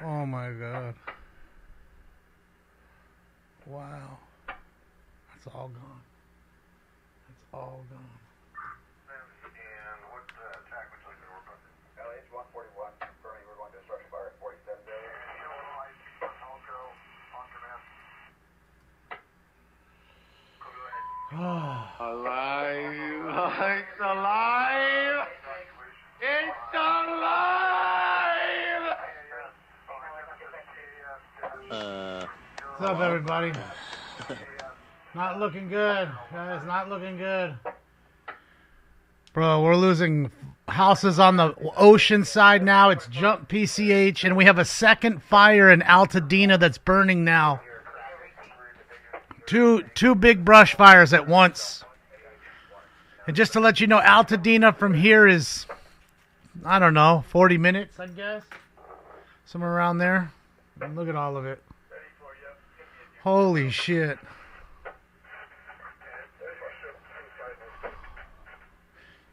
Oh my god. Wow. That's all gone. That's all gone. And what attack would you like to work on? LH 141, confirming we're going to destruction fire at 47 days. Illinois, Alto, on command. Go ahead. Alive! It's alive! It's alive! What's up, everybody? Not looking good, guys. Not looking good. Bro, we're losing houses on the ocean side now. It's jump PCH, and we have a second fire in Altadena that's burning now. Two big brush fires at once. And just to let you know, Altadena from here is, I don't know, 40 minutes, I guess. Somewhere around there. And look at all of it. Holy shit.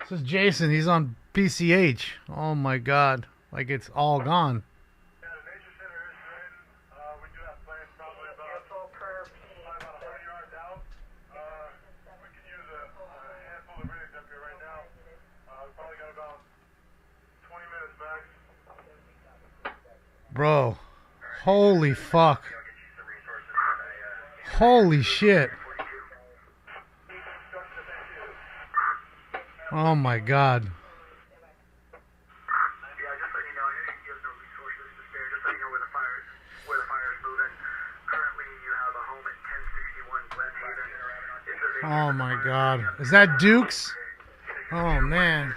This is Jason. He's on PCH. Oh my god. Like it's all gone. Yeah, the nature center is ready. We do have plans probably about 100 yards out. We can use a handful of rigs up here right now. We probably got about 20 minutes max. Bro. Holy fuck. Holy shit. Oh my god. Yeah, just letting you know, you have no resources to spare. Just letting you know where the fire is moving. Currently, you have a home at 1061 Glen Haven. Oh my god. Is that Duke's? Oh man.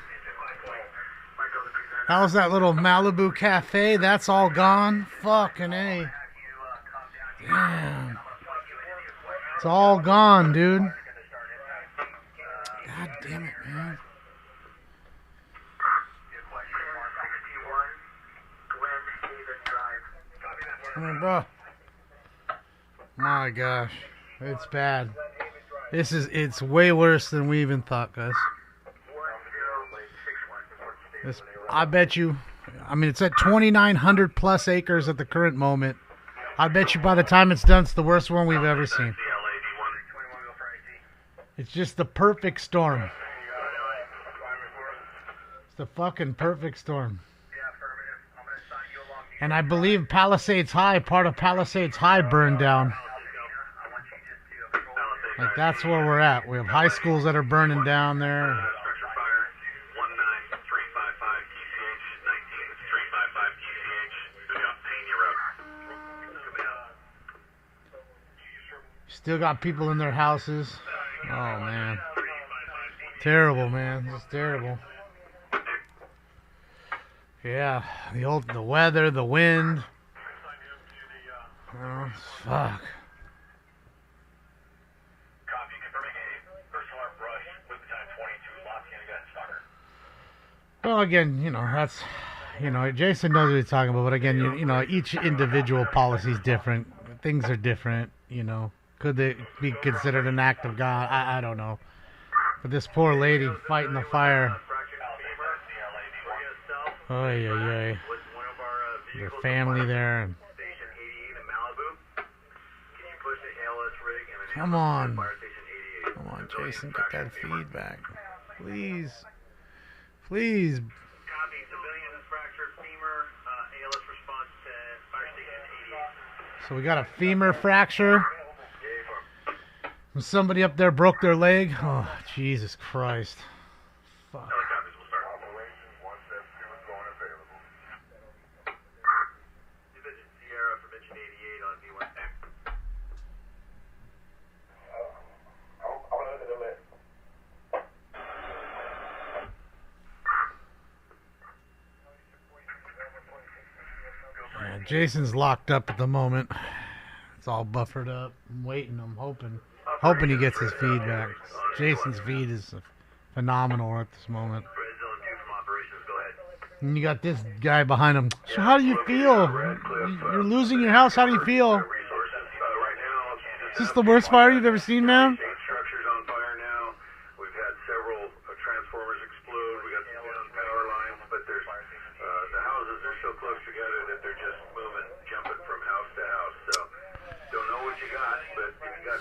How's that little Malibu cafe? That's all gone? Fucking A. Damn. It's all gone, dude. God damn it, man. I mean, bro. My gosh. It's bad. It's way worse than we even thought, guys. I bet you, I mean, it's at 2,900 plus acres at the current moment. I bet you by the time it's done, it's the worst one we've ever seen. It's just the perfect storm. It's the fucking perfect storm. And I believe Palisades High, part of Palisades High burned down. Like, that's where we're at. We have high schools that are burning down there. Still got people in their houses. Oh, man. Terrible, man. This is terrible. Yeah, the weather, the wind. Oh, fuck. Well, again, you know, that's, you know, Jason knows what he's talking about, but again, you know, each individual policy is different. Things are different, you know. Could they be considered an act of God? I don't know. But this poor lady fighting the fire. Oy, oy, oy. Their family there. Come on. Come on, Jason, get that feedback. Please. Please. So we got a femur fracture. Somebody up there broke their leg. Oh, Jesus Christ. Fuck. Yeah, Jason's locked up at the moment. It's all buffered up. I'm waiting. I'm hoping he gets his feedback. Jason's feed is phenomenal at this moment. And you got this guy behind him. So how do you feel? You're losing your house. How do you feel? Is this the worst fire you've ever seen, man? Structures on fire now. We've had several transformers explode. We got some power lines, but there's the houses are so close together that they're just moving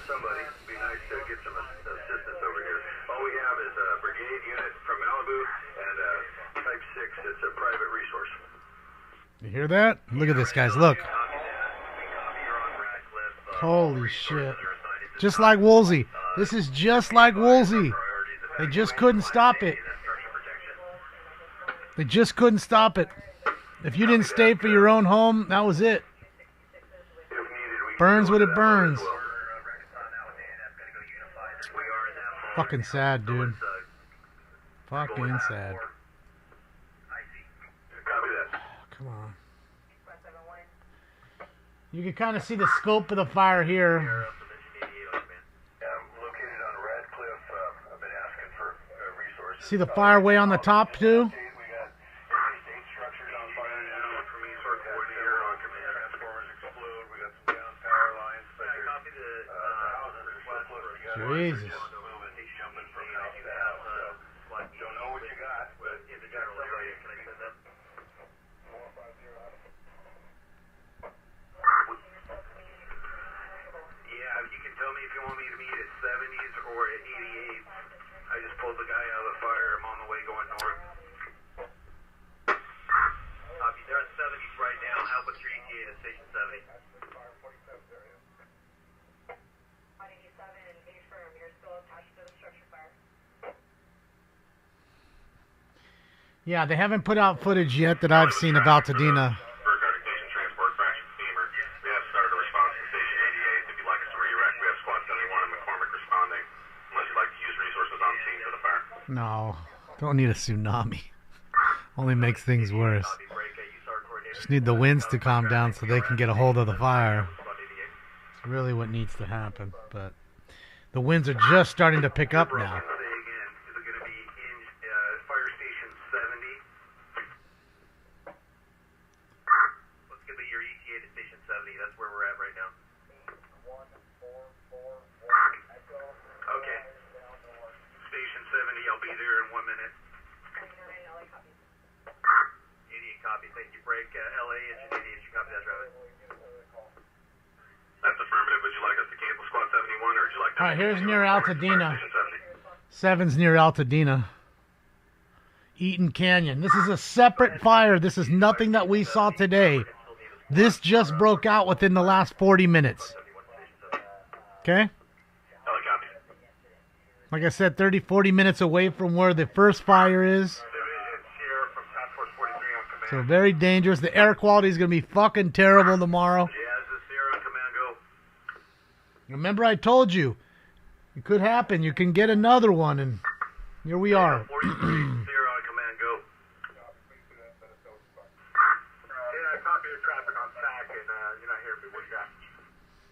somebody. It'd be nice to get some assistance over here. All we have is a brigade unit from Malibu and Type 6. It's a private resource. You hear that? Look at this, guys. Look. Holy shit. Just like Woolsey. This is just like Woolsey. They just couldn't stop it. They just couldn't stop it. If you didn't stay for your own home, that was it. Burns what it burns. Fucking sad, dude. Fucking sad. Come on. You can kind of see the scope of the fire here. See the fire way on the top, too? Jesus. Yeah, they haven't put out footage yet that I've seen of Altadena. No, don't need a tsunami. Only makes things worse. Just need the winds to calm down so they can get a hold of the fire. It's really what needs to happen. But the winds are just starting to pick up now. Alright, here's near Altadena. 7's near Altadena. Eaton Canyon. This is a separate fire. This is nothing that we saw today. This just broke out within the last 40 minutes. Okay? Like I said, 30, 40 minutes away from where the first fire is. So very dangerous. The air quality is going to be fucking terrible tomorrow. Remember I told you, it could happen. You can get another one, and here we are.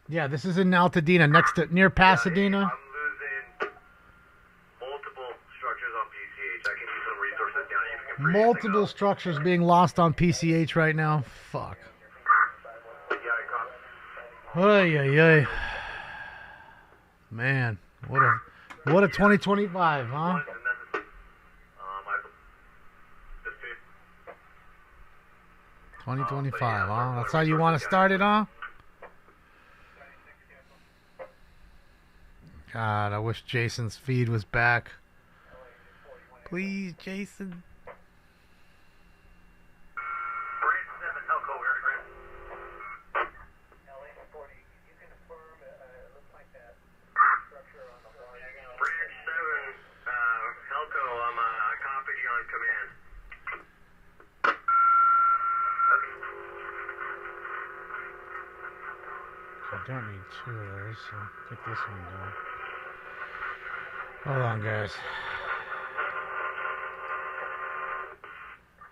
Yeah, this is in Altadena, near Pasadena. I'm losing multiple structures on PCH. I can use some resources down here. Multiple structures being lost on PCH right now. Fuck. Oy, oy, oy. Man, what a 2025, huh? 2025, huh? That's how you want to start it, huh? God, I wish Jason's feed was back. Please, Jason. I don't need two of those, so get this one done. Hold on, guys.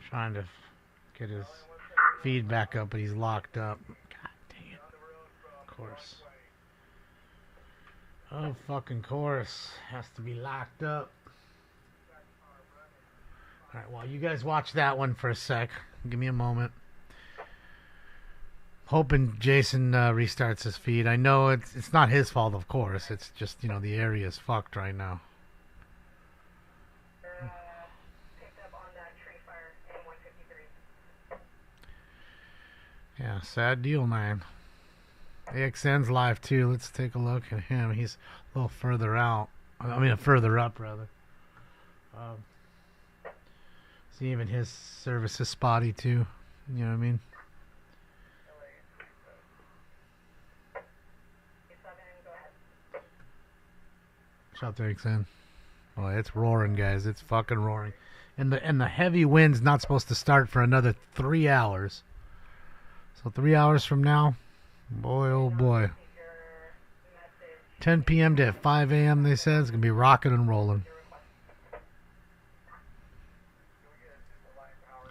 Trying to get his feed back up, but he's locked up. God dang it. Of course. Oh, fucking course. Has to be locked up. Alright, well, you guys watch that one for a sec. Give me a moment. Hoping Jason restarts his feed. I know it's not his fault, of course. It's just, you know, the area is fucked right now. Yeah, sad deal, man. AXN's live too. Let's take a look at him. He's a little further out. I mean, further up rather. See, even his service is spotty too. You know what I mean? Shout to AXN. Oh, it's roaring, guys. It's fucking roaring. And the heavy wind's not supposed to start for another 3 hours. So 3 hours from now, boy, oh boy. 10 p.m. to 5 a.m. they said it's gonna be rocking and rolling.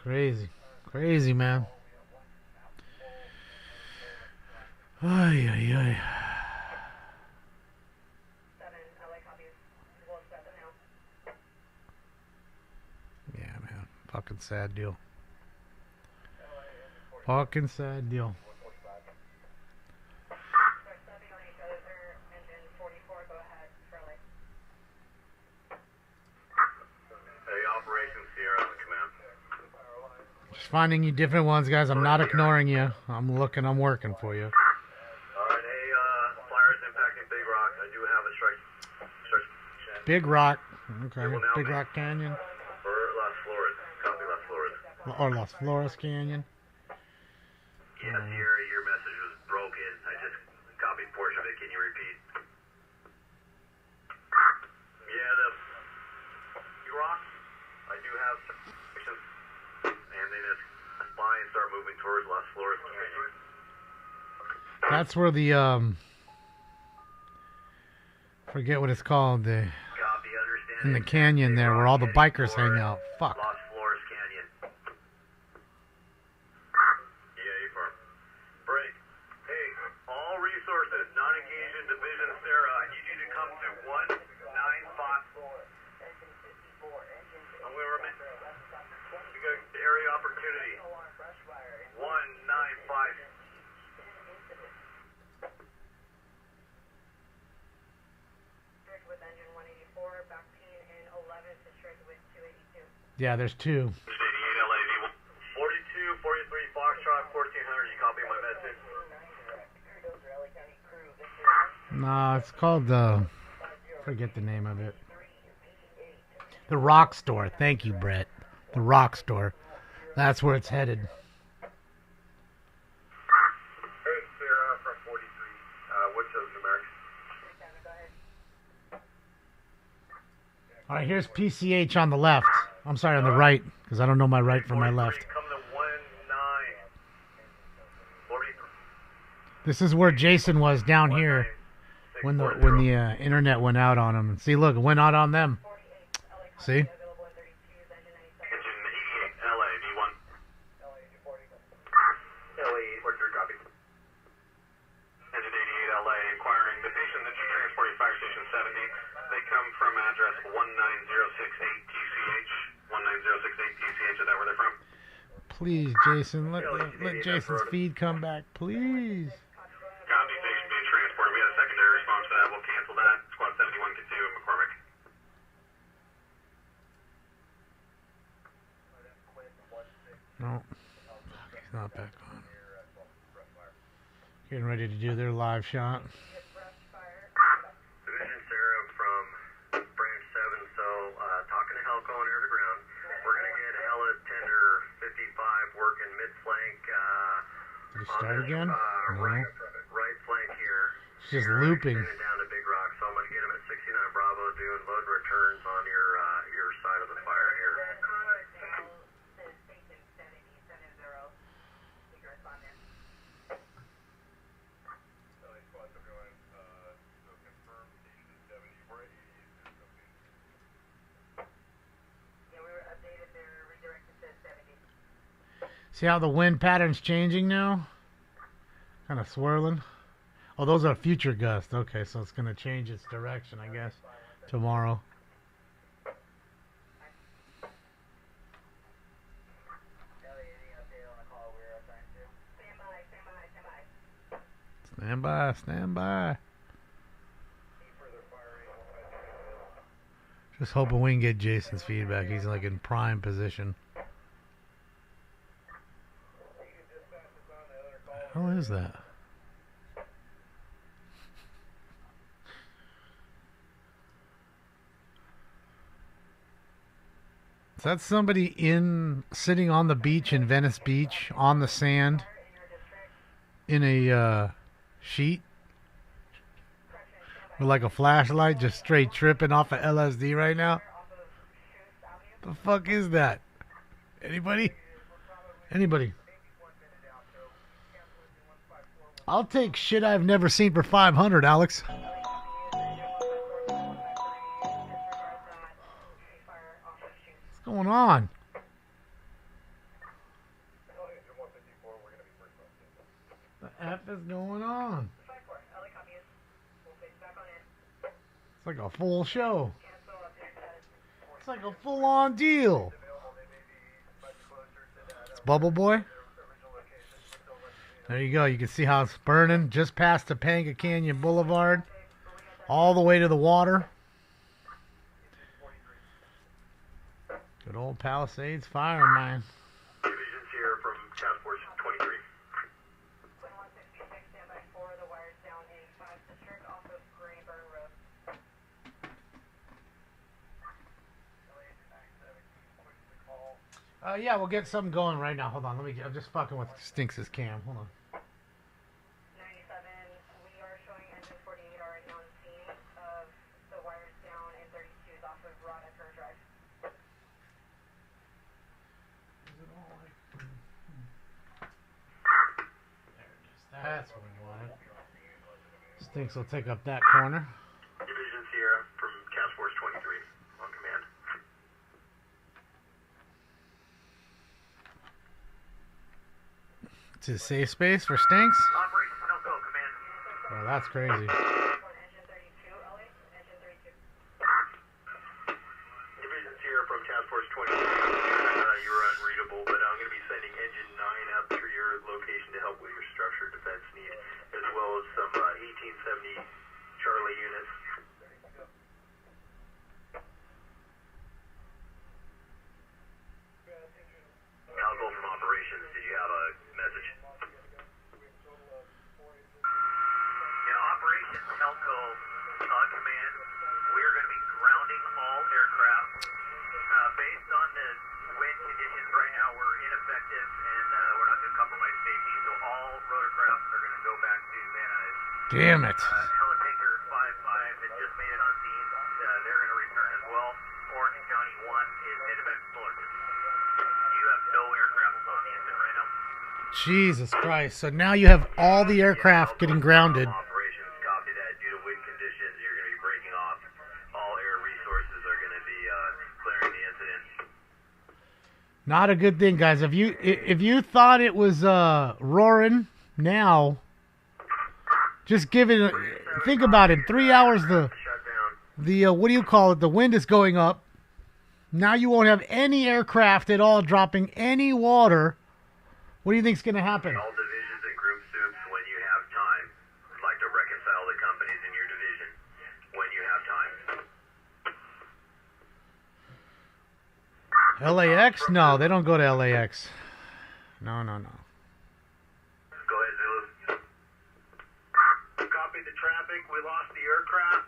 Crazy, crazy, man. Ay, ay, ay. Yeah, man. Fucking sad deal. Fucking sad deal. Just finding you different ones, guys. I'm not ignoring you. I'm looking, I'm working for you. Alright, hey, flyers impacting Big Rock. I do have a strike. Big Rock. Okay. Big Rock Canyon. For Las Flores. Copy Las Flores. Or Las Flores Canyon. Yes, your message was broken. I just copied a portion of it. Can you repeat? Yeah, the Big Rock. I do have some, and they just fly and start moving towards Las Flores Canyon. That's where the forget what it's called, the Copy, understand. in the canyon there where all the bikers hang out. Fuck. Las Flores Canyon. Yeah, you firm. Break. Hey, all resources not engaged in Division Sarah. I need you to come to 195. I'm going to remit. We got area opportunity. 195. Yeah, there's two. 88 LA, 42, 43 Foxtrot, 1400. You copy my message? Nah, it's called forget the name of it. The Rock Store. Thank you, Brett. The Rock Store. That's where it's headed. Hey, Sarah from 43. What's those numerics? All right, here's PCH on the left. I'm sorry, on the right, because I don't know my right from my left. Come to 19. This is where Jason was down here when the internet went out on him. See, look, it went out on them. See? Engine 88 LA, V1. LA, what's your copy? Engine 88 LA, inquiring the patient that you're transporting fire station 70. They come from address 19068 TCH. 19068 TCH, is that where they're from? Please, Jason, let Jason's feed come back, please. Copy, station being transported. We had a secondary response for that. We'll cancel that. Squad 71 continue in McCormick. No. Fuck, he's not back on. Getting ready to do their live shot. Division Sarah from Branch 7, so talking to Helco and air to ground. We're going to get Hella Tender 55 working mid-flank. Did he start again? No. Right flank here. It's just looping. Down to Big Rock, so I'm going to get him at 69 Bravo doing load returns on your side of the fire here. See how the wind pattern's changing now? Kind of swirling. Oh, those are future gusts. Okay, so it's going to change its direction, I guess, tomorrow. Stand by, stand by. Just hoping we can get Jason's feedback. He's like in prime position. How is that? Is that somebody sitting on the beach in Venice Beach on the sand in a sheet with like a flashlight, just straight tripping off of LSD right now? The fuck is that? Anybody? Anybody? I'll take shit I've never seen for 500, Alex. What's going on? The F is going on? It's like a full show. It's like a full-on deal. It's Bubble Boy. There you go. You can see how it's burning just past Topanga Canyon Boulevard, all the way to the water. Good old Palisades fire, man. Divisions here from Task Force 23. Yeah, we'll get something going right now. Hold on, I'm just fucking with Stinks' cam. Hold on. 97, we are showing engine 48 already on scene of the wires down and 32 is off of Rod Ecker Drive. Is it all like... There it is. That's what we wanted. Stinks will take up that corner. Division Sierra from Task Force 23 on command. It's a safe space for Stinks. Operation Telco, command. Oh, that's crazy. Engine 32, LA, engine 32. Division Sierra from Task Force 23. You were unreadable, but I'm going to be sending Engine 9 up to your location to help with your structure defense need, as well as some 1870 Charlie units. Alcohol from operations. Did you have a message? Yeah, Operation Telco command. We are going to be grounding all aircraft. Based on the wind conditions right now, we're ineffective and we're not going to compromise safety. So all rotorcraft are going to go back to Van Nuys. Damn it. Helitanker 55 that just made it on scene. They're going to return as well. Orange County 1 is headed back to Fullerton. You have no aircraft on the incident right now. Jesus Christ. So now you have all the aircraft getting grounded. Operations, copy that. Due to wind conditions, you're going to be breaking off. All air resources are going to be clearing the incident. Not a good thing, guys. If you thought it was roaring now, just give it think about it. 3 hours Shut down. what do you call it? The wind is going up. Now you won't have any aircraft at all dropping any water. What do you think's going to happen? All divisions and group soups, when you have time, I'd like to reconcile the companies in your division when you have time. LAX? No, they don't go to LAX. No. Go ahead, Zulu. Copy the traffic. We lost the aircraft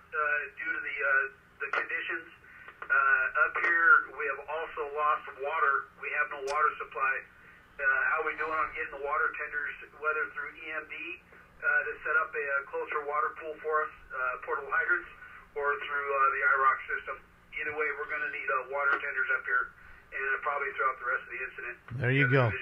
due to the conditions. Up here, we have also lost water. We have no water supply. How are we doing on getting the water tenders, whether through EMD to set up a closer water pool for us, portable hydrants, or through the IROC system? Either way, we're going to need water tenders up here, and probably throughout the rest of the incident. There you go.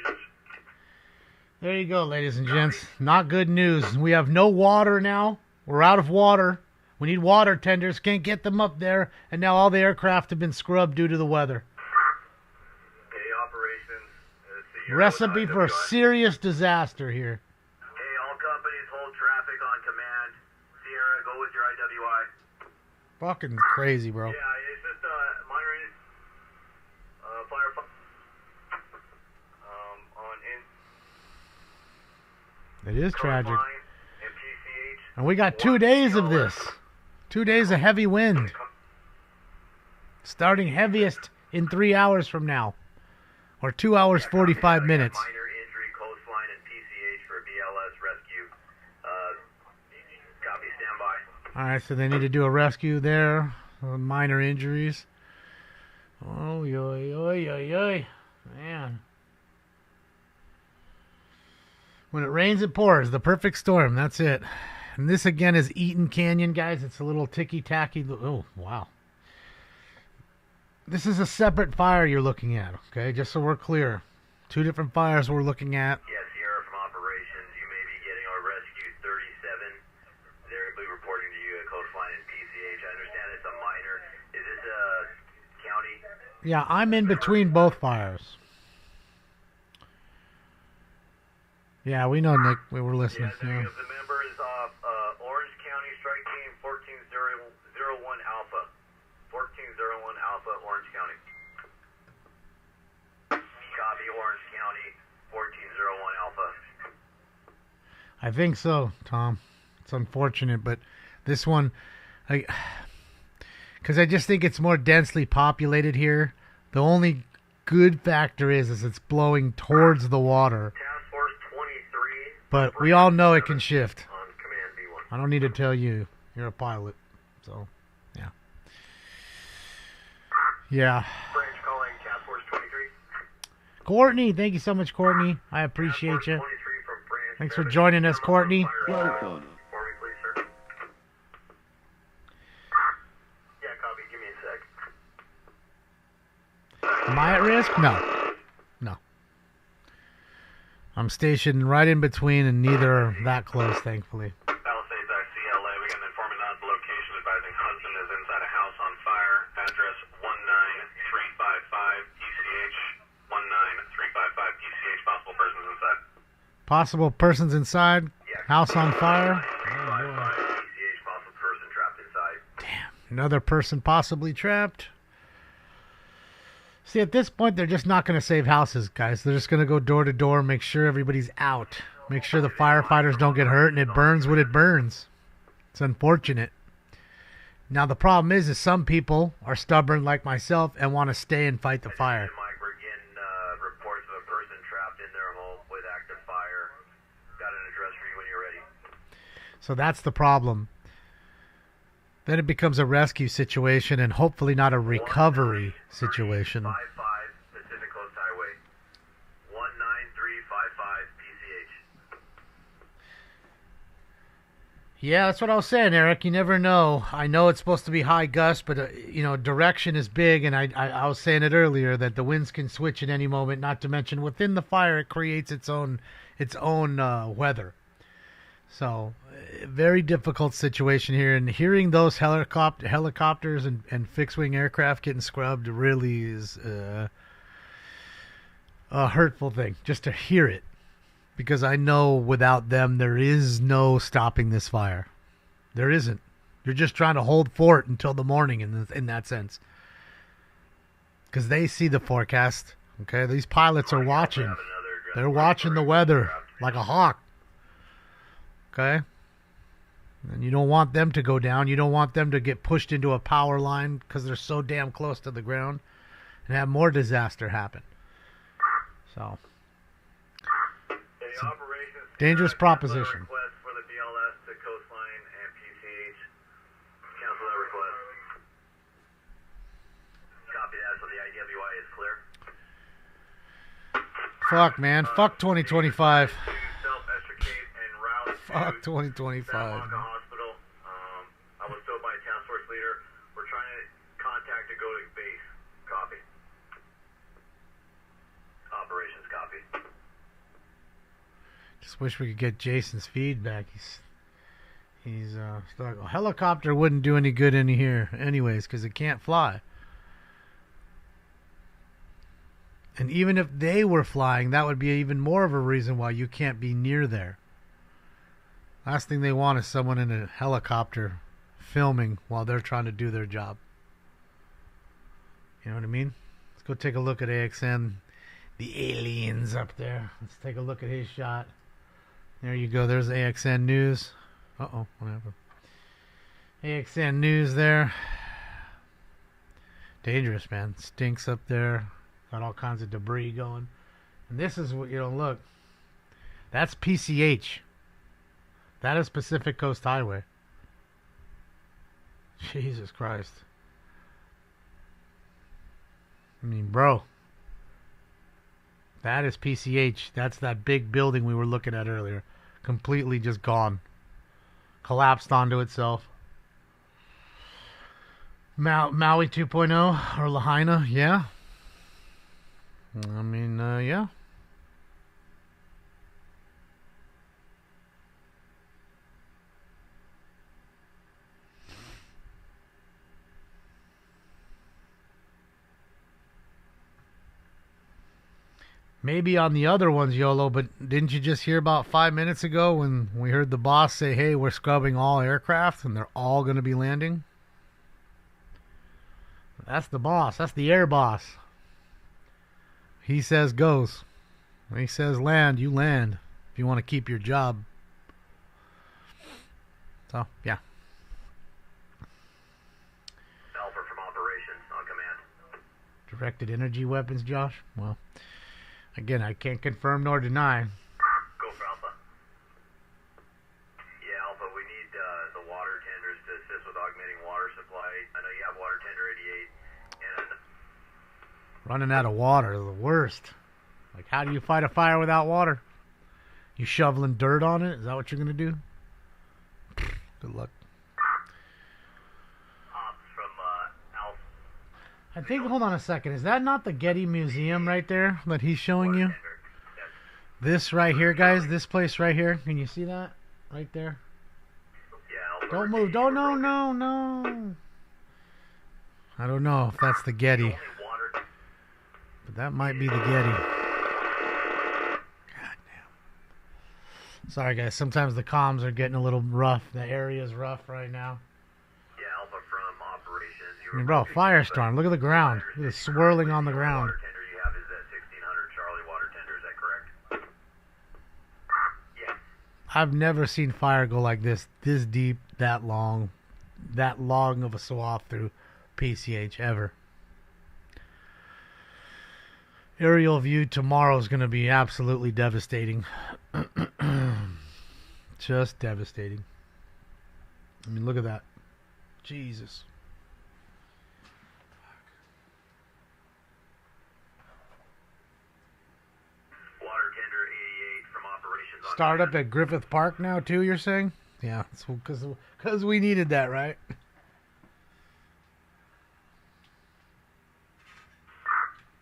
There you go, ladies and gents. Not good news. We have no water now. We're out of water. We need water tenders. Can't get them up there. And now all the aircraft have been scrubbed due to the weather. Okay, operations. Recipe for a serious disaster here. Okay, all companies hold traffic on command. Sierra, go with your IWI. Fucking crazy, bro. Yeah, it's just minor fire on in. It is tragic. Line and PCH. And we got 2 days of this. 2 days of heavy wind. Starting heaviest in 3 hours from now. Or 2 hours, 45 minutes. Minor injury, coastline and PCH for BLS rescue. Copy, standby. All right, so they need to do a rescue there. Minor injuries. Oh, yoy, yoy, yoy, yoy. Man. When it rains, it pours. The perfect storm. That's it. And this again is Eaton Canyon, guys. It's a little ticky-tacky. Oh, wow. This is a separate fire you're looking at, okay? Just so we're clear. Two different fires we're looking at. Yes, Sierra from operations. You may be getting our rescue 37. They'll be reporting to you at coastline and PCH. I understand it's a minor. Is this a county? Yeah, I'm in between both fires. Yeah, we know, Nick. We were listening. Yeah, the member is off Orange County Strike Team 1401 Alpha. 1401 Alpha, Orange County. Copy, Orange County 1401 Alpha. I think so, Tom. It's unfortunate, but this one, because I just think it's more densely populated here. The only good factor is it's blowing towards the water. Task Force 23. But we all know it can shift. On command B1. I don't need to tell you. You're a pilot. So, yeah. Yeah. Branch calling Task Force 23. Courtney, thank you so much, Courtney. I appreciate you. 23 from Branch. Thanks for joining us, Courtney. Welcome. For me, please, sir. Yeah, copy. Give me a sec. Am I at risk? No. No. I'm stationed right in between, and neither are that close, thankfully. Palisades, ICLA. We got an informant on the location advising husband is inside a house on fire. Address 19355 PCH. 19355 PCH. Possible persons inside. Possible persons inside. Yeah. House on fire. 19355 PCH. Possible person trapped inside. Damn. Another person possibly trapped. See, at this point, they're just not going to save houses, guys. They're just going to go door to door, make sure everybody's out. Make sure the firefighters don't get hurt, and it burns what it burns. It's unfortunate. Now, the problem is some people are stubborn like myself and want to stay and fight the fire. Mike, we're getting reports of a person trapped in their home with active fire. Got an address for you when you're ready. So that's the problem. Then it becomes a rescue situation and hopefully not a recovery situation. 55 Pacific Coast Highway. 19355 PCH. Yeah, that's what I was saying, Eric. You never know. I know it's supposed to be high gust, but direction is big, and I was saying it earlier that the winds can switch at any moment. Not to mention, within the fire, it creates its own weather. So, very difficult situation here, and hearing those helicopters and fixed-wing aircraft getting scrubbed really is a hurtful thing, just to hear it. Because I know without them, there is no stopping this fire. There isn't. You're just trying to hold fort until the morning in that sense. Because they see the forecast. Okay, these pilots are watching. They're watching the weather like a hawk. Okay? And you don't want them to go down. You don't want them to get pushed into a power line because they're so damn close to the ground and have more disaster happen. So, it's a dangerous proposition. Request for the BLS to coastline and PCH. Cancel that request. Copy that, so the IWI is clear. Fuck, man. Fuck 2025. Self-extricate and route Fuck to 2025. Santa Monica Hospital. I was told by a task force leader, we're trying to contact to go to base. Copy. Operations copy. Just wish we could get Jason's feedback. He's stuck. A helicopter wouldn't do any good in here anyways because it can't fly. And even if they were flying, that would be even more of a reason why you can't be near there. Last thing they want is someone in a helicopter filming while they're trying to do their job. You know what I mean? Let's go take a look at AXN. The aliens up there. Let's take a look at his shot. There you go. There's AXN News. Uh-oh. What happened? AXN News there. Dangerous, man. Stinks up there. Got all kinds of debris going. And this is what, look. That's PCH. That is Pacific Coast Highway. Jesus Christ. I mean, bro. That is PCH. That's that big building we were looking at earlier. Completely just gone. Collapsed onto itself. Maui 2.0 or Lahaina, yeah. I mean, yeah. Maybe on the other ones, YOLO, but didn't you just hear about 5 minutes ago when we heard the boss say, hey, we're scrubbing all aircraft and they're all going to be landing? That's the boss. That's the air boss. He says goes. When he says land, you land. If you want to keep your job. So, yeah. Alpha from operations on command. Directed energy weapons, Josh? Well, again, I can't confirm nor deny. Go for Alpha. Yeah, Alpha, we need the water tenders to assist with augmenting water supply. I know you have water tender 88. And Running out of water, the worst. Like, how do you fight a fire without water? You shoveling dirt on it? Is that what you're going to do? Good luck. ops from Alpha. I think, hold on a second. Is that not the Getty Museum right there that he's showing you? This right here, guys. This place right here. Can you see that? Right there. Yeah, Alpha. Don't move. Don't, no. I don't know if that's the Getty. Only water. But that might be the Getty. God damn. Sorry, guys. Sometimes the comms are getting a little rough. The area's rough right now. Yeah, Alpha from operations. I mean, bro, firestorm. Look at the ground. Look at it swirling on the ground. Water tender you have is that 1600 Charlie water tender. Is that correct? Yes. I've never seen fire go like this deep, that long of a swath through PCH ever. Aerial view tomorrow is going to be absolutely devastating. Just devastating. I mean, look at that. Jesus. Water tender 88 from operations on Start up at Griffith Park now, too, you're saying? Yeah, because we needed that, right?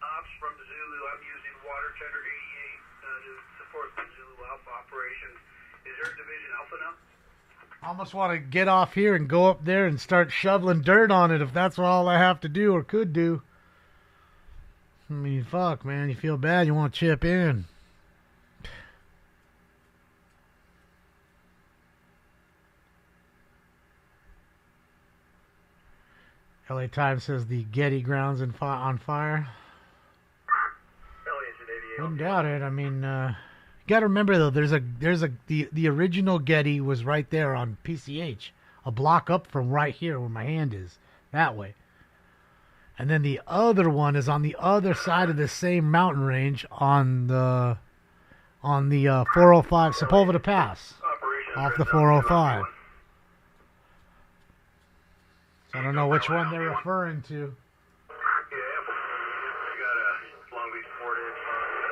Ops from the Zulu. I'm using water tender 88 to support the Zulu Alpha operations. Is there a division Alpha now? I almost want to get off here and go up there and start shoveling dirt on it if that's all I have to do or could do. I mean, fuck, man. You feel bad. You want to chip in. LA Times says the Getty grounds on fire. Wouldn't doubt it. I mean, you got to remember though. The original Getty was right there on PCH, a block up from right here where my hand is, that way. And then the other one is on the other side of the same mountain range on the 405 Sepulveda Pass, off the 405. So I don't know which one they're referring to. Yeah, we got a Long Beach port in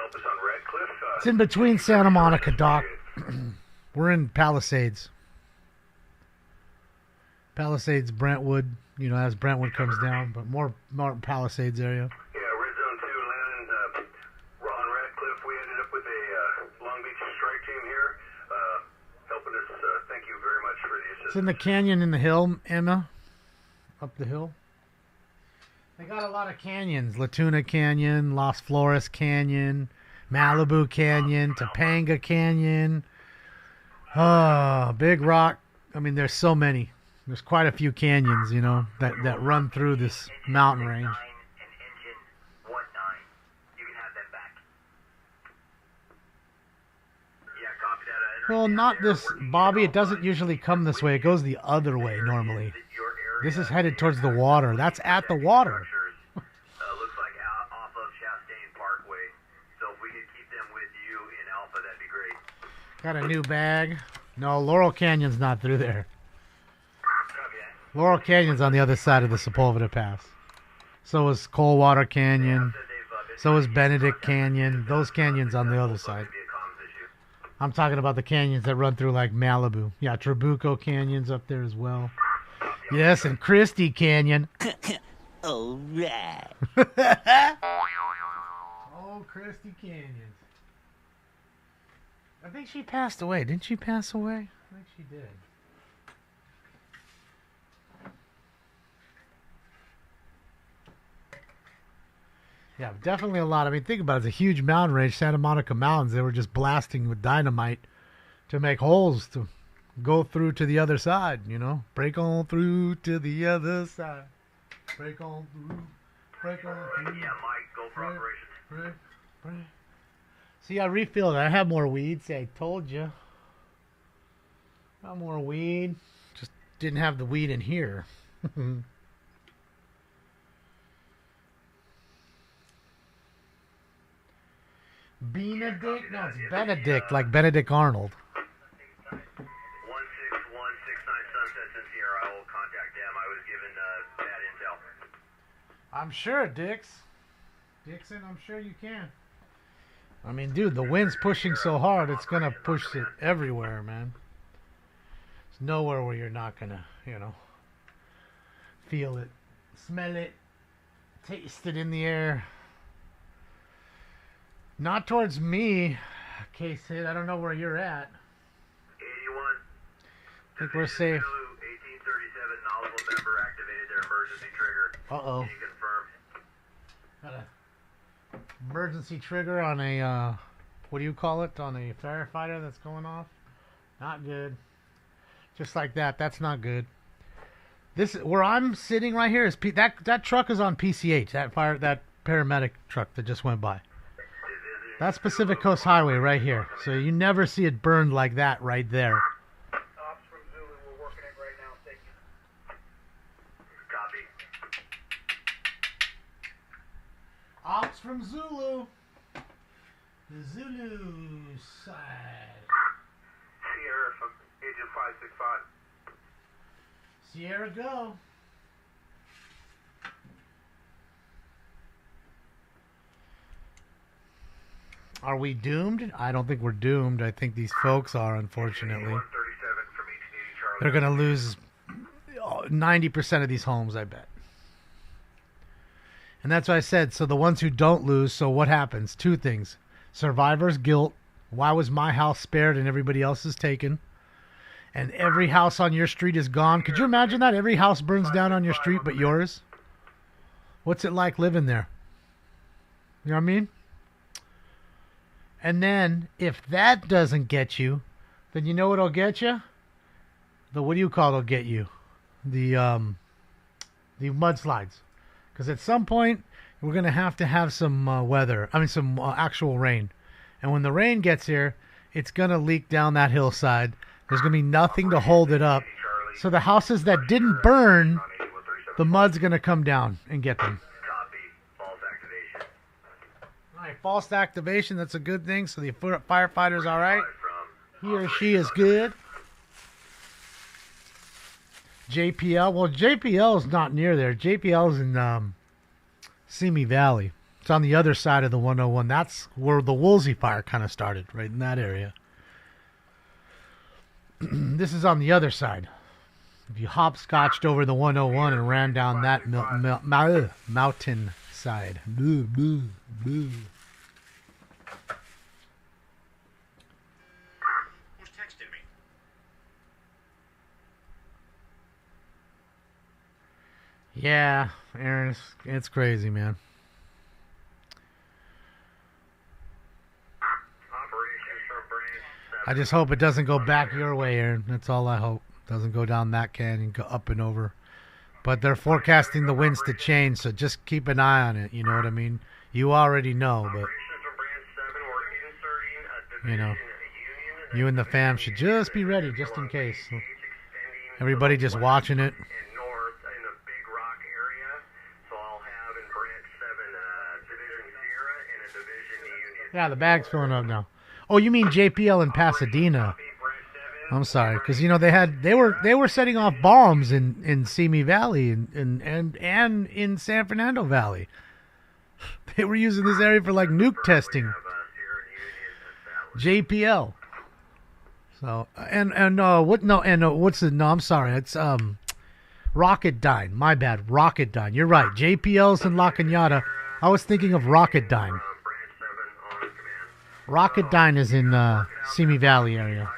help us on Redcliffe. It's in between Santa Monica, Doc. We're in Palisades. Palisades, Brentwood. You know, as Brentwood comes down, but more Palisades area. Yeah, Red Zone 2 landing on Redcliffe. We ended up with a Long Beach strike team here, helping us. Thank you very much for the assistance. It's in the canyon in the hill, Emma. Up the hill. They got a lot of canyons. Latuna Canyon, Las Flores Canyon, Malibu Canyon, Topanga Canyon. Big Rock. I mean, there's so many. There's quite a few canyons, you know, that run through this mountain range. And engine 19. You can have them back. Yeah, copy that. Well, not this, Bobby. It doesn't usually come this way. It goes the other way normally. This is headed towards the water. That's at the water. Looks like off of Chastain Parkway. So if we could keep them with you in Alpha, that'd be great. Got a new bag. No, Laurel Canyon's not through there. Copy that. Laurel Canyon's on the other side of the Sepulveda Pass. So is Coldwater Canyon. So is Benedict Canyon. Those canyons on the other side. I'm talking about the canyons that run through like Malibu. Yeah, Trabuco Canyon's up there as well. Yes, and Christie Canyon. All right. Oh, Christie Canyon. I think she passed away. Didn't she pass away? I think she did. Yeah, definitely a lot. I mean, think about it. It's a huge mountain range, Santa Monica Mountains. They were just blasting with dynamite to make holes to go through to the other side, you know? Break on through to the other side. Break on through. Break on through. Yeah, Mike, go for operations. Break. See, I refilled it. I have more weed. See, I told you. Got more weed. Just didn't have the weed in here. Benedict? No, it's Benedict, like Benedict Arnold. 16169 Sunset in Sierra. I will contact them. I was given bad intel. I'm sure, Dixon, I'm sure you can. I mean, dude, the wind's pushing so hard, it's going to push it everywhere, man. There's nowhere where you're not going to, you know, feel it, smell it, taste it in the air. Not towards me, case hit. I don't know where you're at. 81. I think we're safe. 1837 knowledgeable member activated their emergency trigger. Uh-oh. Can you confirm? Got a emergency trigger on a, what do you call it? On a firefighter that's going off. Not good. Just like that. That's not good. This, where I'm sitting right here, is that truck is on PCH. That paramedic truck that just went by. That's Pacific Coast Highway right here. So you never see it burned like that right there. Ops from Zulu, we're working it right now. Thank you. Copy. Ops from Zulu. The Zulu side. Sierra from Agent 565. Sierra, go. Are we doomed? I don't think we're doomed. I think these folks are, unfortunately. 137 from 1880 Charlie. They're going to lose 90% of these homes, I bet. And that's what I said. So the ones who don't lose, so what happens? Two things. Survivor's guilt. Why was my house spared and everybody else is taken? And every house on your street is gone. Could you imagine that? Every house burns down on your street but yours? What's it like living there? You know what I mean? And then, if that doesn't get you, then you know what'll get you? What do you call it'll get you? The mudslides. Because at some point, we're going to have some weather. I mean, some actual rain. And when the rain gets here, it's going to leak down that hillside. There's going to be nothing to hold it up. So the houses that didn't burn, the mud's going to come down and get them. False activation, that's a good thing. So the firefighter's all right. He or she is good. JPL. Well, JPL is not near there. JPL is in Simi Valley. It's on the other side of the 101. That's where the Woolsey fire kind of started, right in that area. This is on the other side. If you hopscotched over the 101 and ran down that mountain side. Boo, boo, boo. Yeah, Aaron, it's crazy, man. I just hope it doesn't go back your way, Aaron. That's all I hope. It doesn't go down that canyon, go up and over. But they're forecasting the winds to change, so just keep an eye on it. You know what I mean? You already know, but you know, you and the fam should just be ready, just in case. Everybody just watching it. Yeah, the bag's filling up now. Oh, you mean JPL in Pasadena? I'm sorry, because you know they were setting off bombs in Simi Valley and in San Fernando Valley. They were using this area for like nuke testing. JPL. So I'm sorry, it's Rocketdyne. My bad, Rocketdyne. You're right. JPL's in La Cañada. I was thinking of Rocketdyne. Rocketdyne is in Simi Valley area.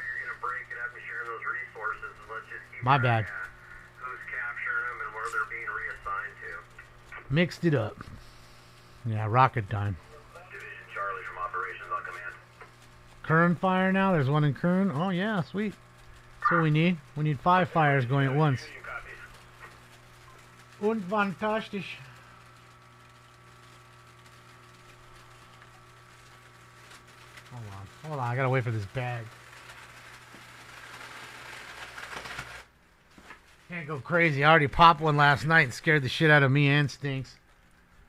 My bad. Mixed it up. Yeah, Rocketdyne. Division Charlie from operations on command. Kern fire now? There's one in Kern? Oh, yeah, sweet. That's what we need. We need 5 fires going at once. Und fantastisch. Hold on, I gotta wait for this bag. Can't go crazy. I already popped one last night and scared the shit out of me and Stinks.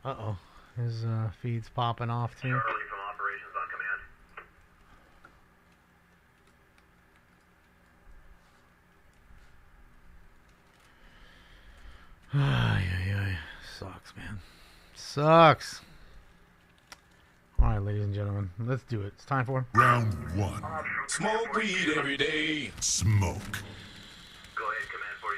Uh-oh. His feed's popping off too. Charlie from operations on command. Ay. Sucks, man. Sucks. Alright, ladies and gentlemen. Let's do it. It's time for Round 1. Smoke weed every day. Smoke. Go ahead, command 42.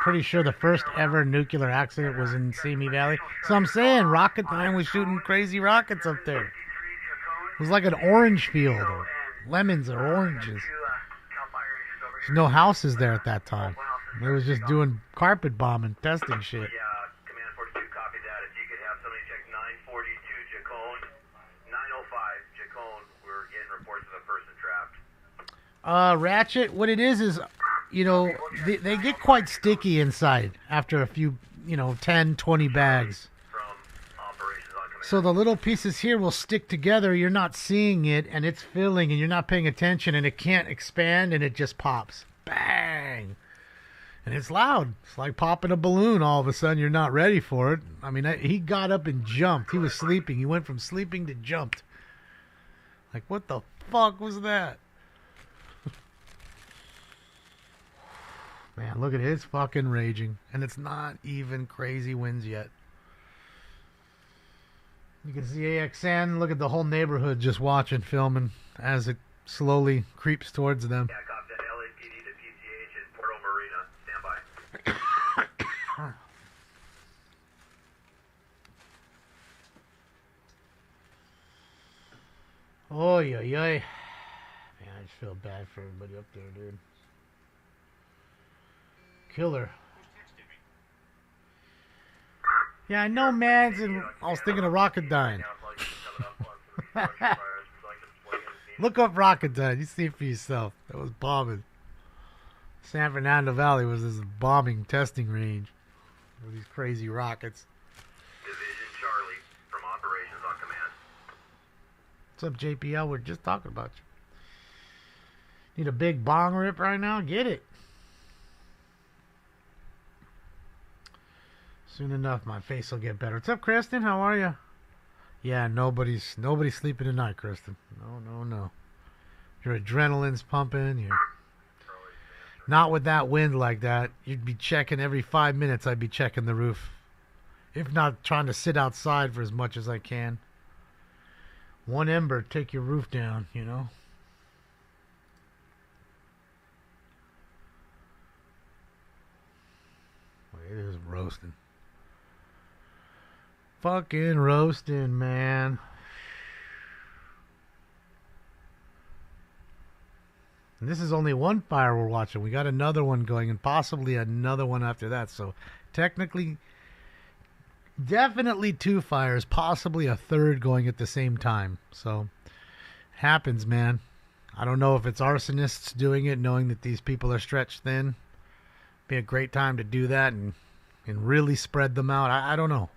pretty sure the first ever nuclear accident was in Simi Valley. So I'm saying Rocketdyne was shooting crazy rockets up there. It was like an orange field, or lemons or oranges. There's no houses there at that time. They was just doing carpet bombing, testing shit. Yeah, command 42, copy that. If you could have somebody check 942 Jacone, 905 Jacone. We're getting reports of a person trapped. Ratchet, what it is, you know, they get quite sticky inside after a few, 10, 20 bags. From operations on command. So the little pieces here will stick together. You're not seeing it, and it's filling, and you're not paying attention, and it can't expand, and it just pops. Bang! And it's loud. It's like popping a balloon. All of a sudden, you're not ready for it. I mean, he got up and jumped. He was sleeping. He went from sleeping to jumped. Like, what the fuck was that? Man, look at it. It's fucking raging. And it's not even crazy winds yet. You can see AXN. Look at the whole neighborhood just watching, filming as it slowly creeps towards them. Yeah, copy that. LAPD to PCH in Puerto Marina. Stand by. Oy, oy, oy. Man, I just feel bad for everybody up there, dude. Killer. Yeah, I know, Mads, and I was thinking of Rocketdyne. Look up Rocketdyne. You see it for yourself. That was bombing. San Fernando Valley was this bombing testing range with these crazy rockets. Division Charlie from operations on command. What's up, JPL? We're just talking about you. Need a big bong rip right now? Get it. Soon enough, my face will get better. What's up, Kristen? How are you? Yeah, nobody's sleeping tonight, Kristen. No. Your adrenaline's pumping. You're not with that wind like that. You'd be checking every 5 minutes. I'd be checking the roof, if not trying to sit outside for as much as I can. One ember, take your roof down. It is roasting. Fucking roasting, man. And this is only one fire we're watching. We got another one going and possibly another one after that. So technically, definitely 2 fires, possibly a third going at the same time. So happens, man. I don't know if it's arsonists doing it, knowing that these people are stretched thin. Be a great time to do that and really spread them out. I don't know.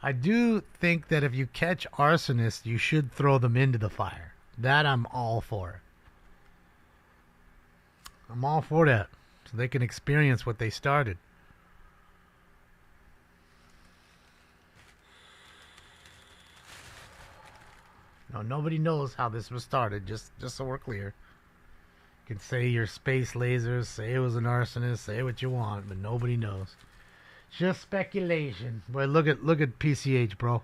I do think that if you catch arsonists, you should throw them into the fire. That I'm all for. I'm all for that. So they can experience what they started. No, nobody knows how this was started. Just so we're clear. You can say you're space lasers, say it was an arsonist, say what you want, but nobody knows. Just speculation. Boy, look at PCH, bro.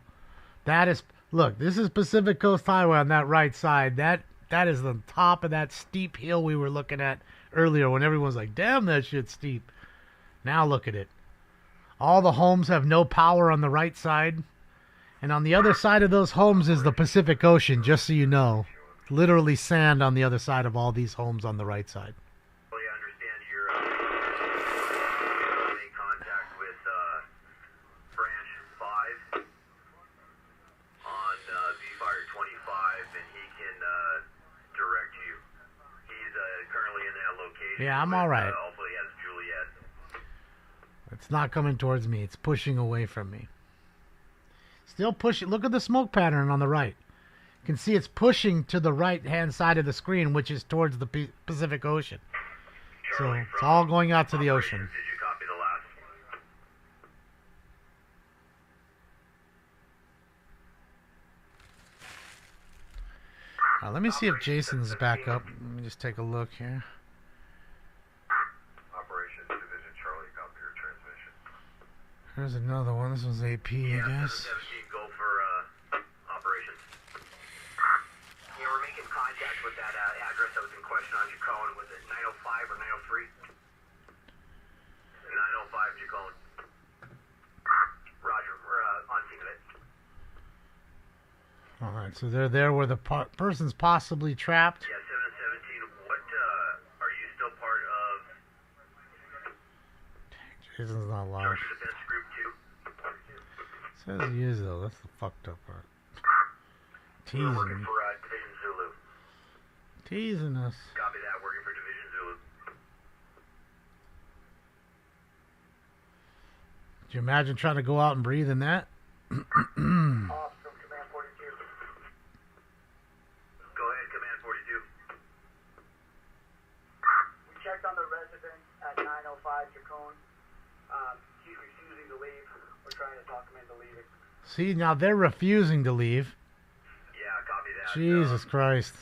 That is, look, this is Pacific Coast Highway on that right side. That is the top of that steep hill we were looking at earlier when everyone's like, damn, that shit's steep. Now look at it. All the homes have no power on the right side. And on the other side of those homes is the Pacific Ocean, just so you know. Literally sand on the other side of all these homes on the right side. Well, I understand you're in contact with Branch 5 on V-Fire 25, and he can direct you. He's currently in that location. Yeah, I'm all right. Also, he has Juliet. It's not coming towards me. It's pushing away from me. Still pushing. Look at the smoke pattern on the right. You can see it's pushing to the right-hand side of the screen, which is towards the Pacific Ocean. So it's all going out to the ocean. Did you copy the last? Let me see if Jason's back up. Let me just take a look here. Operation Division Charlie, copy your transmission. There's another one. This one's AP, I guess. 17, go for operations. Yeah, we're making contact with that address that was in question on Jacone. Was it 905 or 903? 905 Jacone. Roger, we're on scene of it. All right, so they're there where the person's possibly trapped. Yeah, 717. What, are you still part of Jason's not live. Georgia Defense Group 2? Says he is, though. That's the fucked up part. We're Teasing working me. for Division Zulu. Teasing us. Copy that, working for Division Zulu. Could you imagine trying to go out and breathe in that? Off from Command 42. Go ahead, Command 42. We checked on the resident at 905 Jacone. He's refusing to leave. We're trying to talk him into leaving. See, now they're refusing to leave. Yeah, copy that. Jesus Christ.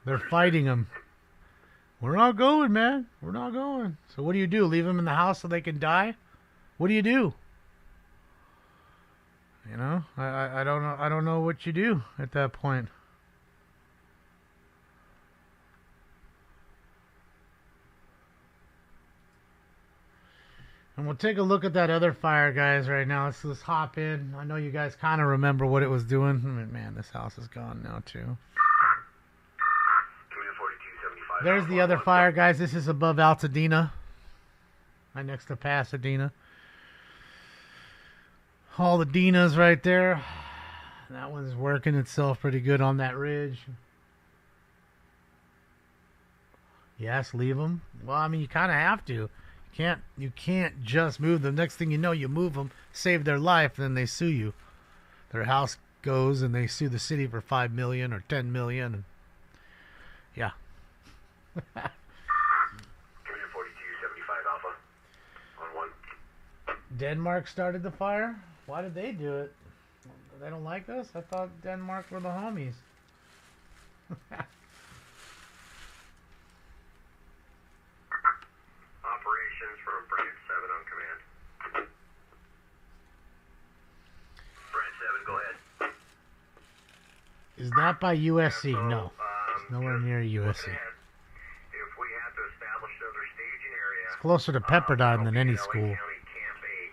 They're fighting him. We're not going, man. We're not going. So what do you do? Leave them in the house so they can die? What do you do? You know, I don't know. I don't know what you do at that point. And we'll take a look at that other fire, guys, right now. Let's hop in. I know you guys kind of remember what it was doing. Man, this house is gone now, too. Command 4275. There's the other fire, guys. This is above Altadena. Right next to Pasadena. All the Denas right there. That one's working itself pretty good on that ridge. Yes, leave them. Well, I mean, you kind of have to. You can't just move them. Next thing you know, you move them, save their life, then they sue you. Their house goes and they sue the city for $5 million or $10 million. And yeah. Command 4275 Alpha. On 1. Denmark started the fire? Why did they do it? They don't like us? I thought Denmark were the homies. Operations from Branch 7 on command. Branch 7, go ahead. Is that by USC? So, No. It's nowhere near USC. If we have to establish another staging area, It's closer to Pepperdine than any LA school. County Camp 8.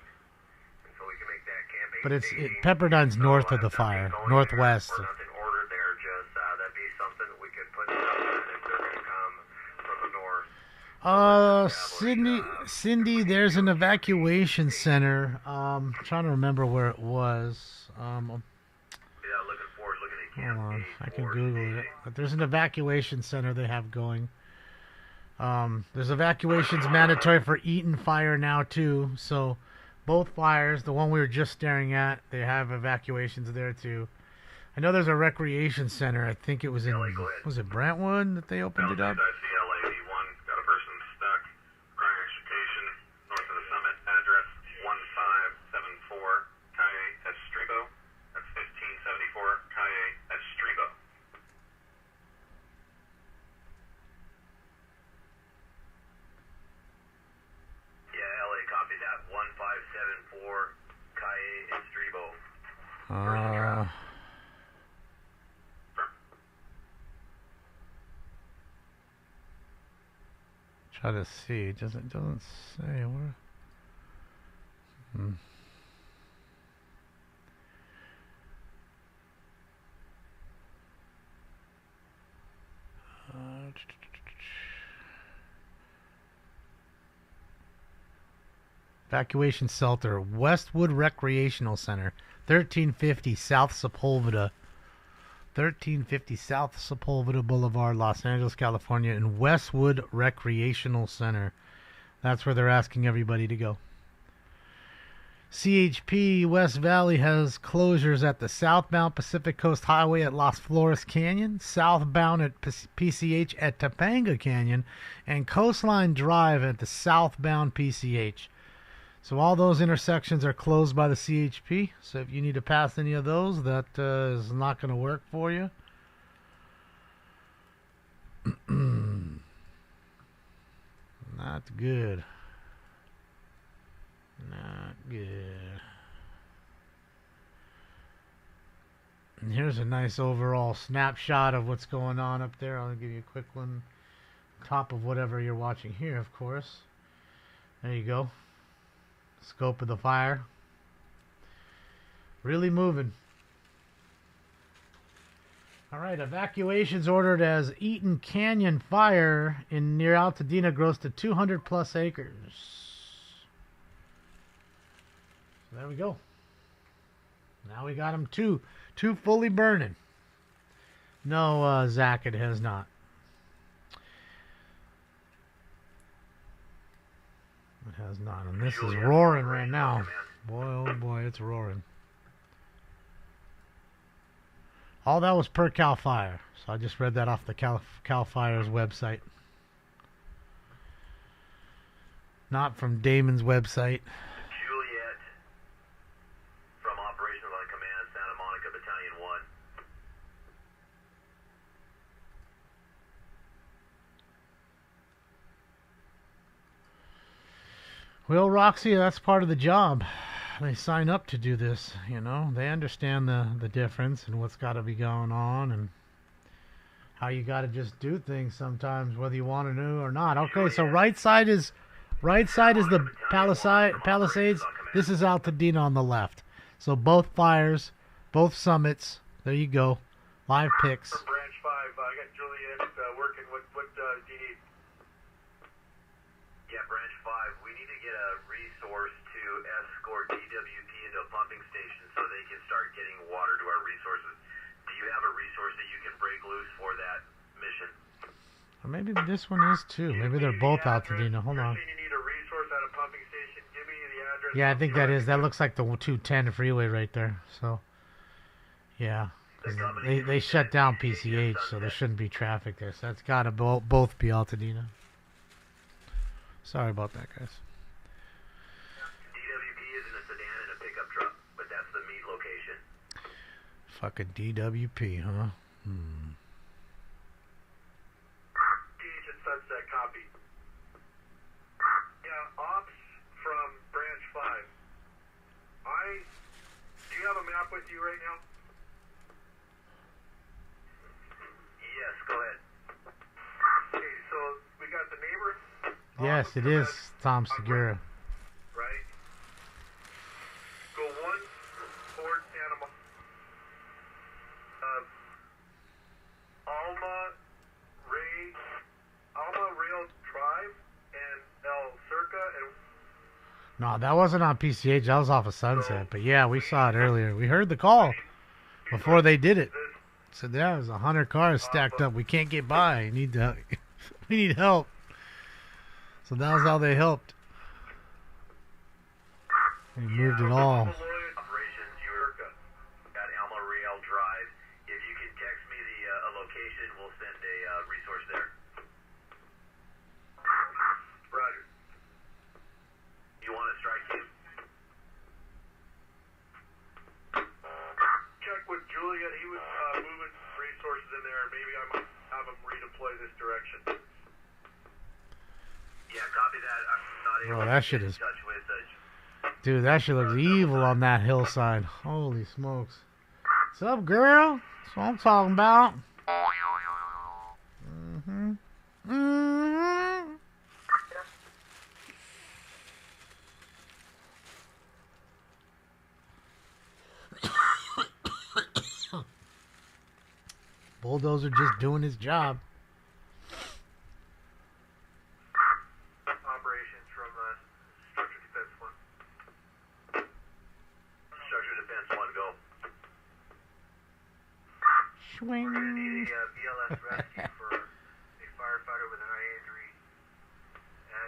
And so we can make that Camp 8 But staging. Pepperdine's north of the If fire, nothing going northwest. there, or nothing ordered there, just that'd be something that we could put in if they're going to come from the north. Cindy, there's an evacuation center. Trying to remember where it was. Yeah, looking at Camp Hold on, 8 I can or Google it. But there's an evacuation center they have going. There's evacuations mandatory for Eaton Fire now too. So both fires, the one we were just staring at, they have evacuations there too. I know there's a recreation center. I think it was in, was it Brentwood that they opened it up? LA V1, got a person stuck, requiring extrication north of the summit, address 1574 Calle Estribo. That's 1574 Calle Estribo. Try to see. It doesn't say where. Evacuation shelter, Westwood Recreational Center, 1350 South Sepulveda. 1350 South Sepulveda Boulevard, Los Angeles, California, in Westwood Recreational Center. That's where they're asking everybody to go. CHP West Valley has closures at the southbound Pacific Coast Highway at Las Flores Canyon, southbound at PCH at Topanga Canyon, and Coastline Drive at the southbound PCH. So all those intersections are closed by the CHP. So if you need to pass any of those, that is not going to work for you. Not good. Not good. And here's a nice overall snapshot of what's going on up there. I'll give you a quick one. Top of whatever you're watching here, of course. There you go. Scope of the fire. Really moving. Alright, evacuations ordered as Eaton Canyon fire in near Altadena grows to 200 plus acres. So there we go. Now we got them two fully burning. No, Zach, it has not. It has not, and this is roaring right now. Boy, oh boy, it's roaring. All that was per CAL FIRE, so I just read that off the CAL FIRE's website. Not from Damon's website. Juliet, from Operations on Command, Santa Monica Battalion 1. Well, Roxy, that's part of the job. They sign up to do this, you know. They understand the difference and what's got to be going on and how you got to just do things sometimes, whether you want to know or not. Okay, so right side is the Palisades. This is Altadena on the left. So both fires, both summits. There you go. Live pics. For Branch 5, I got Juliet working. What do you need? Yeah, Branch 5, we need to get a resource to escort DWP into a pumping station so they can start getting water to our resources. Do you have a resource that you can break loose for that mission? Or maybe this one is too. Maybe they're both Altadena. Hold on. You need a resource at a pumping station. Give me the address. Yeah, I think that is. That looks like the 210 freeway right there. So, yeah. 'Cause they shut down PCH, so there shouldn't be traffic there. So that's got to both be Altadena. Sorry about that, guys. DWP is in a sedan and a pickup truck, but that's the meet location. Fucking DWP, huh? PH at Sunset, copy. Yeah, ops from Branch 5. Do you have a map with you right now? Yes, go ahead. Okay, so we got the neighbor. Yes, it is Tom Segura. Right? Go one toward Santa Monica. Alma Rail Drive and El Circa and No, that wasn't on PCH. That was off of Sunset. But yeah, we saw it earlier. We heard the call before they did it. Said there was 100 cars stacked up. We can't get by. We need help. So that was how they helped. They moved it all. Operations, you're at Alma Real Drive. If you can text me a location, we'll send a resource there. Roger. You want to strike team? Check with Juliet. He was moving resources in there. Maybe I might have him redeploy this direction. Yeah, copy that. I'm not able Bro, to that get shit in is... touch with Dude, that shit looks evil on that hillside. Holy smokes. What's up, girl? That's what I'm talking about. Bulldozer just doing his job. Operations from Structure Defense 1. Structure Defense 1, go. Swing. We're going to need a BLS rescue for a firefighter with an eye injury.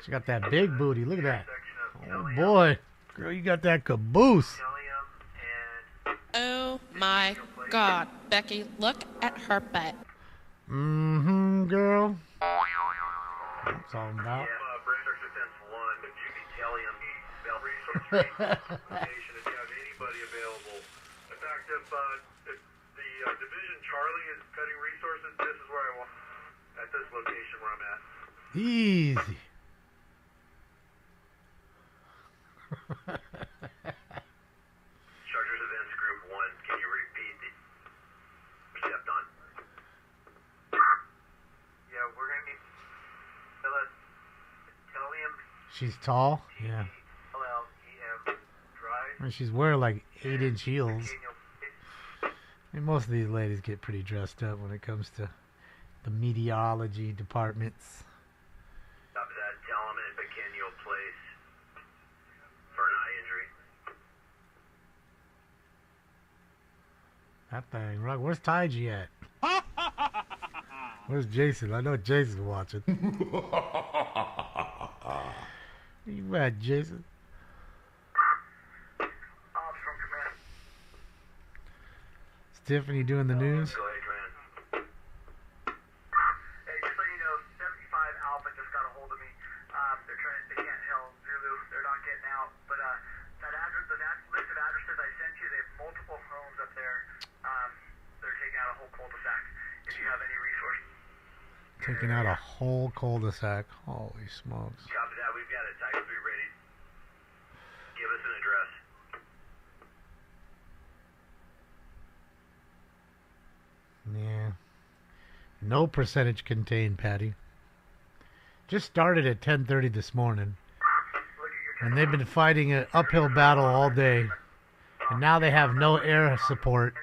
She got that big booty. Look at that. Intersection Oh, of Telium, boy. Girl, you got that caboose. Telium and Oh my God, Becky, look at her butt. Mm-hmm, girl. That's all I'm about. Structure Defense 1, should be Telium, Bell Resource Location, if you have anybody available. In fact, if the Division Charlie is cutting resources, this is where I want, at this location where I'm at. Easy. Chargers Events Group 1, can you repeat the stepped on? yeah, we're going to need Telium She's tall. Yeah. LLEM drive. And she's wearing like 8-inch heels. Daniel, I mean, most of these ladies get pretty dressed up when it comes to the meteorology departments. Copy that. Tell them in Pequeño Place for an eye injury. That thing, right? Where's Taiji at? Where's Jason? I know Jason's watching. Where you at, Jason? ops from command. Is Tiffany doing the news? Go ahead, Command. Hey, just so you know, 75 Alpha just got a hold of me. They can't tell Zulu. They're not getting out. But that address, the list of addresses I sent you, they have multiple homes up there. They're taking out a whole cul-de-sac. If you have any resources. Taking out a whole cul-de-sac. Holy smokes. Copy that. We've got a Type 3 ready. Give us an address. Yeah. No percentage contained, Patty. Just started at 10:30 this morning. And they've been fighting an uphill battle all day. And now they have no air support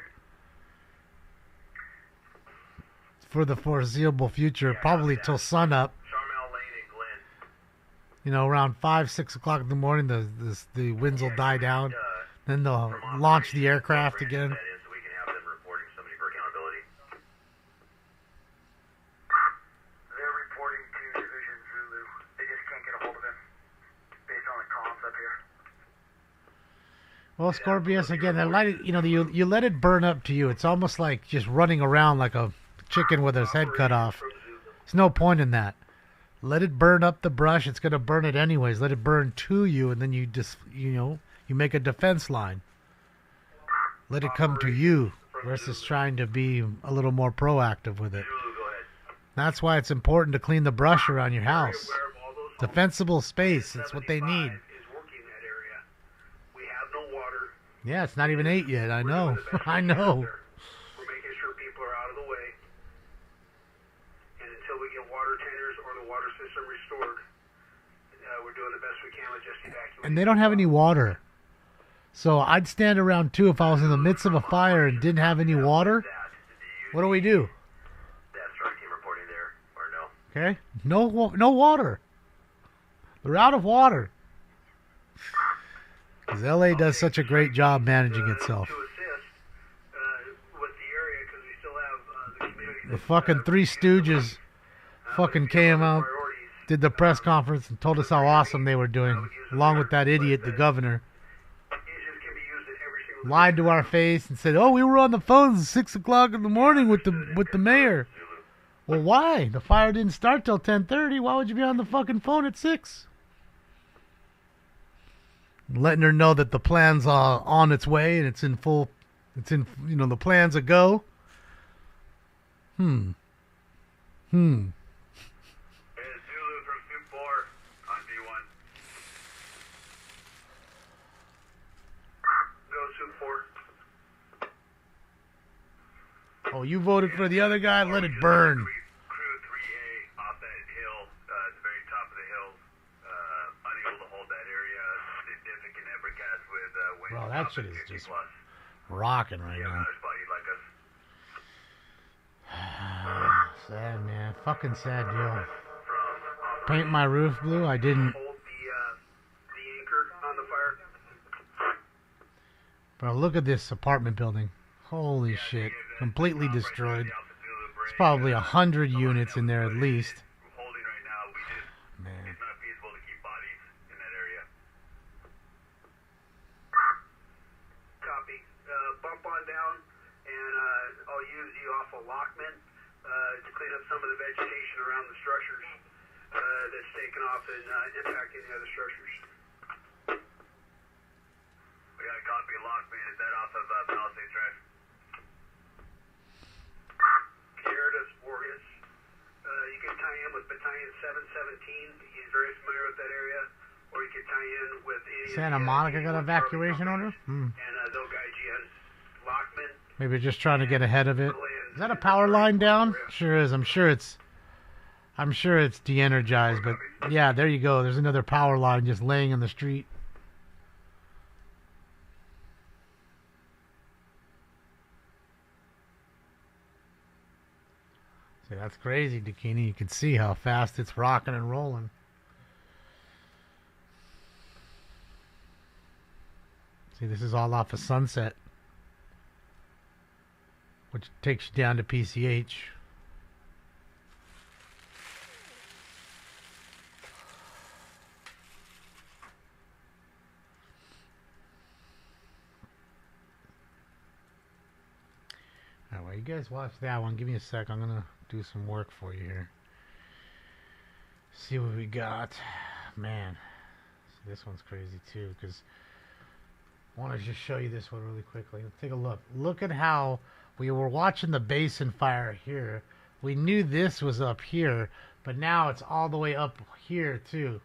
for the foreseeable future, probably till sunup. Charmel Lane and Glen. You know, around 5, 6 o'clock in the morning, the winds will die down. Then they'll launch the aircraft again. That is, so we can have them reporting somebody for accountability. They're reporting to Division Zulu. They just can't get a hold of him based on the comms up here. Well, Scorpius, again, that light, you know, you let it burn up to you. It's almost like just running around like a chicken with his head cut off. There's no point in that. Let it burn up the brush. It's going to burn it anyways. Let it burn to you, and then you just, you know, you make a defense line. Let it come to you versus trying to be a little more proactive with it. Zulu, go ahead. That's why it's important to clean the brush around your house. Defensible space. It's what they need. Is working in that area. We have no water. Yeah, it's not even 8 yet. I know. I know. We're making sure people are out of the way. And until we get water tenders or the water system restored, we're doing the best we can with just evacuation. And they don't have any water. So I'd stand around too if I was in the midst of a fire and didn't have any water. What do we do? That strike team reporting there, or no? Okay? No water. They're out of water. Because LA does such a great job managing itself. To assist with the area, because we still have the community. The fucking Three Stooges fucking came out, did the press conference, and told us how awesome they were doing, along with that idiot, the governor. Engines can be used at every single Lied to our face and said, "Oh, we were on the phone at 6 o'clock in the morning with the mayor." Well, why? The fire didn't start till 10:30. Why would you be on the fucking phone at 6? Letting her know that the plan's on its way and it's in, you know, the plan's a go. Zulu from Soup 4 on V1. Go Soup 4. Oh, you voted for the other guy? Let it burn. Crew 3A off that hill, at the very top of the hill, unable to hold that area. Significant gas with wind. Bro, that shit is 50 just plus. rocking right Yeah, now. another spot you'd like us. Sad, man. Fucking sad deal. Paint my roof blue? I didn't. Hold the anchor on the fire. Bro, look at this apartment building. Holy shit. Completely destroyed. It's probably 100 units in there at least. Holding right now, Man. it's not feasible to keep bodies in that area. Copy. Bump on down, and I'll use you off of Lockman to clean up some of the vegetation around the structures that's taken off and impacting the other structures. We got a copy of Lockman. Is that off of Palisades Drive? Curtis Borges. You can tie in with Battalion 717. He's very familiar with that area. Or you can tie in with any Santa Monica got an evacuation order? And they'll guide you in. Lockman. Maybe just trying to get ahead of it. Is that a power line down? Sure is. I'm sure it's de-energized, but yeah, there you go. There's another power line just laying in the street. See, that's crazy, Dakini. You can see how fast it's rocking and rolling. See, this is all off of Sunset, which takes you down to PCH. Alright, well, you guys watch that one. Give me a sec. I'm going to do some work for you here. See what we got. Man, see, this one's crazy too, because I want to just show you this one really quickly. Let's take a look. Look at how we were watching the basin fire here. We knew this was up here, but now it's all the way up here too.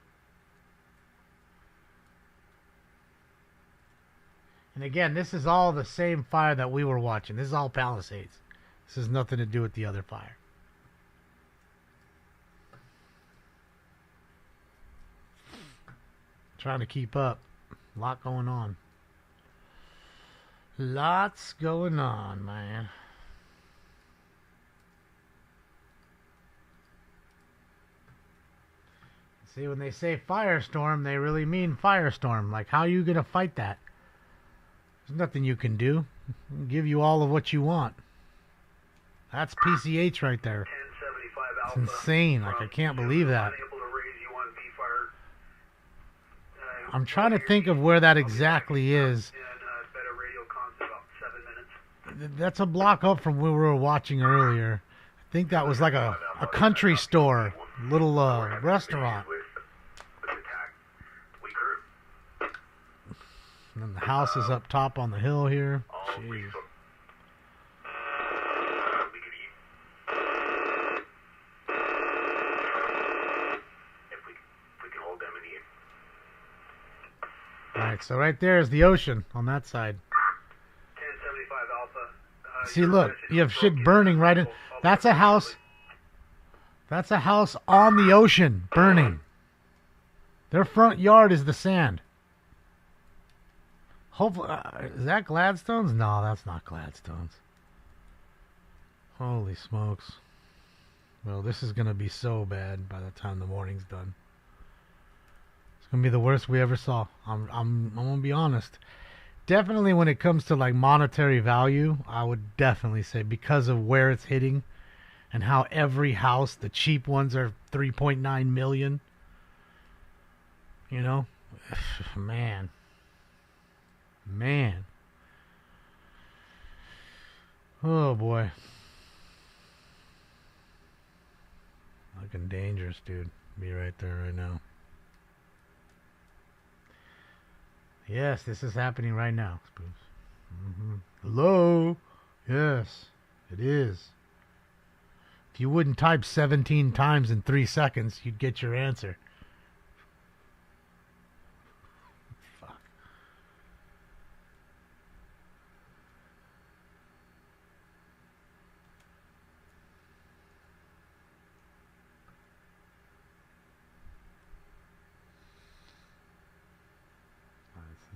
And again, this is all the same fire that we were watching. This is all Palisades. This has nothing to do with the other fire. Trying to keep up. A lot going on. Lots going on, man. See, when they say firestorm, they really mean firestorm. Like, how are you going to fight that? There's nothing you can do. I'll give you all of what you want. That's PCH right there. It's insane. Like, I can't believe that. I'm trying to think of where that exactly is. That's a block up from where we were watching earlier. I think that was like a country store, little restaurant. And then the house is up top on the hill here. Jeez. Alright, so right there is the ocean on that side. 1075 Alpha. See, look, you have shit burning right in. That's a house. That's a house on the ocean burning. Their front yard is the sand. Hopefully, is that Gladstone's? No, that's not Gladstone's. Holy smokes. Well, this is going to be so bad by the time the morning's done. It's going to be the worst we ever saw. I'm going to be honest. Definitely when it comes to like monetary value, I would definitely say because of where it's hitting and how every house, the cheap ones are 3.9 million. You know? Man. Man. Oh boy. Looking dangerous, dude. Be right there right now. Yes, this is happening right now, Spoons. Hello? Yes, it is. If you wouldn't type 17 times in 3 seconds, you'd get your answer. Fuck.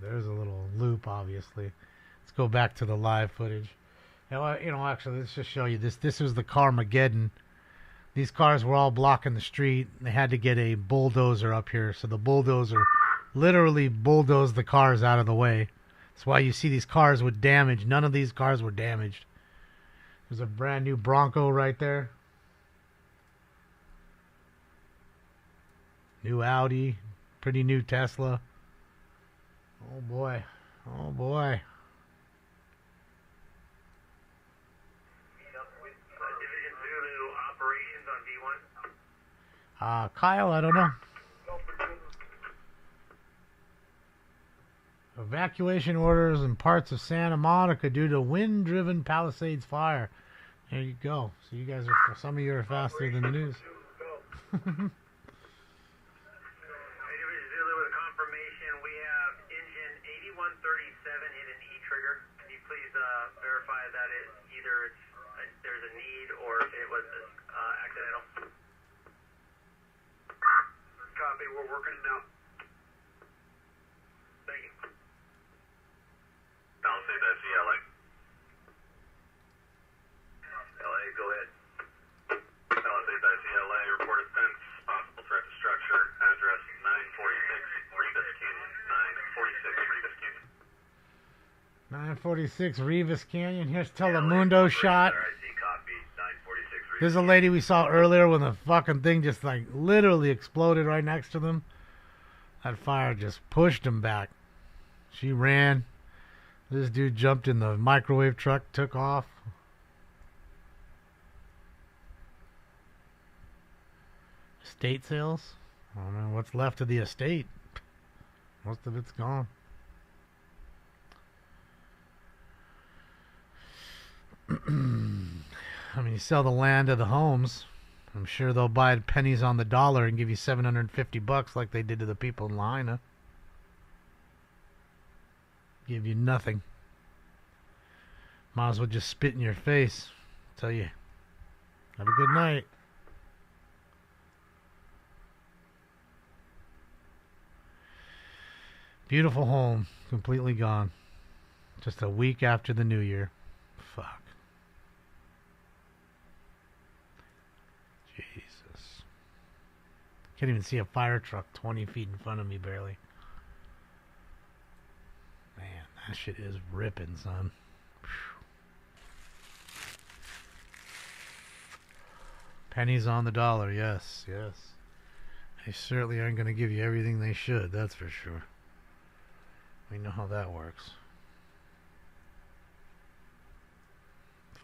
There's a little loop, obviously. Let's go back to the live footage. Now, you know, actually, let's just show you this. This was the Carmageddon These cars were all blocking the street. They had to get a bulldozer up here, so the bulldozer literally bulldozed the cars out of the way. That's why you see these cars with damage. None of these cars were damaged. There's a brand new Bronco right there. New Audi. Pretty new Tesla. Oh boy. Oh boy. Division Zulu operations on V1. Kyle, I don't know. Evacuation orders in parts of Santa Monica due to wind-driven Palisades fire. There you go. So you guys are, some of you are faster than the news. Division Zulu with a confirmation. We have engine 8137 hit an E-trigger. Can you please verify that there's a need or if it was accidental? Copy, we're working it now. Thank you. Palisades, I see LA. LA, go ahead. Palisades, I see LA. Reported fence, possible threat to structure. Address 946 Rivas Canyon. 946 Rivas Canyon. 946 Rivas Canyon. Here's Telemundo shot. I see copy. 946 Rivas. There's a lady we saw earlier when the fucking thing just like literally exploded right next to them. That fire just pushed them back. She ran. This dude jumped in the microwave truck, took off. Estate sales? I don't know what's left of the estate. Most of it's gone. I mean, you sell the land of the homes. I'm sure they'll buy pennies on the dollar and give you $750 like they did to the people in Lahaina. Give you nothing. Might as well just spit in your face. Tell you, have a good night. Beautiful home, completely gone. Just a week after the new year. Fuck. Jesus. Can't even see a fire truck 20 feet in front of me, barely. Man, that shit is ripping, son. Pennies on the dollar, yes, yes. They certainly aren't going to give you everything they should, that's for sure. We know how that works.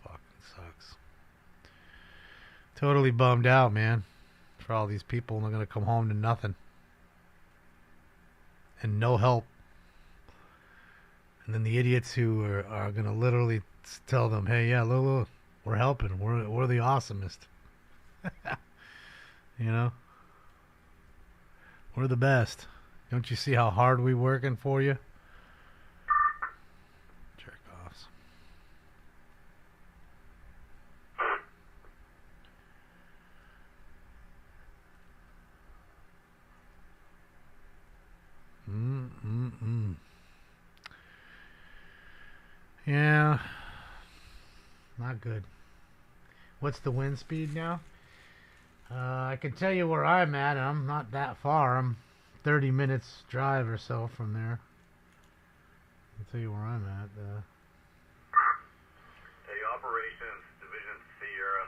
Fucking sucks. Totally bummed out, man. For all these people, they're going to come home to nothing. And no help. And then the idiots who are going to literally tell them, hey, yeah, look, we're helping. We're the awesomest. You know? We're the best. Don't you see how hard we working for you? Jerk-offs. Yeah. Not good. What's the wind speed now? I can tell you where I'm at. I'm not that far. I'm 30 minutes drive or so from there. I'll tell you where I'm at. Hey, operations, Division Sierra.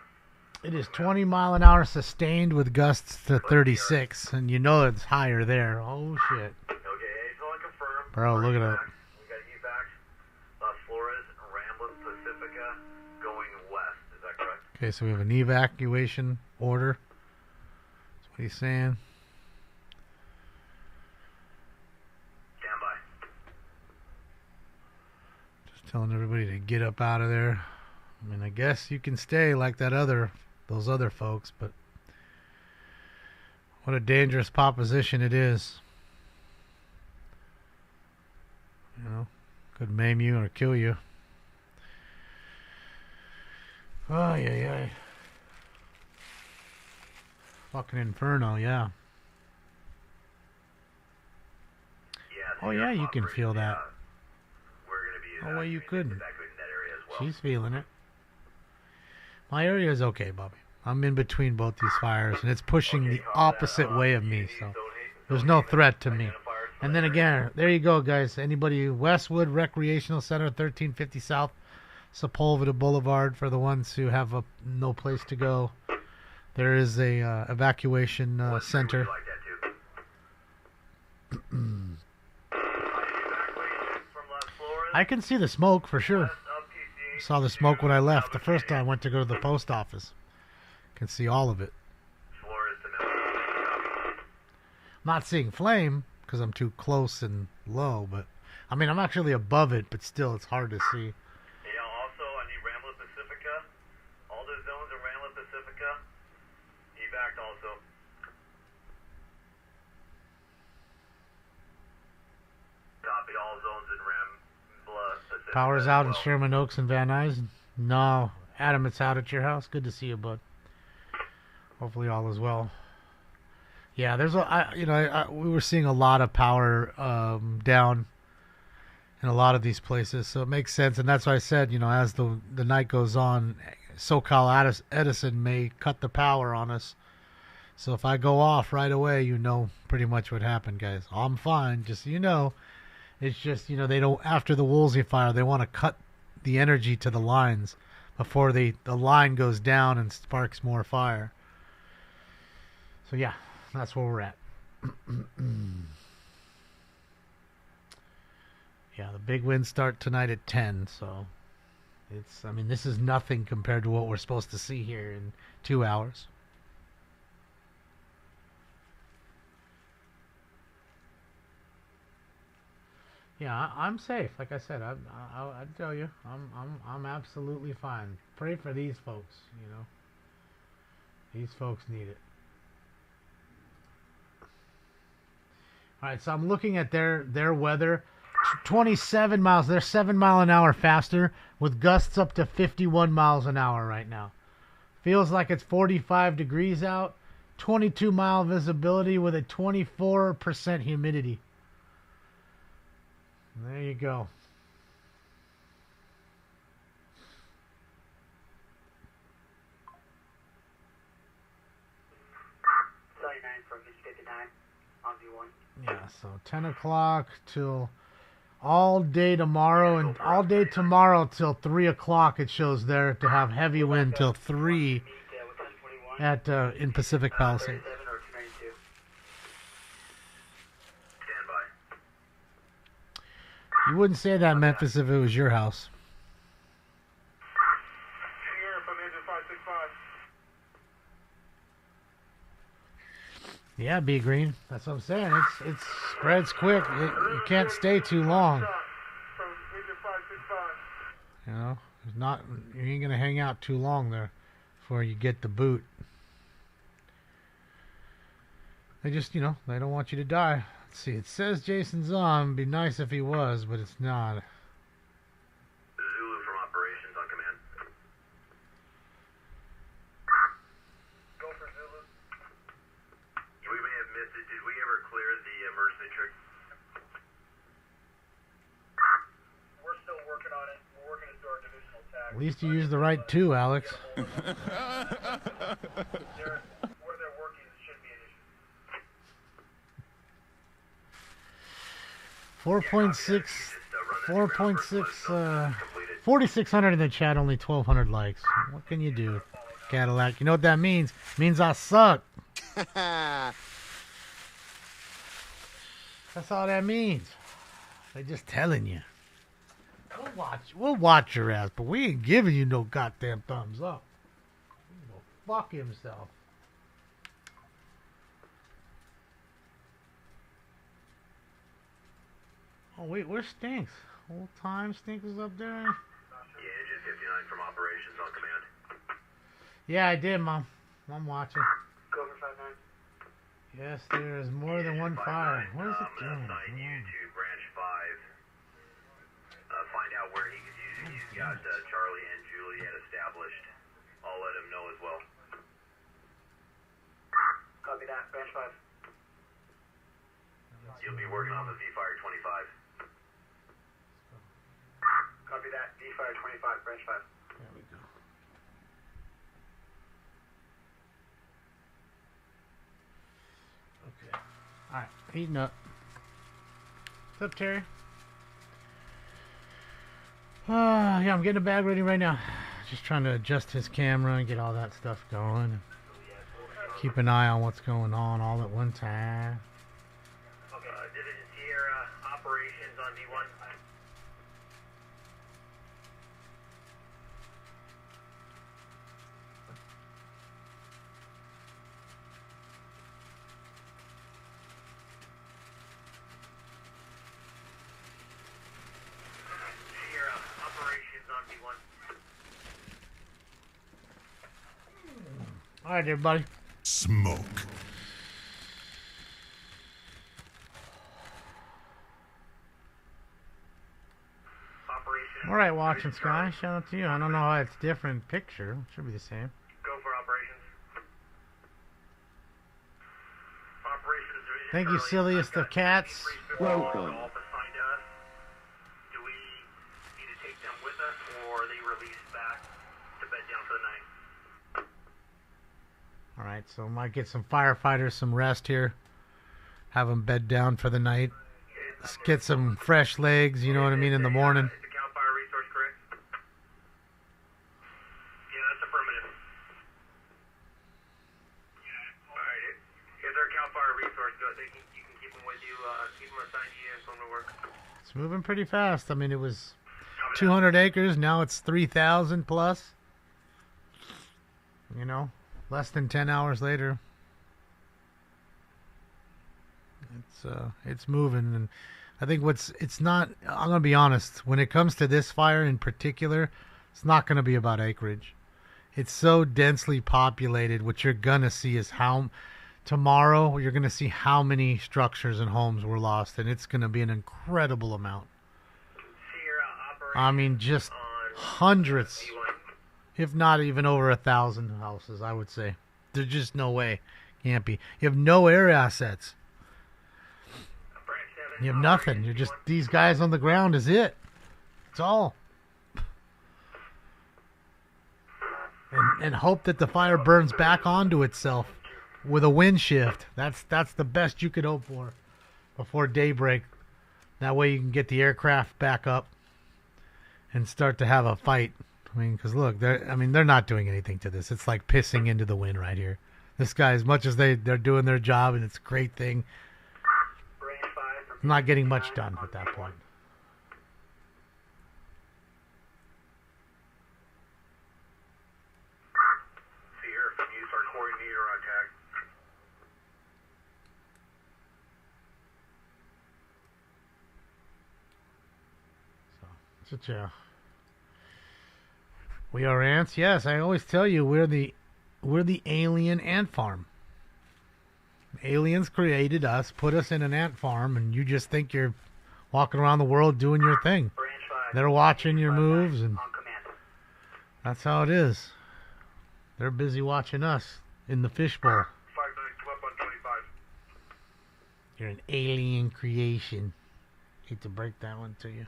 It is 20 mile an hour sustained with gusts to 36, and you know it's higher there. Oh shit. Okay, so I confirm. Bro, look it up. We got evac, Las Flores, Ramblas, Pacifica, going west. Is that correct? Okay, so we have an evacuation order. That's what he's saying. Stand by. Just telling everybody to get up out of there. I mean, I guess you can stay like those other folks, but what a dangerous proposition it is. You know, could maim you or kill you. Oh, yeah. Fucking inferno, yeah. Oh, yeah, you can feel that. Oh, well, you couldn't. She's feeling it. My area is okay, Bobby. I'm in between both these fires, and it's pushing the opposite way of me, so there's no threat to me. And then again, there you go, guys. Anybody, Westwood Recreational Center, 1350 South Sepulveda Boulevard, for the ones who have no place to go. There is a evacuation center. I can see the smoke for sure. Saw the smoke when I left the first time I went to go to the post office. Can see all of it. Not seeing flame because I'm too close and low, but I mean I'm actually above it, but still it's hard to see. Yeah, also I need Rambla Pacifica. All the zones in Rambla Pacifica. Evac also. Copy all zones in Rambla Pacifica. Power's out in Sherman Oaks and Van Nuys. No, Adam, it's out at your house. Good to see you, bud. Hopefully all is well. Yeah, there's we were seeing a lot of power down in a lot of these places, so it makes sense, and that's why I said, as the night goes on, SoCal Edison may cut the power on us. So if I go off right away, you know pretty much what happened, guys. I'm fine, just so you know. It's just, they don't, after the Woolsey fire, they want to cut the energy to the lines before the line goes down and sparks more fire. So yeah, that's where we're at. Yeah, the big winds start tonight at 10, so this is nothing compared to what we're supposed to see here in 2 hours. Yeah, I'm safe. Like I said, I tell you, I'm absolutely fine. Pray for these folks. These folks need it. All right, so I'm looking at their weather. 27 miles. They're 7 mile an hour faster with gusts up to 51 miles an hour right now. Feels like it's 45 degrees out. 22 mile visibility with a 24% humidity. There you go. Yeah, so 10 o'clock till all day tomorrow, and all day tomorrow till 3 o'clock it shows there to have heavy wind till 3 at in Pacific Palisades. You wouldn't say that, Memphis, if it was your house. Yeah, B Green. That's what I'm saying. It spreads quick. You can't stay too long. You ain't gonna hang out too long there before you get the boot. They just, they don't want you to die. Let's see, it says Jason's on. It'd be nice if he was, but it's not. Zulu from operations on command. Go for Zulu. We may have missed it. Did we ever clear the emergency trick? We're still working on it. We're working to do our divisional tag. At least you used the right two, Alex. Where they're working, it shouldn't be an issue. 4,600 in the chat, only 1,200 likes. What can you do, Cadillac? You know what that means? It means I suck. That's all that means. They're just telling you. We'll watch your ass, but we ain't giving you no goddamn thumbs up. Fuck himself. Oh wait, where Stinks? Old time Stinks is up there. Yeah, Engine 59 from operations on command. Yeah, I did, Mom. I'm watching. Go for 59. Yes, there is more than one fire. What is it doing? Assign you to branch 5. Find out where he could use it. He's got Charlie and Juliet established. I'll let him know as well. Copy that, branch 5. You'll be working on the V-Fire 25. Copy that, V-Fire 25, branch 5. There we go. Alright, heating up. What's up, Terry? Yeah, I'm getting a bag ready right now. Just trying to adjust his camera and get all that stuff going. Keep an eye on what's going on all at one time. Okay, Division Sierra, operations on D1. Sierra, operations on D1. Alright, everybody. Smoke. Operations. Alright, watching Sky. Shout out to you. I don't know why it's different picture. It should be the same. Go for operations. Operations Division. Thank you, Charlie. silliest of cats. Welcome. All assigned to us. Do we need to take them with us, or are they released back to bed down for the night? Alright, so I might get some firefighters some rest here. Have them bed down for the night. Get some fresh legs, you know what I mean, in the morning. Is the Cal Fire resource correct? Yeah, that's affirmative. Alright, if they're a Cal Fire resource, you can keep them with you, keep them assigned to you and phone to work. It's moving pretty fast. I mean, it was 200 acres. Now it's 3,000 plus. You know, less than 10 hours later. It's moving, and I think it's not, I'm going to be honest, when it comes to this fire in particular, it's not going to be about acreage. It's so densely populated. What you're going to see is how tomorrow you're going to see how many structures and homes were lost, and it's going to be an incredible amount. I mean, just hundreds, if not even over 1,000 houses, I would say. There's just no way. Can't be. You have no air assets. You have nothing. You're just, these guys on the ground is it. It's all. And hope that the fire burns back onto itself with a wind shift. That's the best you could hope for before daybreak. That way you can get the aircraft back up and start to have a fight. I mean, because look, they're not doing anything to this. It's like pissing into the wind right here. This guy, as much as they're doing their job, and it's a great thing, I'm not getting much done at that point. Sierra, you start coordinator on tag. So, yeah. We are ants. Yes, I always tell you we're the alien ant farm. Aliens created us, put us in an ant farm, and you just think you're walking around the world doing your thing. They're watching your moves, and that's how it is. They're busy watching us in the fishbowl. 5-9, come up on 25. You're an alien creation. Hate to break that one to you.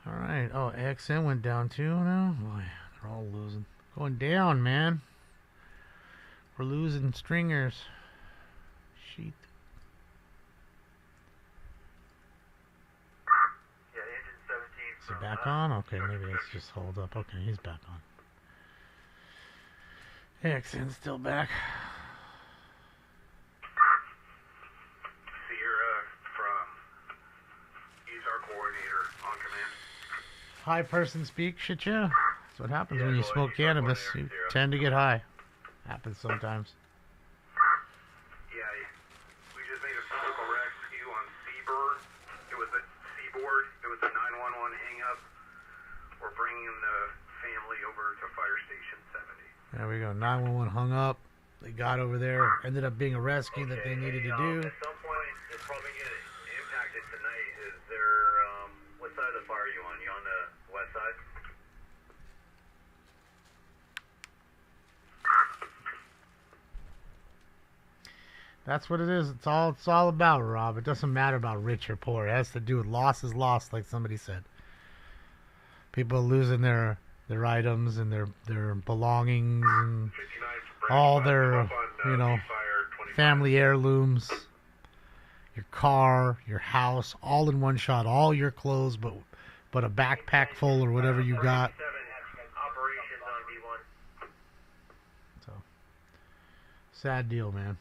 All right. Oh, XM went down too now. Boy, they're all losing. Going down, man. We're losing stringers. Sheet. Yeah, engine 17. Is he back on? Okay, maybe it's just hold up. Okay, he's back on. XN's still back. Sierra from, he's our coordinator on command. High person speak, shit ya. That's what happens when you smoke cannabis. You tend to get high. Happens sometimes. Yeah, we just made a physical rescue on Seabird. It was a Seaboard. It was a 911 hang-up. We're bringing the family over to Fire Station 70. There we go. 911 hung up. They got over there. Ended up being a rescue that they needed to do. At some point, it's probably going to impact it tonight. Is there, what side of the fire are you on? You on the west side? That's what it is. It's all about, Rob. It doesn't matter about rich or poor. It has to do with loss is loss, like somebody said. People losing their belongings and all their, family heirlooms, your car, your house, all in one shot. All your clothes, but a backpack full or whatever you got. Operations on V1. So, sad deal, man.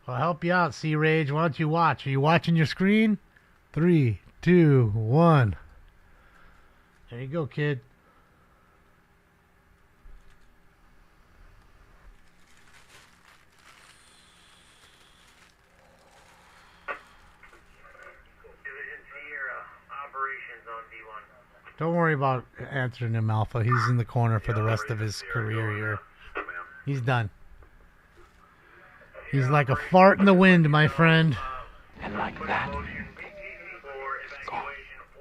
I'll help you out, Sea Rage. Why don't you watch? Are you watching your screen? 3, 2, 1. There you go, kid. Division Sierra, operations on V1. Don't worry about answering him, Alpha. He's in the corner for the rest of his career here. He's done. He's like a fart in the wind, my friend. And like that. For evacuation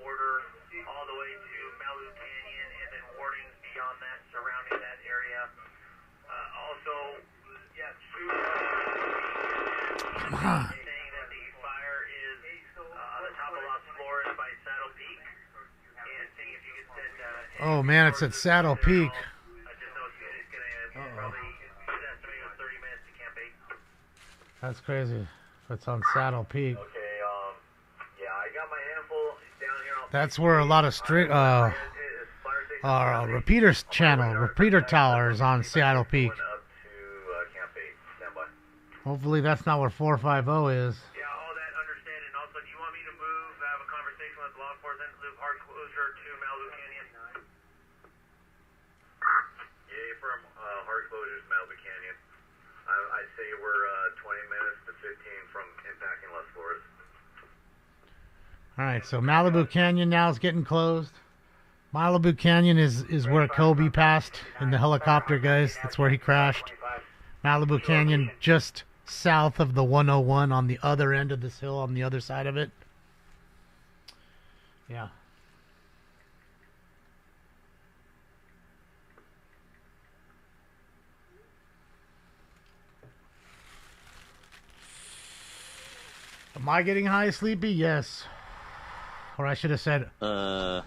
order all the way to Malu Canyon and then warnings beyond that surrounding that area. Also, Come on. saying that the fire is on the top of Las Flores by Saddle Peak. And seeing if you could send Oh, man, it's at Saddle Peak. just know it's going to probably estimate on 30 minutes to Camp 8. That's crazy. It's on Saddle Peak. Okay, yeah, I got my handful down here. That's where a lot of repeater channel, repeater towers on Seattle Peak. Up to Camp 8. Stand by. Hopefully that's not where 450 is. Yeah, all that understand. And also, do you want me to move, have a conversation with law enforcement, move hard closure to Malibu Canyon? Yeah, from hard closure to Malibu Canyon. I'd say we're 20 minutes to 15 from impacting Las Flores. All right, so Malibu Canyon now is getting closed. Malibu Canyon is where Kobe passed in the helicopter, guys. That's where he crashed. Malibu Canyon just south of the 101 on the other end of this hill, on the other side of it. Yeah. Am I getting high, Sleepy? Yes. Or I should have said, I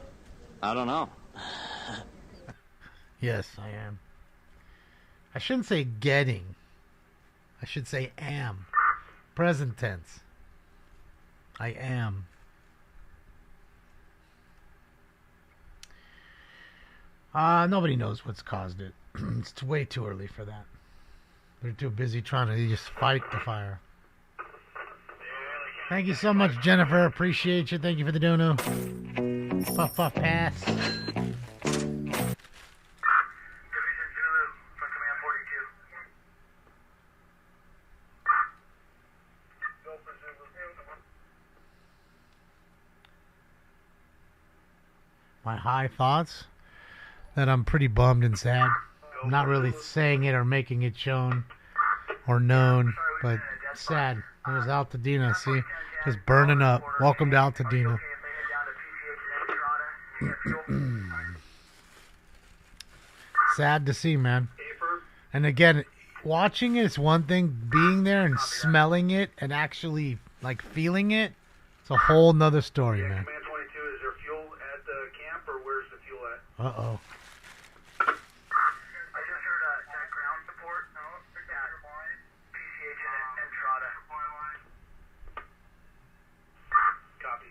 don't know. yes, I am. I shouldn't say getting. I should say am. Present tense. I am. Nobody knows what's caused it. It's way too early for that. They're too busy trying to just fight the fire. Thank you so much, Jennifer. Appreciate you. Thank you for the dono. Puff, puff, pass. Division Zulu from Command 42. Go for Zulu. My high thoughts? That I'm pretty bummed and sad. I'm not really saying it or making it shown or known, but sad. There's Altadena, see? Just burning up. Welcome to Altadena. Sad to see, man. And again, watching it is one thing. Being there and smelling it and actually, like, feeling it, it's a whole nother story, man. Command 22, is there fuel at the camp, or where's the fuel at? Uh-oh. I just heard that ground support at PCH and Entrada. Copy.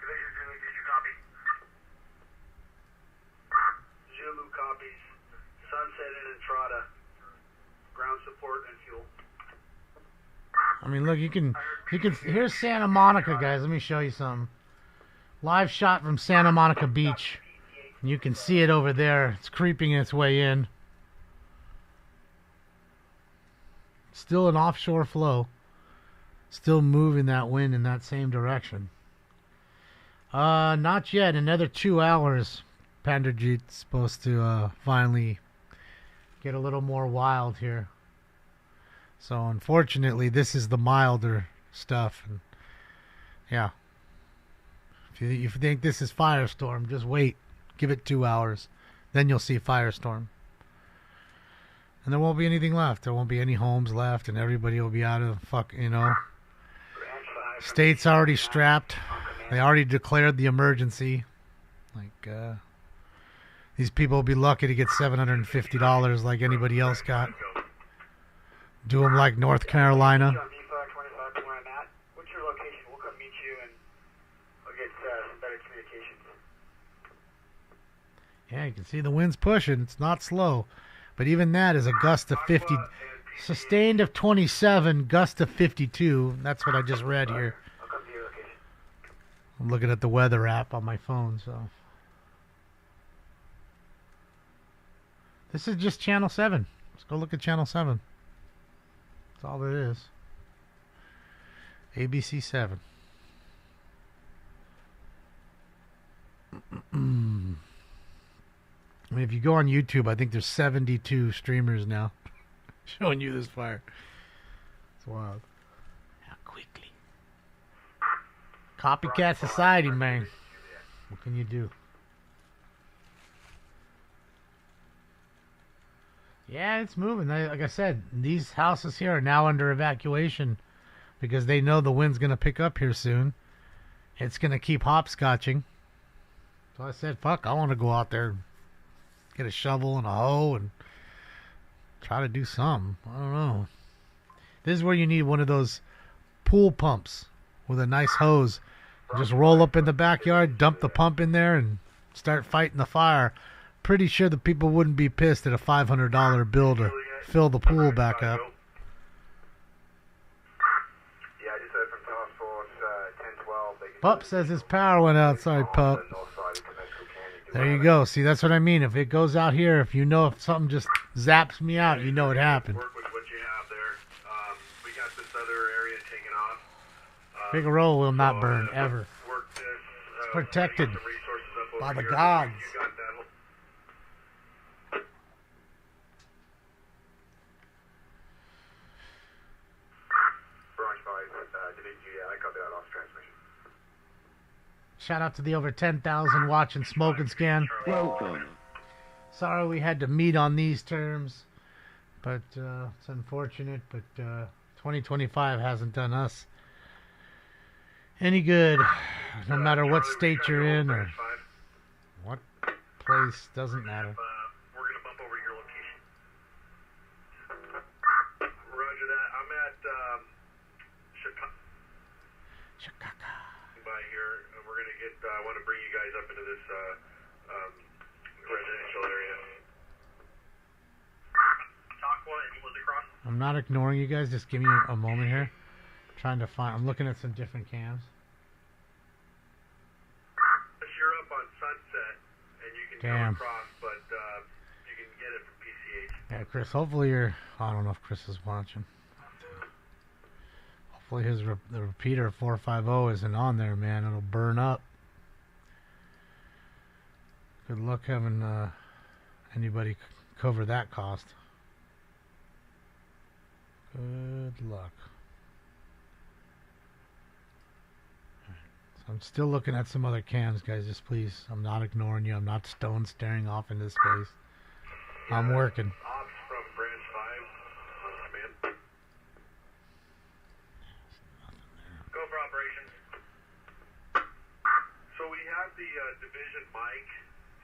Division Zulu, did you copy? Zulu copies. Sunset and Entrada. Ground support and fuel. I mean, look, you can, here's Santa Monica, guys. Let me show you something. Live shot from Santa Monica Beach. You can see it over there. It's creeping its way in. Still an offshore flow. Still moving that wind in that same direction. Not yet. Another 2 hours. Panderjeet's supposed to finally get a little more wild here. So unfortunately, this is the milder stuff. And yeah. If you think this is Firestorm, just wait. Give it 2 hours. Then you'll see firestorm. And there won't be anything left. There won't be any homes left, and everybody will be out of State's already strapped. They already declared the emergency. Like, these people will be lucky to get $750 like anybody else got. Do them like North Carolina. What's your location? We'll come meet you and we'll get some better communications. Yeah, you can see the wind's pushing. It's not slow. But even that is a gust of 50. Sustained of 27, gust of 52. That's what I just read here. I'll come to your location. I'm looking at the weather app on my phone, so. This is just Channel 7. Let's go look at Channel 7. That's all it is. ABC 7. I mean, if you go on YouTube, I think there's 72 streamers now showing you this fire. It's wild. How quickly. Copycat society, man. What can you do? Yeah, it's moving. Like I said, these houses here are now under evacuation because they know the wind's going to pick up here soon. It's going to keep hopscotching. So I said, fuck, I want to go out there, get a shovel and a hoe and try to do something. I don't know. This is where you need one of those pool pumps with a nice hose. Just roll up in the backyard, dump the pump in there, and start fighting the fire. Pretty sure the people wouldn't be pissed at a $500 bill to fill the pool back up. Yeah, I just heard from Task Force 1012. Pup says his power went out. Sorry, Pup. There you go. See, that's what I mean. If it goes out here, if something just zaps me out, you know it happened. Work with what you have there. We got this other area taken off. Figueroa will not burn, ever. It's protected by the gods. Shout out to the over 10,000 watching Smoke and Scan. Welcome. Sorry we had to meet on these terms, but it's unfortunate. But 2025 hasn't done us any good, no matter what state you're in or what place. Doesn't matter. We're going to bump over to your location. Roger that. I'm at Chicago. By here. We're going to get, I want to bring you guys up into this residential area. Aqua and Across. I'm not ignoring you guys. Just give me a moment here. I'm looking at some different cams. You're up on Sunset, and you can come across, but you can get it from PCH. Yeah, Chris, hopefully I don't know if Chris is watching. Hopefully the repeater 450 isn't on there, man. It'll burn up. Good luck having anybody cover that cost. Good luck. So I'm still looking at some other cams, guys. Just please, I'm not ignoring you. I'm not stone staring off into space. I'm working. Ops from Branch 5 on command. Go for operations. So we have the Division Mike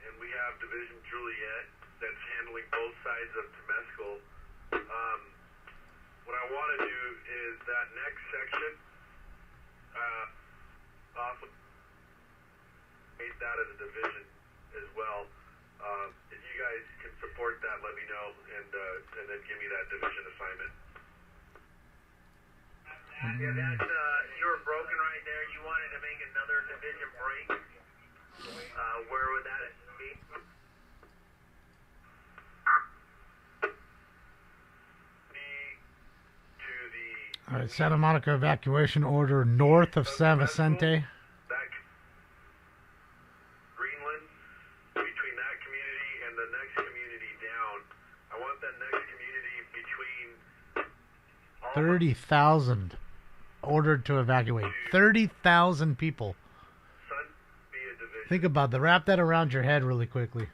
and we have Division Juliet that's handling both sides of Temescal. What I want to do is that next section, made that as a division as well. If you guys can support that, let me know, and then give me that division assignment. Yeah, that you were broken right there. You wanted to make another division break. Where would that be? All right, Santa Monica evacuation order north of San Vicente. Greenland, between that community and the next community down. I want that next community between 30,000 ordered to evacuate. 30,000 people. Sun be a division. Think about that. Wrap that around your head really quickly.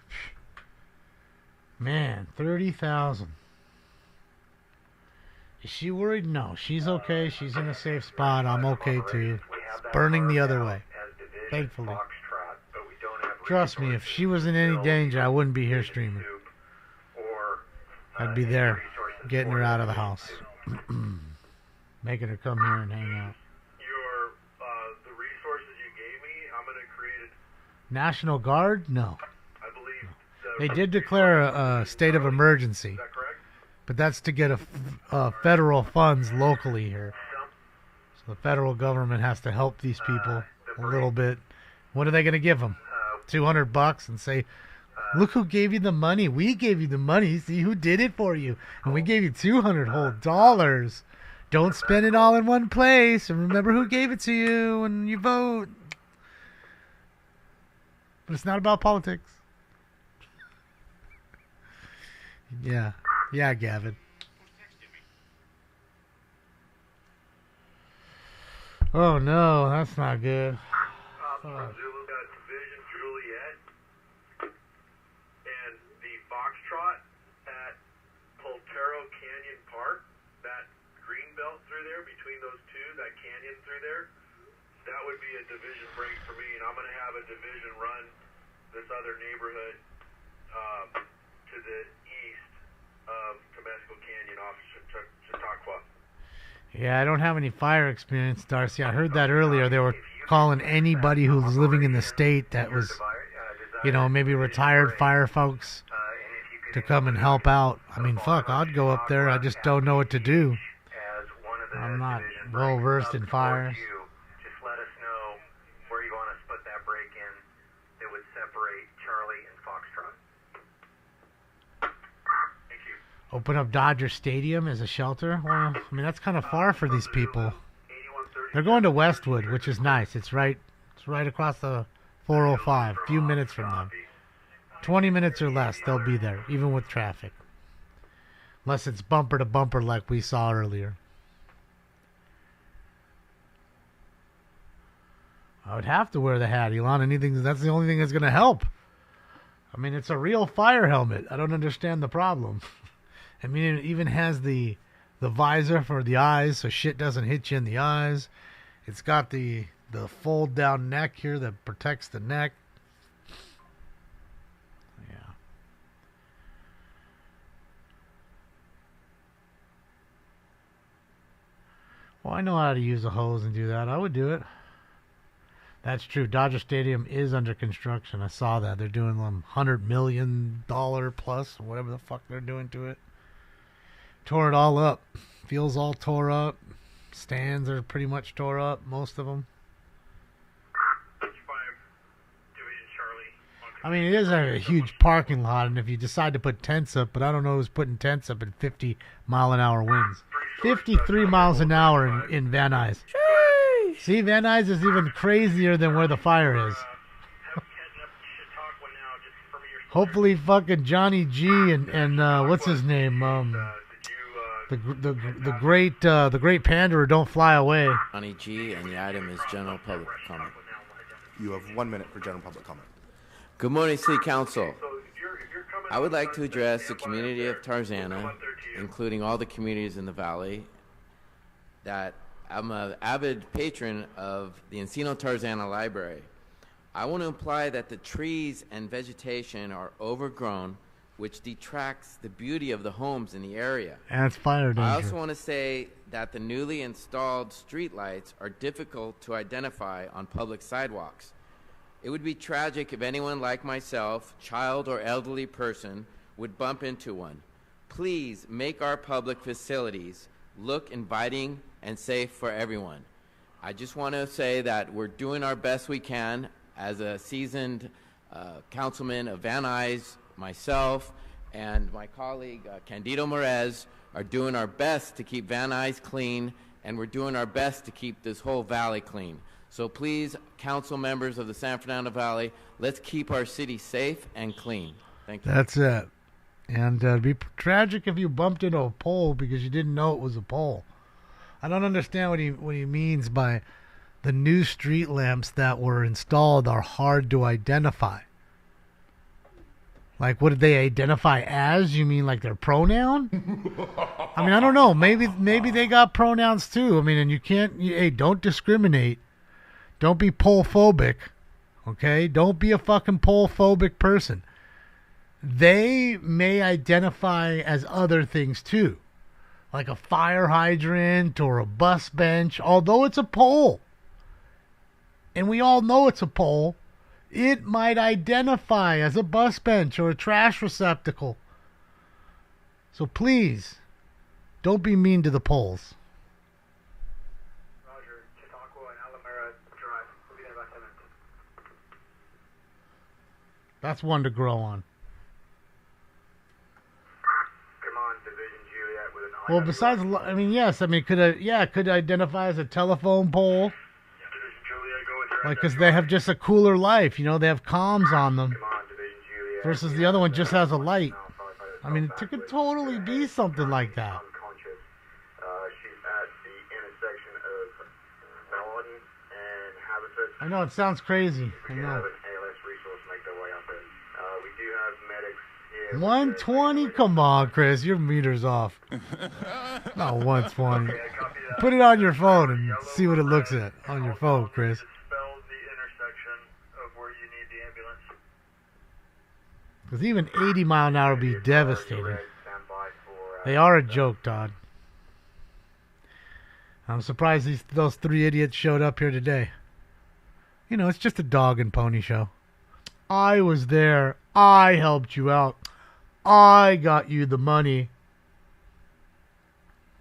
Man, 30,000. Is she worried? No, she's okay. She's in a safe spot. I'm okay too. It's burning the other way. Thankfully. Trust me, if she was in any danger, I wouldn't be here streaming. I'd be there, getting her out of the house. Making her come here and hang out. The resources you gave me, I'm going to create National Guard? No. I believe They did declare a state of emergency. Is that correct? But that's to get federal funds locally here. So the federal government has to help these people a little bit. What are they going to give them? $200 and say, look who gave you the money. We gave you the money. See who did it for you. And we gave you $200 whole dollars. Don't spend it all in one place. And remember who gave it to you when you vote. But it's not about politics. Yeah. Yeah, Gavin. Oh, no. That's not good. Zulu got Division Juliet and the Foxtrot at Poltero Canyon Park. That green belt through there, between those two, that canyon through there, that would be a division break for me. And I'm going to have a division run this other neighborhood to the east of Temescal Canyon off Chautauqua. Yeah, I don't have any fire experience, Darcy. I heard that earlier. They were calling anybody who's living in the state that was, maybe retired fire folks to come and help out. I mean, fuck, I'd go up there. I just don't know what to do. I'm not well versed in fires. Just let us know where you want us to put that break in that would separate Charlie and Foxtrot. Thank you. Open up Dodger Stadium as a shelter? Well, I mean, that's kind of far for these people. They're going to Westwood, which is nice. It's right across the 405, a few minutes from them. 20 minutes or less, they'll be there, even with traffic. Unless it's bumper to bumper like we saw earlier. I would have to wear the hat, Elon. That's the only thing that's going to help. I mean, it's a real fire helmet. I don't understand the problem. I mean, it even has the visor for the eyes so shit doesn't hit you in the eyes. It's got the fold down neck here that protects the neck. Yeah. Well, I know how to use a hose and do that. I would do it. That's true. Dodger Stadium is under construction. I saw that. They're doing $100 million plus, or whatever the fuck they're doing to it. Tore it all up. Field's all tore up. Stands are pretty much tore up, most of them. I mean, it is a huge parking lot, and if you decide to put tents up, but I don't know who's putting tents up in 50-mile-an-hour winds. 53 miles an hour in Van Nuys. See, Van Nuys is even crazier than where the fire is. Hopefully fucking Johnny G and what's his name? The great panderer don't fly away. Johnny G, and the item is general public comment. You have 1 minute for general public comment. Good morning, City Council. I would like to address the community of Tarzana, including all the communities in the valley, that I'm an avid patron of the Encino Tarzana Library. I want to imply that the trees and vegetation are overgrown, which detracts the beauty of the homes in the area. And it's fire danger. I also want to say that the newly installed streetlights are difficult to identify on public sidewalks. It would be tragic if anyone like myself, child or elderly person, would bump into one. Please make our public facilities look inviting and safe for everyone. I just want to say that we're doing our best we can as a seasoned councilman of Van Nuys, myself, and my colleague Candido Morez are doing our best to keep Van Nuys clean, and we're doing our best to keep this whole valley clean. So please, council members of the San Fernando Valley, let's keep our city safe and clean. Thank you. That's it. And it'd be tragic if you bumped into a pole because you didn't know it was a pole. I don't understand what he means by the new street lamps that were installed are hard to identify. Like, what did they identify as? You mean like their pronoun? I mean, I don't know. Maybe they got pronouns too. I mean, and you can't. Hey, don't discriminate. Don't be pole phobic. Okay? Don't be a fucking pole phobic person. They may identify as other things too, like a fire hydrant or a bus bench. Although it's a pole, and we all know it's a pole, it might identify as a bus bench or a trash receptacle. So please, don't be mean to the poles. Roger, Chautauqua and Alameda Drive. We'll be there in about 10 minutes. That's one to grow on. Come on, Division Juliet with an eye. Well, besides, I mean, yes, I mean, could identify as a telephone pole. Division Juliet, go with your Like, because they have just a cooler life, you know, they have comms on them. Come on, Division Juliet. Versus the other one just has a light. I mean, it could totally be something like that. Unconscious. She's at the intersection of Melody and Habitat. I know, it sounds crazy. I We do know. have an ALS resource make their way up there. We do have medics here. 120? Come on, Chris, your meter's off. Not 120. Put it on your phone and see what it looks at on your phone, Chris. Spell the intersection of where you need the ambulance. Because even 80 mile an hour would be devastating. They are a joke, Todd. I'm surprised those three idiots showed up here today. You know, it's just a dog and pony show. I was there. I helped you out. I got you the money.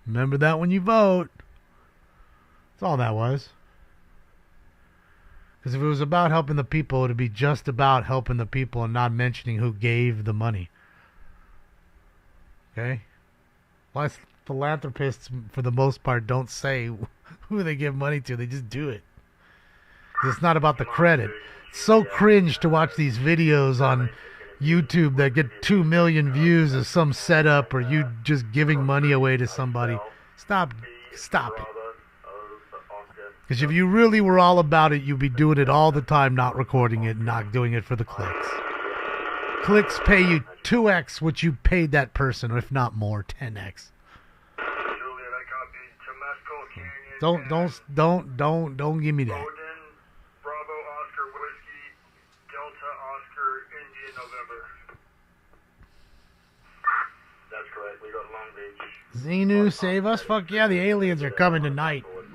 Remember that when you vote. That's all that was. Because if it was about helping the people, it would be just about helping the people and not mentioning who gave the money. Okay? Plus, philanthropists, for the most part, don't say who they give money to. They just do it. 'Cause it's not about the credit. It's so cringe to watch these videos on YouTube that get 2 million views as some setup or you just giving money away to somebody. Stop it. Because if you really were all about it, you'd be doing it all the time, not recording it, not doing it for the clicks. Clicks pay you 2x what you paid that person, if not more, 10x. Juliet, I copied. Temescal Canyon. Don't give me that. Odin, Bravo, Oscar, Whiskey, Delta, Oscar, India, November. That's correct. We got Long Beach. Xenu, save us? Fuck yeah, the aliens are coming tonight. We're going to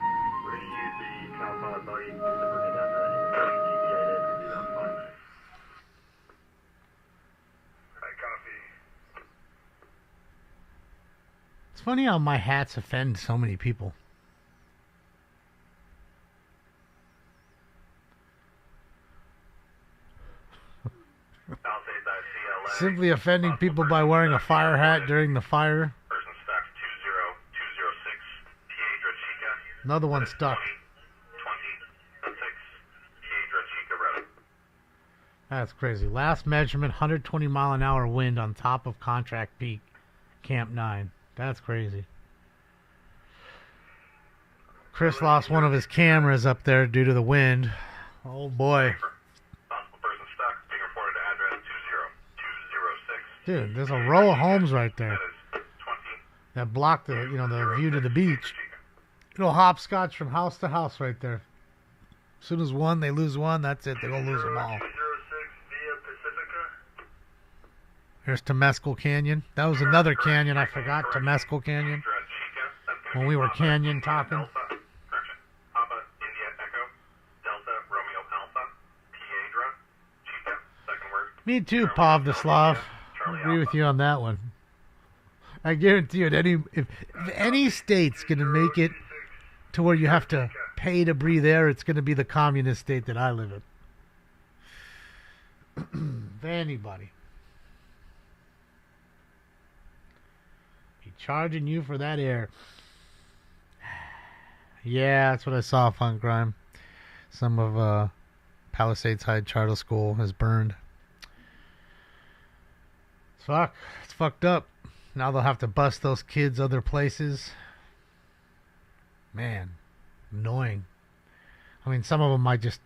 use the Cal 5 buggy to bring it down to the intersection. ETA there to be about 5 minutes. I copy. It's funny how my hats offend so many people. Palisades ICLA. Simply offending people by wearing a fire hat during the fire. Person stuck 20206. Piedra Chica. Another one stuck. 2026. Piedra Chica Road. That's crazy. Last measurement, 120 mile an hour wind on top of contract peak. Camp 9. That's crazy. Chris lost one of his cameras up there due to the wind. Oh boy. Possible person stuck. Being reported to address 20206. Dude, there's a row of homes right there That is 20. that block the, the view to the beach. It'll hopscotch from house to house right there. As soon as they lose one, that's it. They're going to lose them all. 206 via Pacifica. Here's Temescal Canyon. That was another canyon I forgot, Temescal Canyon. Piedra Chica. That's gonna When be we were Papa canyon India talking. Delta. Correction. Papa India Echo. Delta Romeo Alpha. Piedra Chica. Second word. Me too, Pavdislav. I agree with you on that one. I guarantee you, if any state's going to make it to where you have to pay to breathe air, it's going to be the communist state that I live in. If anybody. Be charging you for that air. Yeah, that's what I saw, Fun Crime. Some of Palisades High Charter School has burned. Fuck, it's fucked up. Now they'll have to bus those kids other places. Man, annoying. I mean, some of them might just,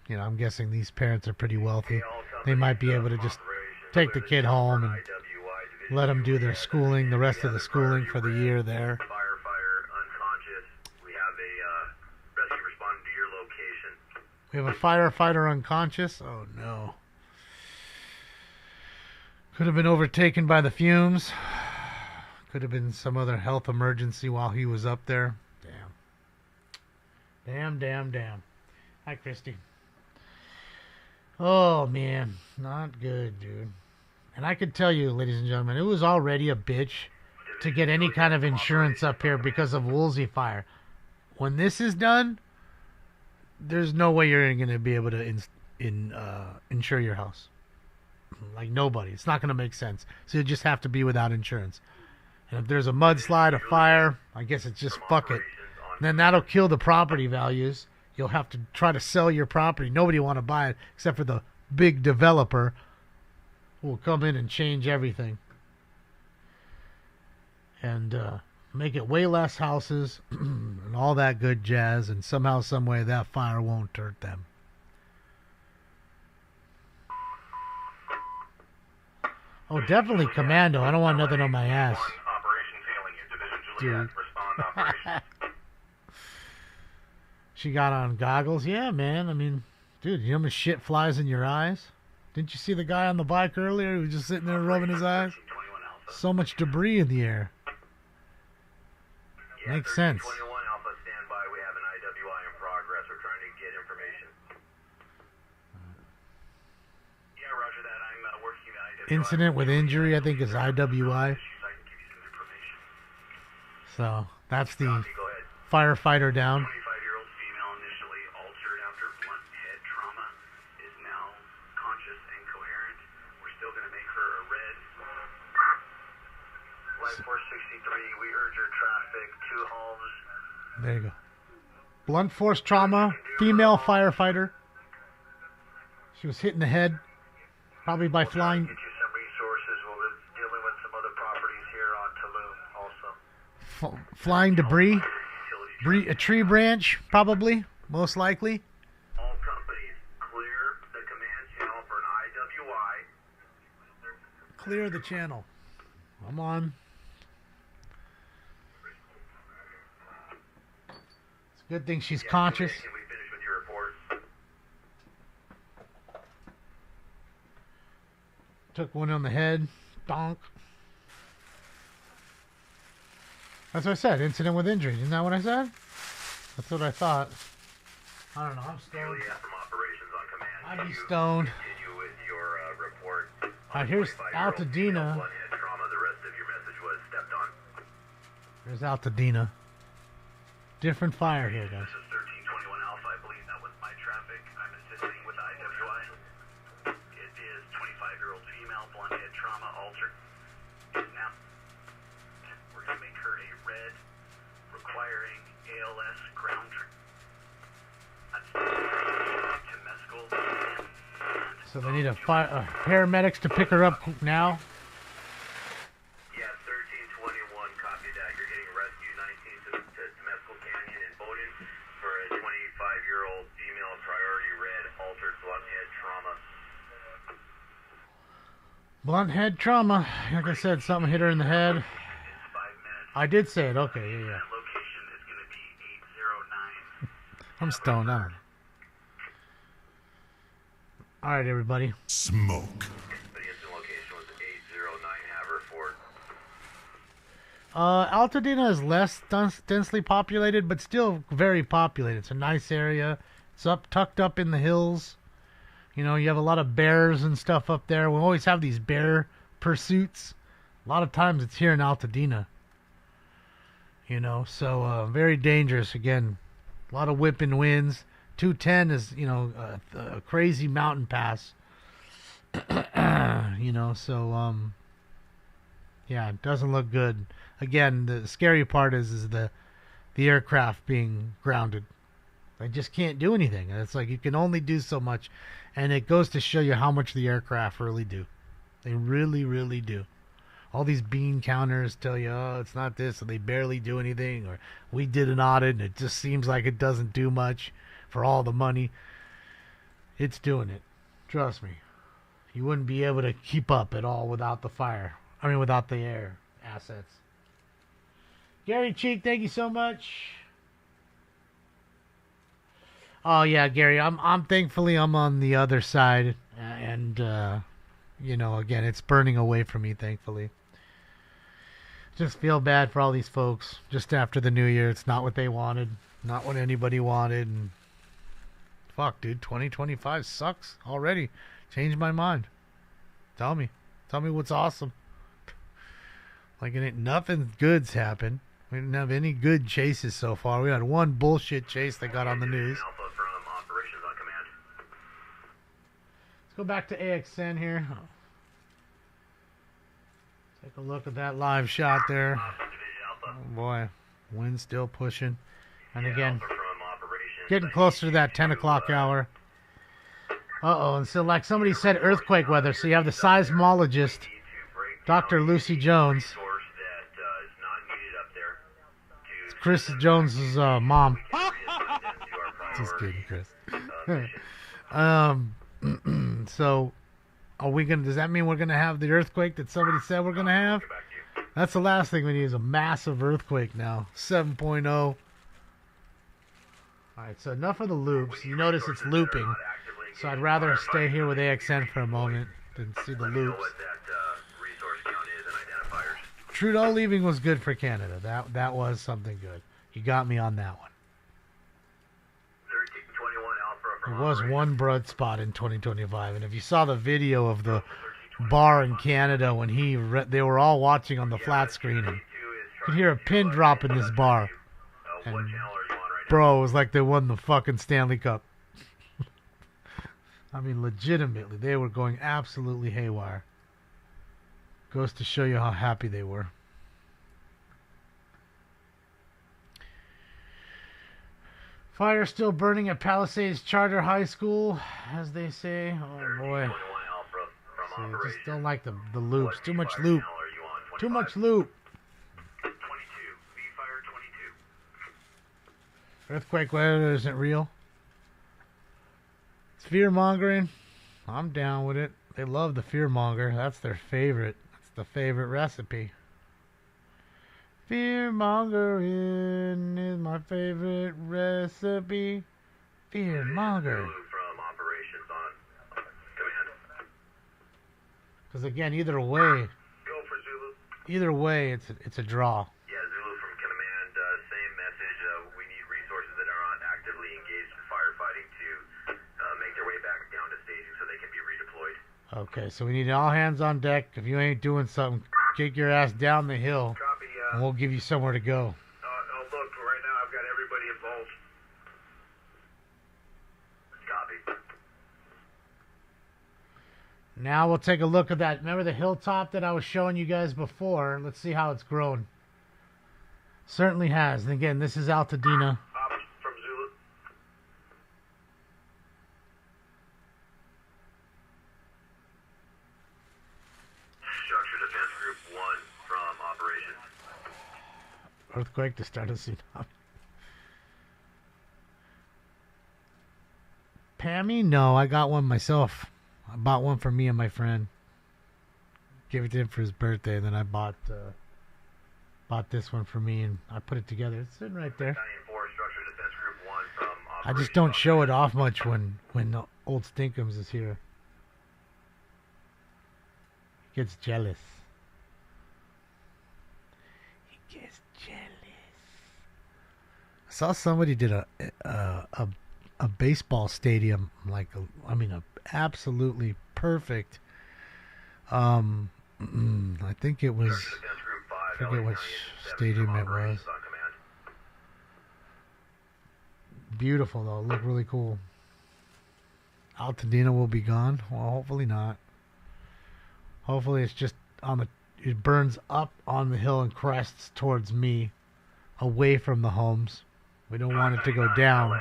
I'm guessing these parents are pretty wealthy. They might be able to just take the kid home and let them do their schooling, the rest of the schooling for the year there. Firefighter unconscious. We have a rescue responding to your location. We have a firefighter unconscious? Oh, no. Could have been overtaken by the fumes. Could have been some other health emergency while he was up there. Damn. Hi, Christy. Oh, man. Not good, dude. And I could tell you, ladies and gentlemen, it was already a bitch to get any kind of insurance up here because of Woolsey Fire. When this is done, there's no way you're going to be able to insure your house. Like, nobody. It's not going to make sense. So you just have to be without insurance. And if there's a mudslide, a fire, I guess it's just fuck it. And then that'll kill the property values. You'll have to try to sell your property. Nobody will want to buy it except for the big developer who will come in and change everything. And make it way less houses and all that good jazz. And somehow, some way, that fire won't hurt them. Oh, definitely Commando. I don't want nothing on my ass. Dude. She got on goggles. Yeah, man. I mean, dude, you know how much shit flies in your eyes? Didn't you see the guy on the bike earlier who was just sitting there rubbing his eyes? So much debris in the air. Makes sense. 21 Alpha standby. We have an IWI in progress. We're trying to get information. Yeah, roger that. I'm working the IWI. Incident with injury, I think, is IWI. So, that's the firefighter down. 25-year-old female initially altered after blunt head trauma is now conscious and coherent. We're still going to make her a red. Light 463, we urge your traffic to homes. There you go. Blunt force trauma, female firefighter. She was hit in the head, probably by flying. Get you some resources. We'll be dealing with some other properties here on Tulum also. Flying debris. A tree branch, probably, most likely. All companies, clear the command channel for an IWI. Clear the channel. I'm on. It's a good thing she's conscious. Can we finish with your report? Took one on the head. Donk. That's what I said. Incident with injury. Isn't that what I said? That's what I thought. I don't know. I'm stoned. From operations on command. I'd be stoned. Continue with your report. Alright, here's Altadena. Blunt head trauma. The rest of your message was stepped on. There's Altadena. Different fire here, guys. This is 1321 Alpha. I believe that was my traffic. I'm assisting with IWI. It is 25-year-old female, blunt head trauma, altered. Now, we're going to make her a red, requiring ALS ground So they need paramedics to pick her up now. Yeah, 1321, copy that. You're getting rescue 19 to Temescal Canyon in Bowdoin for a 25-year-old female, priority red, altered blunt head trauma. Blunt head trauma. Like I said, something hit her in the head. I did say it. Okay, yeah. Location is going to be 809. I'm stoned. I don't know. All right, everybody. Smoke. The incident location was 809 Haverford. Altadena is less densely populated, but still very populated. It's a nice area. It's tucked up in the hills. You know, you have a lot of bears and stuff up there. We always have these bear pursuits. A lot of times it's here in Altadena. You know, so very dangerous. Again, a lot of whipping winds. 210 is, you know, a crazy mountain pass. You know, so, yeah, it doesn't look good. Again, the scary part is the aircraft being grounded. They just can't do anything. It's like you can only do so much. And it goes to show you how much the aircraft really do. They really, really do. All these bean counters tell you, oh, it's not this, or they barely do anything, or we did an audit and it just seems like it doesn't do much. for all the money. It's doing it. Trust me. You wouldn't be able to keep up at all without the fire. I mean, without the air assets. Gary Cheek, thank you so much. Oh yeah, Gary, I'm thankfully I'm on the other side, and you know, again, it's burning away from me, thankfully. Just feel bad for all these folks. Just after the new year, it's not what they wanted, not what anybody wanted, and fuck, dude, 2025 sucks already. Changed my mind. Tell me what's awesome. Like, it ain't nothing good's happened. We didn't have any good chases so far. We had one bullshit chase that got on the news. Let's go back to AXN here. Take a look at that live shot there. Oh boy, wind still pushing. And again, getting closer to that 10 o'clock hour. Uh-oh, and so like somebody said, earthquake weather. So you have the seismologist, Dr. Lucy Jones. It's Chris Jones's mom. Just kidding, Chris. So, are we gonna? Does that mean we're gonna have the earthquake that somebody said we're gonna have? That's the last thing we need, is a massive earthquake now. 7.0. All right, so enough of the loops. You notice it's looping, so I'd rather stay here with AXN for a moment than see the loops. Trudeau leaving was good for Canada. That was something good. You got me on that one. There was one blood spot in 2025, and if you saw the video of the bar in Canada when they were all watching on the flat screen, and you could hear a pin drop in this bar, and bro, it was like they won the fucking Stanley Cup. I mean, legitimately, they were going absolutely haywire. Goes to show you how happy they were. Fire still burning at Palisades Charter High School, as they say. Oh boy. See, I just don't like the loops. Too much loop. Too much loop. Earthquake weather isn't real. It's fear mongering. I'm down with it. They love the fear monger. That's their favorite. That's the favorite recipe. Fear mongering is my favorite recipe. Fear monger. Because again, either way, it's a draw. Yeah, Zulu from command, same message. We need resources that are not actively engaged in firefighting to make their way back down to staging so they can be redeployed. Okay, so we need all hands on deck. If you ain't doing something, kick your ass down the hill, and we'll give you somewhere to go. Look, right now I've got everybody involved. Copy. Now we'll take a look at that. Remember the hilltop that I was showing you guys before? Let's see how it's grown. Certainly has. And again, this is Altadena. From Zulu. Structure Defense Group 1 from operations. Earthquake to start a tsunami. Pammy? No, I got one myself. I bought one for me and my friend. Gave it to him for his birthday, and then I bought this one for me, and I put it together. It's sitting right there. I just don't show it off much when the old Stinkums is here. He gets jealous. He gets jealous. I saw somebody did a baseball stadium, like a absolutely perfect. I think it was. I forget which stadium it was. Beautiful though, looked really cool. Altadena will be gone. Well, hopefully not. Hopefully it's just it burns up on the hill and crests towards me, away from the homes. We don't want it to go down.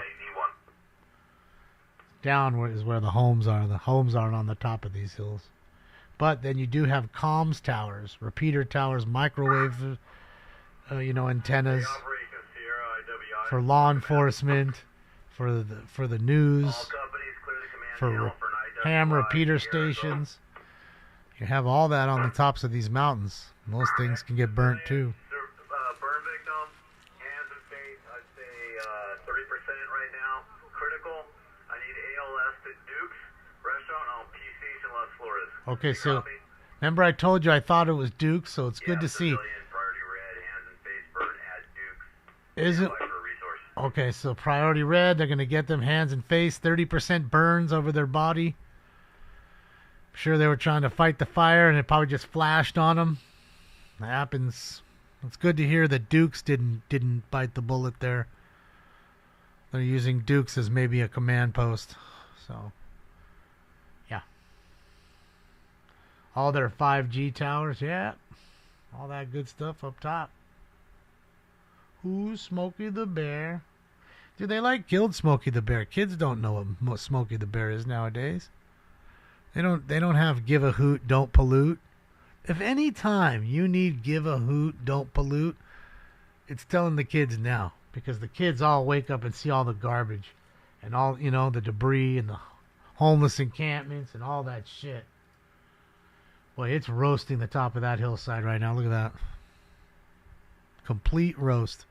Down is where the homes are. The homes aren't on the top of these hills. But then you do have comms towers, repeater towers, microwave, antennas for law enforcement, for the news, All companies clear the command for channel for an ham IWI repeater air assault. stations. You have all that on the tops of these mountains. Most things can get burnt too. Burn victim, hands and face, I'd say 30% right now. Critical, I need ALS to Duke's Restaurant on PC in Las Flores. Okay, so Copy. remember I told you I thought it was Duke, so it's good to see. Civilian, priority red, hands and face burn at Duke's. Isn't Apply for a resource. okay? So priority red, they're gonna get them hands and face, 30% burns over their body. I'm sure they were trying to fight the fire, and it probably just flashed on them. That happens. It's good to hear that Dukes didn't bite the bullet there. They're using Dukes as maybe a command post. So, yeah. All their 5G towers, yeah. All that good stuff up top. Who's Smokey the Bear? Dude, they killed Smokey the Bear. Kids don't know what Smokey the Bear is nowadays. They don't have give a hoot, don't pollute. If any time you need give a hoot, don't pollute, it's telling the kids now. Because the kids all wake up and see all the garbage and all, the debris and the homeless encampments and all that shit. Boy, it's roasting the top of that hillside right now. Look at that. Complete roast.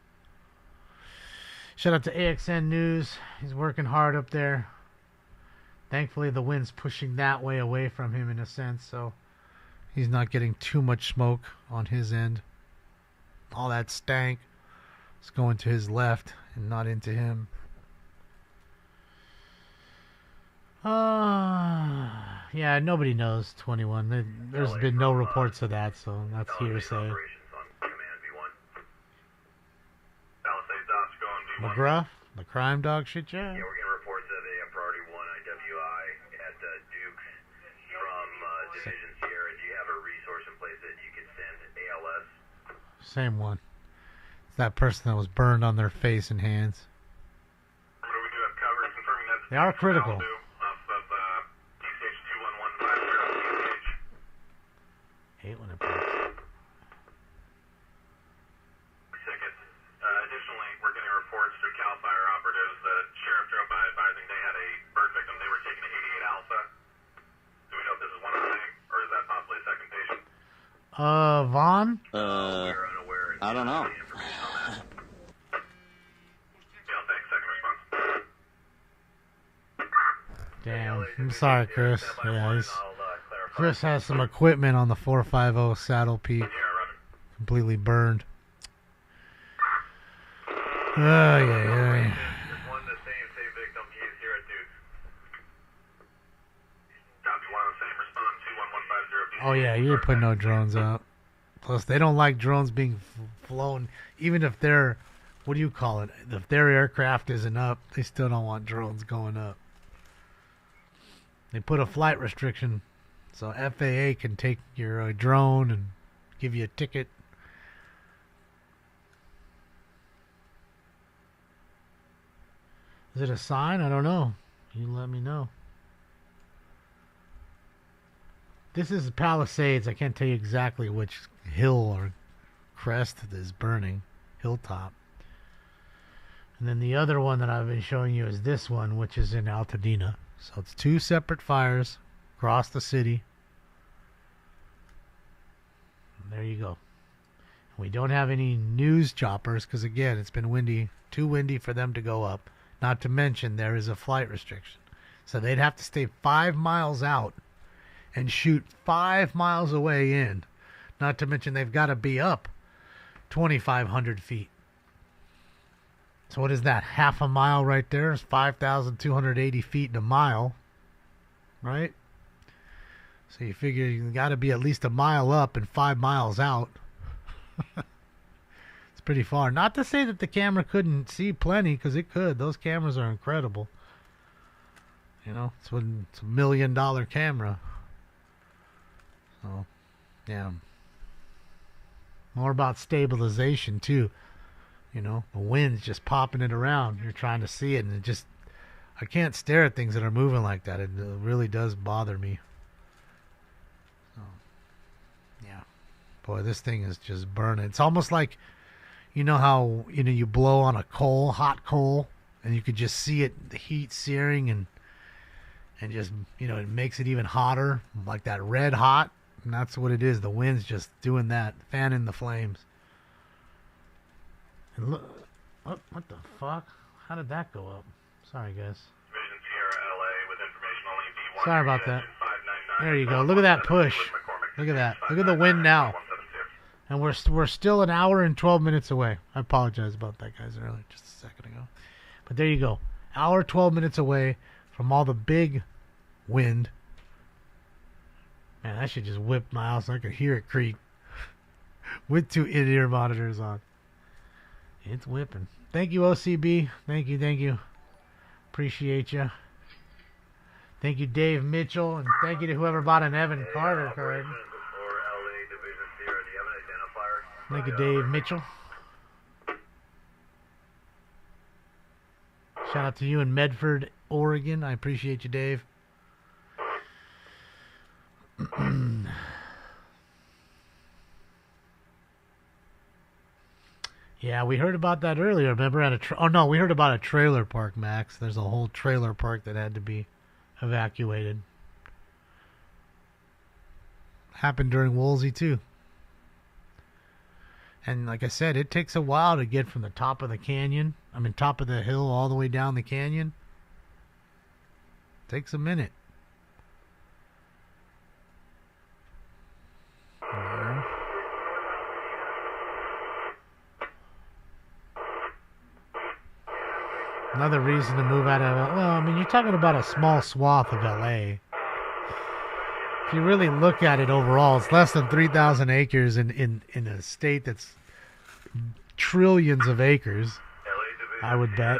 Shout out to AXN News. He's working hard up there. Thankfully, the wind's pushing that way away from him in a sense, so he's not getting too much smoke on his end. All that stank is going to his left and not into him. Yeah, nobody knows 21. There's been no reports of that, so that's hearsay. Operations on Command V1. Palisades ops going V1. McGruff, the crime dog shit, yeah. Yeah, we're getting reports of a priority 1 IWI at Duke's from Division Sierra. Do you have a resource in place that you could send ALS? Same one. It's that person that was burned on their face and hands. We do have cover confirming that. They are critical. Off of PCH 21150 PCH. Hate when it breaks. Tickets. Additionally, we're getting reports through CAL FIRE operatives that sheriff drove by advising they had a bird victim they were taking to 88 Alpha. Do we know if this is one of the same, or is that possibly a second patient? Vaughn? We're unaware. I don't know. Information on that. Yeah, thanks. Second response. Damn. I'm sorry, Chris. Stand by Yeah, one, he's... and I'll clarify. Chris has some equipment on the 450 Saddle Peak. Yeah, roger. Completely burned. Yeah. Just one the same victim. He is here at Duke's. Copy. One of the same. Respond 21150. Oh, yeah, you didn't put no drones out. Plus, they don't like drones being flown, even if they're, what do you call it? If their aircraft isn't up, they still don't want drones going up. They put a flight restriction so FAA can take your drone and give you a ticket. Is it a sign? I don't know. You let me know. This is Palisades. I can't tell you exactly which hill or crest is burning. Hilltop. And then the other one that I've been showing you is this one, which is in Altadena. So it's two separate fires across the city. And there you go. We don't have any news choppers because, again, it's been windy. Too windy for them to go up. Not to mention there is a flight restriction. So they'd have to stay 5 miles out and shoot 5 miles away in. Not to mention they've got to be up 2,500 feet. So what is that? Half a mile right there is 5,280 feet in a mile. Right? So you figure you got to be at least a mile up and 5 miles out. It's pretty far. Not to say that the camera couldn't see plenty, because it could. Those cameras are incredible. You know, it's a $1 million camera. So, yeah. More about stabilization, too. You know, the wind's just popping it around. You're trying to see it, and it just... I can't stare at things that are moving like that. It really does bother me. So, yeah. Boy, this thing is just burning. It's almost like, you know how, you blow on a coal, hot coal, and you could just see it, the heat searing, and just, you know, it makes it even hotter, like that red hot, and that's what it is. The wind's just doing that, fanning the flames. And look, what the fuck? How did that go up? Sorry, guys. Sorry about that. There you go. Look at that push. Look at that. Look at the wind now. And we're still an hour and 12 minutes away. I apologize about that, guys, earlier, just a second ago. But there you go. Hour, 12 minutes away from all the big wind. Man, I should just whip my house so I could hear it creak. With 2 in-ear monitors on. It's whipping. Thank you, OCB. Thank you. Appreciate you. Thank you, Dave Mitchell, and thank you to whoever bought an Evan Carter card. Thank you, Dave Mitchell. Shout out to you in Medford, Oregon. I appreciate you, Dave. Yeah, we heard about that earlier. Remember we heard about a trailer park, Max. There's a whole trailer park that had to be evacuated. Happened during Woolsey too. And like I said, it takes a while to get from the top of the canyon, top of the hill all the way down the canyon. Takes a minute. Another reason to move out of... Well, you're talking about a small swath of L.A. If you really look at it overall, it's less than 3,000 acres in a state that's trillions of acres, I would bet.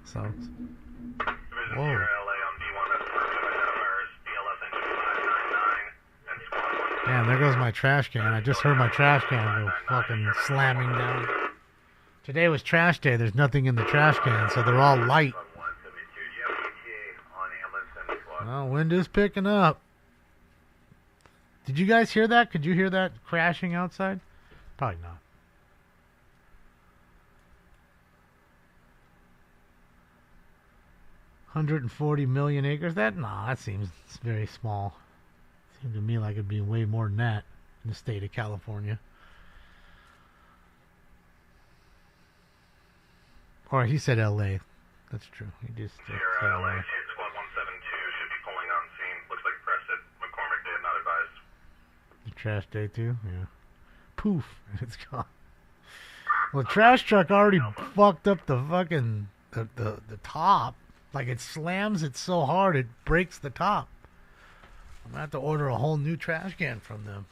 So... Whoa. Damn, there goes my trash can. I just heard my trash can go fucking slamming down. Today was trash day. There's nothing in the trash can, so they're all light. Well, wind is picking up. Did you guys hear that? Could you hear that crashing outside? Probably not. $140 million acres? That seems very small. Seems to me like it'd be way more than that in the state of California. Or he said L.A. That's true. He just said LA. Squad 172 should be pulling on scene. Looks like press at McCormick Day, not advised. The trash day too? Yeah. Poof. It's gone. Well, the trash truck already fucked up the fucking the top. Like it slams it so hard it breaks the top. I'm gonna have to order a whole new trash can from them.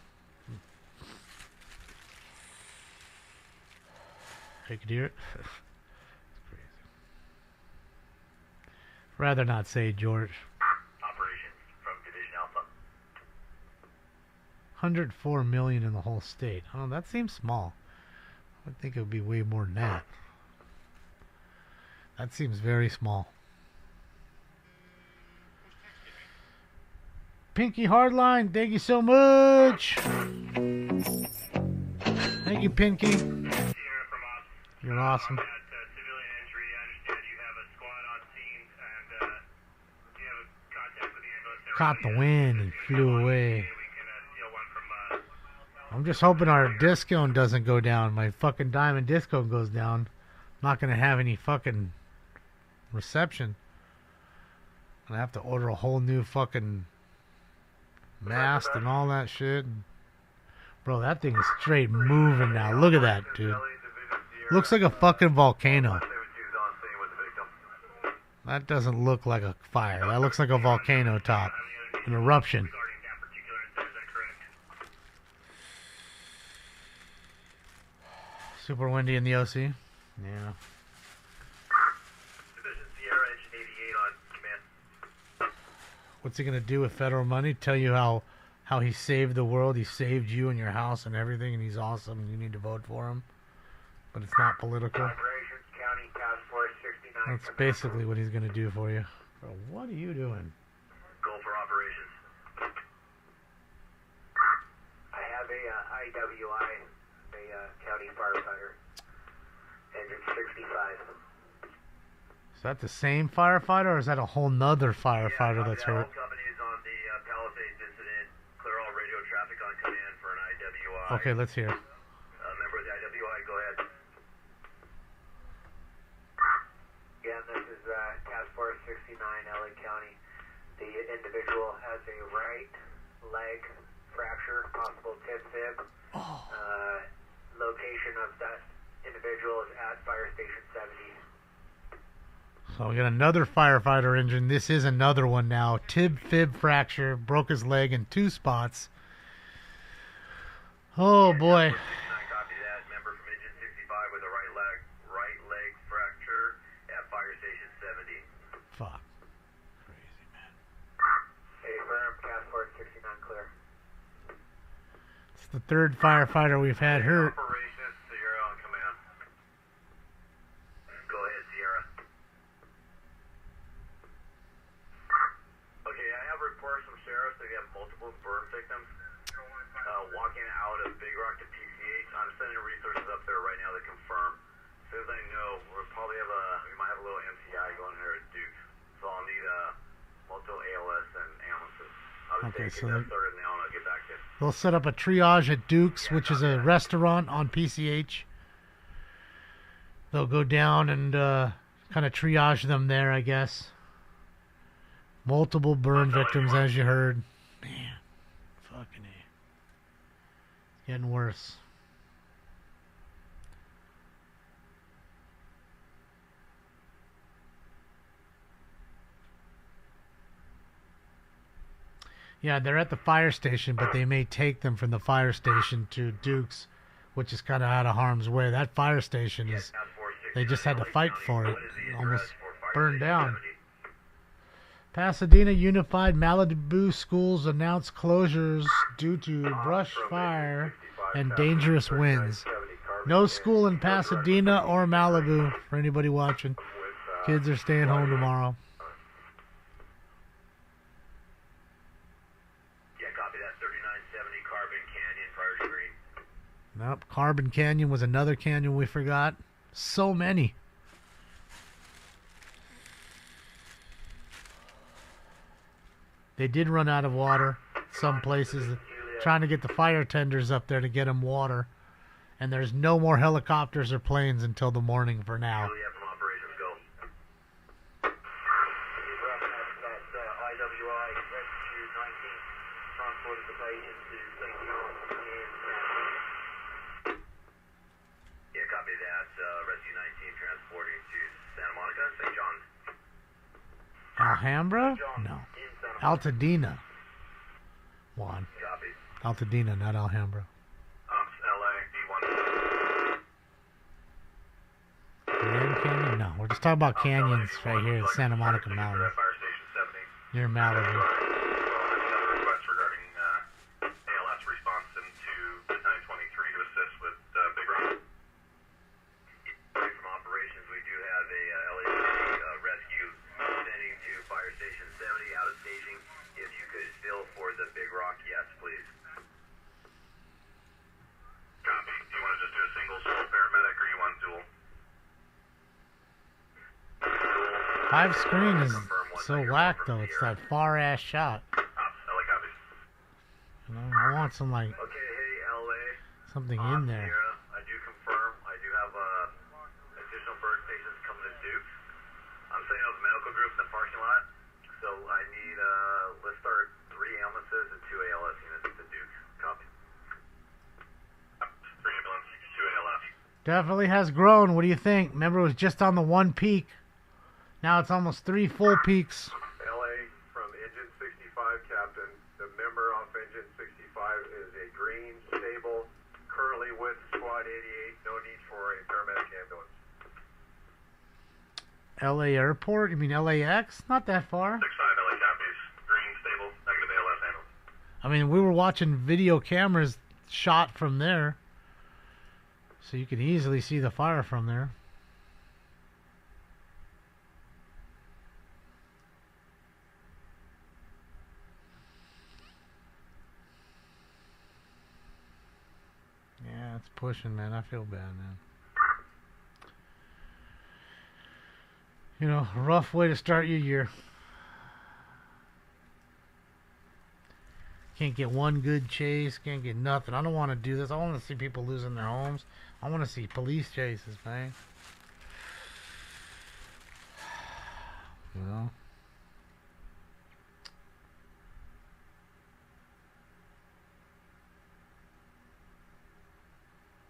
You could hear it. Rather not say, George. Operations from Division Alpha. 104 million in the whole state. Oh, that seems small. I would think it would be way more than that. That seems very small. Pinky Hardline, thank you so much. Thank you, Pinky. You're awesome. Caught the wind and flew away. I'm just hoping our disco doesn't go down. My fucking diamond disco goes down. I'm not going to have any fucking reception. I'm going to have to order a whole new fucking mast and all that shit. Bro, that thing is straight moving now. Look at that, dude. Looks like a fucking volcano. That doesn't look like a fire. That looks like a volcano top. An eruption. Super windy in the OC. Yeah. Division Sierra Engine 88 on command. What's he gonna do with federal money? Tell you how he saved the world. He saved you and your house and everything, and he's awesome, and you need to vote for him. But it's not political. That's basically what he's gonna do for you. Bro, what are you doing? Goal for operations. I have a IWI, a county firefighter. Engine 65. Is that the same firefighter, or is that a whole nother firefighter that's hurt? All companies on the Palisades incident, clear all radio traffic on command for an IWI. Okay, let's hear. Member of the IWI, go ahead. Yeah, this is Task Force 69, LA County. The individual has a right leg fracture, possible tib fib. Location of that individual is at Fire Station 70. So we got another firefighter injured. This is another one now. Tib fib fracture, broke his leg in 2 spots. Oh boy. Copy that. Member from Engine 65 with a right leg fracture at Fire Station 70. Fuck. Crazy, man. Hey, firm, Task Force 69 clear. It's the 3rd firefighter we've had hurt. Operations, Sierra on command. Go ahead, Sierra. Okay, I have reports from sheriffs that we have multiple burn victims walking out of Big Rock to PCH. I'm sending resources up there right now to confirm. As soon as I know, we might have a little MCI going here at Duke. So I'll need multiple ALS and ambulances. I'll just Okay, get so that started now and I'll get back to you. they'll set up a triage at Duke's, which is a restaurant on PCH. They'll go down and kind of triage them there, I guess. Multiple burn victims, as you heard. Man, fucking A. Getting worse. Yeah, they're at the fire station, but they may take them from the fire station to Duke's, which is kind of out of harm's way. That fire station is, they just had to fight for it. It almost burned down. Pasadena Unified Malibu schools announced closures due to brush fire and dangerous winds. No school in Pasadena or Malibu for anybody watching. Kids are staying home tomorrow. Yeah, copy that. 3970 Carbon Canyon, Priority Green. Nope, Carbon Canyon was another canyon we forgot. So many. They did run out of water. Some places trying to get the fire tenders up there to get them water. And there's no more helicopters or planes until the morning for now. Juliet from operations, go. That's IWI Rescue 19 transported the patient to St. John's and yeah, copy that. Rescue 19 transporting to Santa Monica, St. John's. Alhambra? No. Altadena. Juan. Copy. Altadena, not Alhambra. LA, D1. Grand Canyon? No, we're just talking about canyons right here, the Santa Monica Mountains. Fire Station 70. Near Malibu. Any other requests regarding ALS response into 923 to assist with Big Rock? From operations, we do have a LA rescue sending to Fire Station 70 out of staging. If you could still for the Big Rock, yes, please. Copy. Do you want to just do a single sole paramedic or you want dual? 5 screen is so whack though. It's that far ass shot. LA copies. You know, I want some like Okay, hey, LA. something in there. Sierra, I do confirm. I do have additional burn stations coming to Duke. I'm setting up a medical group in the parking lot. So I need, let's start 3 ambulances and 2 ALS units to Duke. Copy. 3 ambulances, 2 ALS. Definitely has grown. What do you think? Remember, it was just on the 1 peak. Now it's almost 3 full peaks. LA from Engine 65, Captain. The member off Engine 65 is a green, stable, currently with Squad 88. No need for a paramedic ambulance. LA Airport? You mean LAX? Not that far. 6-5 LA copies. Green, stable, negative ALS ambulance. I mean, we were watching video cameras shot from there. So you can easily see the fire from there. Yeah, it's pushing, man. I feel bad, man. You know, rough way to start your year. Can't get one good chase. Can't get nothing. I don't want to do this. I want to see people losing their homes. I want to see police chases, man. You know?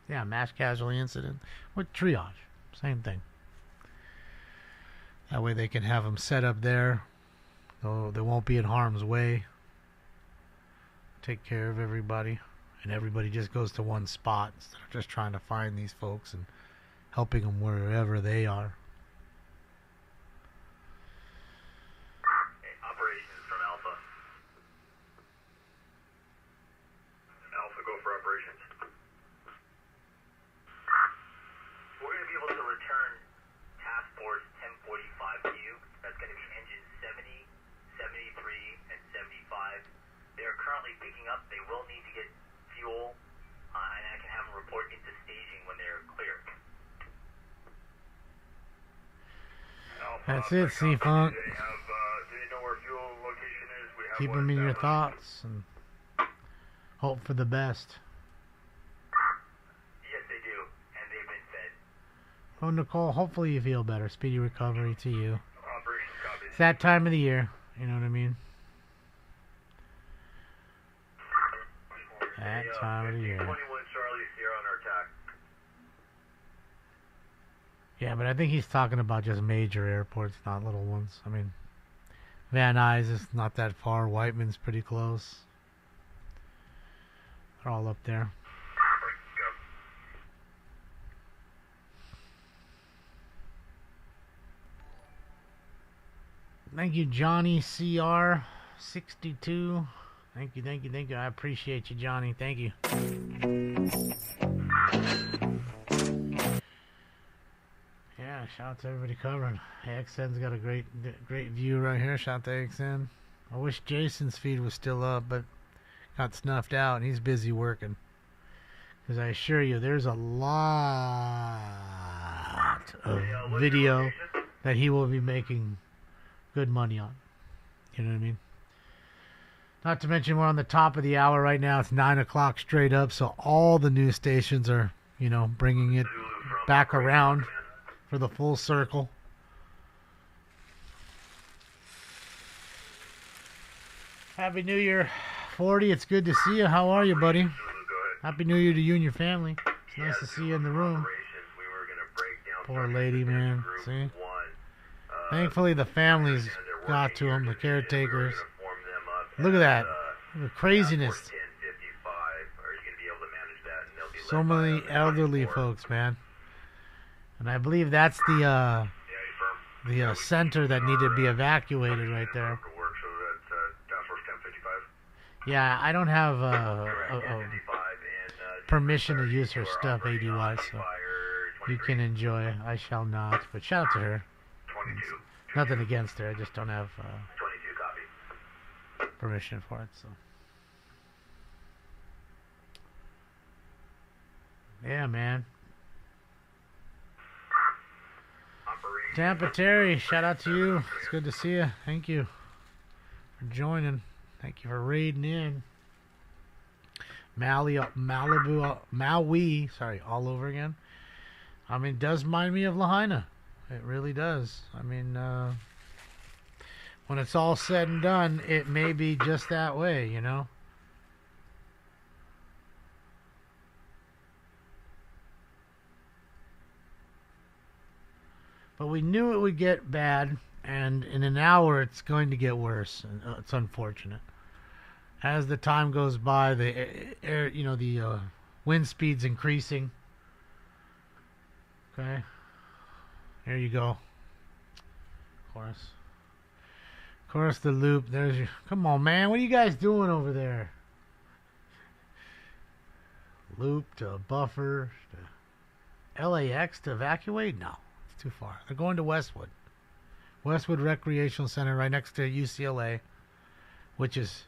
Yeah, mass casualty incident with triage. Same thing. That way they can have them set up there. So they won't be in harm's way. Take care of everybody. And everybody just goes to one spot instead of just trying to find these folks and helping them wherever they are. Operations from Alpha. Alpha, go for operations. We're going to be able to return Task Force 1045 to you. That's going to be engines 70, 73, and 75. They are currently picking up. They will need to get fuel, and I can have them report into staging when they're clear. That's it, C-Funk. Do they know where fuel location is? We have Keep one them in your established. thoughts and hope for the best. Yes, they do, and they've been fed. Well, Nicole, hopefully you feel better. Speedy recovery to you. Operations copy. It's that time of the year. You know what I mean? That time of the year. 21 Charlie Sierra on our attack. Yeah, but I think he's talking about just major airports, not little ones. I mean, Van Nuys is not that far. Whiteman's pretty close. They're all up there. Thank you, Johnny CR62. Thank you, thank you, thank you. I appreciate you, Johnny. Thank you. Yeah, shout out to everybody covering. AXN's got a great view right here. Shout out to AXN. I wish Jason's feed was still up, but got snuffed out and he's busy working. Because I assure you, there's a lot of video that he will be making good money on. You know what I mean? Not to mention we're on the top of the hour right now. It's 9 o'clock straight up, so all the news stations are, you know, bringing it back around for the full circle. Happy New Year, 40. It's good to see you. How are you, buddy? Happy New Year to you and your family. It's nice to see you in the room. Poor lady, man. See? Thankfully, the families got to him, the caretakers. Look at that. The craziness. So many elderly folks, man. And I believe that's the center that needed to be evacuated right there. Yeah, I don't have permission to use her stuff, ADY, so you can enjoy. I shall not. But shout out to her. Nothing against her. I just don't have permission for it. So yeah, man. Tampa Terry, shout out to you. It's good to see you. Thank you for joining. Thank you for raiding in. Maui, sorry, all over again. I mean, it does remind me of Lahaina. It really does. I mean, when it's all said and done, it may be just that way, you know? But we knew it would get bad, and in an hour it's going to get worse. And it's unfortunate. As the time goes by, the air, you know, the wind speed's increasing. Okay. There you go. Of course, the loop. There's your. Come on, man. What are you guys doing over there? Loop to buffer to LAX to evacuate? No, it's too far. They're going to Westwood. Westwood Recreational Center, right next to UCLA, which is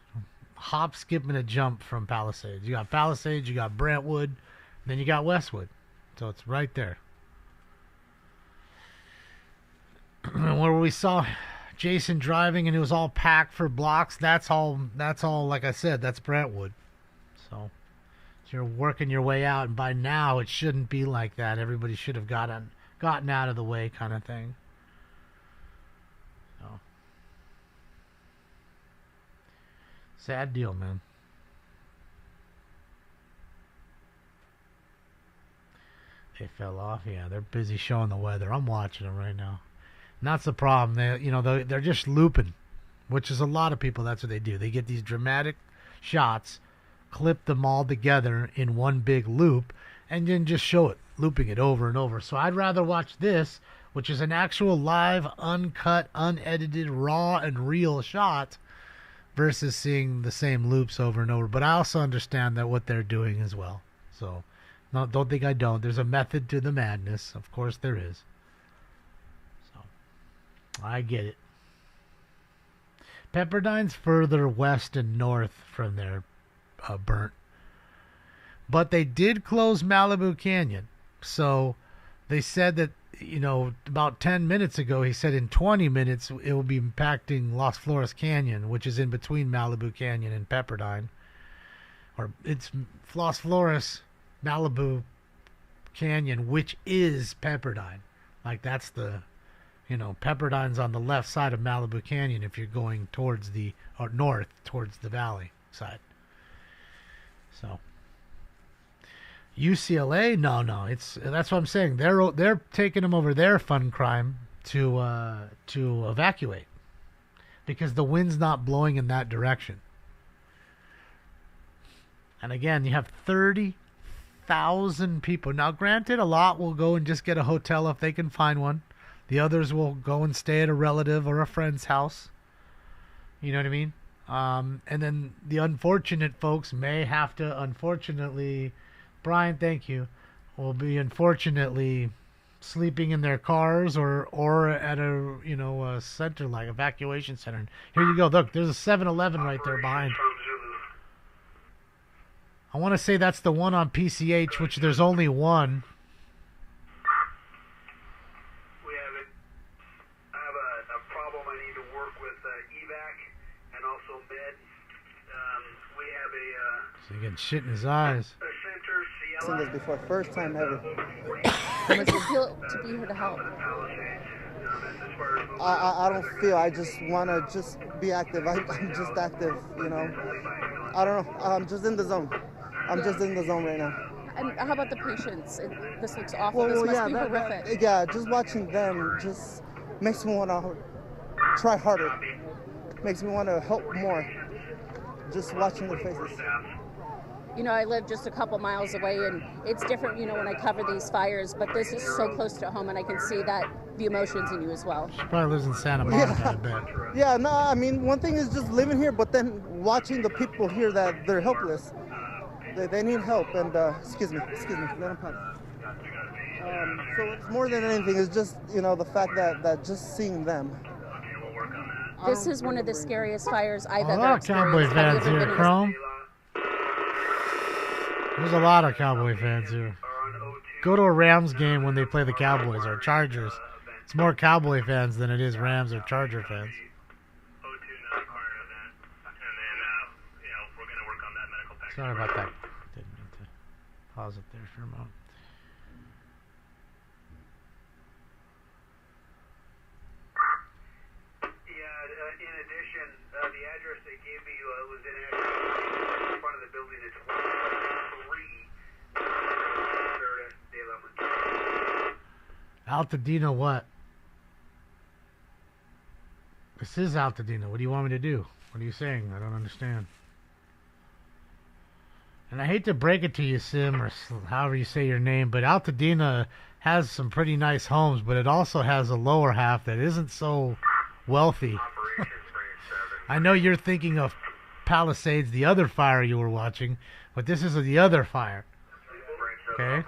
hop, skip, and a jump from Palisades. You got Palisades, you got Brentwood, then you got Westwood. So it's right there. where we saw Jason driving and it was all packed for blocks. That's all. Like I said, that's Brentwood. So you're working your way out, and by now it shouldn't be like that. Everybody should have gotten out of the way, kind of thing. So sad deal, man. They fell off. Yeah, they're busy showing the weather. I'm watching them right now. And that's the problem. They're just looping, which is a lot of people. That's what they do. They get these dramatic shots, clip them all together in one big loop, and then just show it, looping it over and over. So I'd rather watch this, which is an actual live, uncut, unedited, raw, and real shot, versus seeing the same loops over and over. But I also understand that what they're doing as well. So. No, don't think I don't. There's a method to the madness. Of course there is. So, I get it. Pepperdine's further west and north from there, burnt. But they did close Malibu Canyon. So, they said that, about 10 minutes ago, he said in 20 minutes it will be impacting Las Flores Canyon, which is in between Malibu Canyon and Pepperdine. Or it's Las Flores... Malibu Canyon, which is Pepperdine. Like, that's the, Pepperdine's on the left side of Malibu Canyon if you're going towards north, towards the valley side. So, UCLA, no, that's what I'm saying. They're taking them over their fun crime to evacuate because the wind's not blowing in that direction. And again, you have 30,000 people. Now, granted, a lot will go and just get a hotel if they can find one. The others will go and stay at a relative or a friend's house. You know what I mean? And then the unfortunate folks may have to, unfortunately, Brian, thank you, will be unfortunately sleeping in their cars or at a a center like evacuation center. And here you go. Look, there's a 7-Eleven right there behind. I want to say that's the one on PCH, which there's only one. We have it. I have a problem I need to work with evac and also med. We have So he getting shit in his eyes. a center, Seen this before, first time ever. What's the deal to be here to help? I don't feel. I just want to just be active. I'm just active, I don't know. I'm just in the zone. I'm just in the zone right now. And how about the patients? This looks awful. This must be horrific. Just watching them just makes me want to try harder. Makes me want to help more. Just watching their faces. I live just a couple miles away, and it's different, when I cover these fires, but this is so close to home, and I can see that the emotions in you as well. She probably lives in Santa Monica, I bet. Yeah, no, I mean, one thing is just living here, but then watching the people here that they're helpless. They need help, and excuse me, let them pass. So it's more than anything, it's just, the fact that just seeing them. This is one of the scariest fires I've a ever lot of experienced. Cowboy fans here, Chrome. There's a lot of Cowboy fans here. Go to a Rams game when they play the Cowboys or Chargers. It's more Cowboy fans than it is Rams or Charger fans. Sorry about that. Didn't mean to pause it there for a moment. in addition, the address they gave me was in front of the building. It's 103 Altadena what? This is Altadena. What do you want me to do? What are you saying? I don't understand. And I hate to break it to you, Sim, or however you say your name, but Altadena has some pretty nice homes, but it also has a lower half that isn't so wealthy. I know you're thinking of Palisades, the other fire you were watching, but this is the other fire. Okay?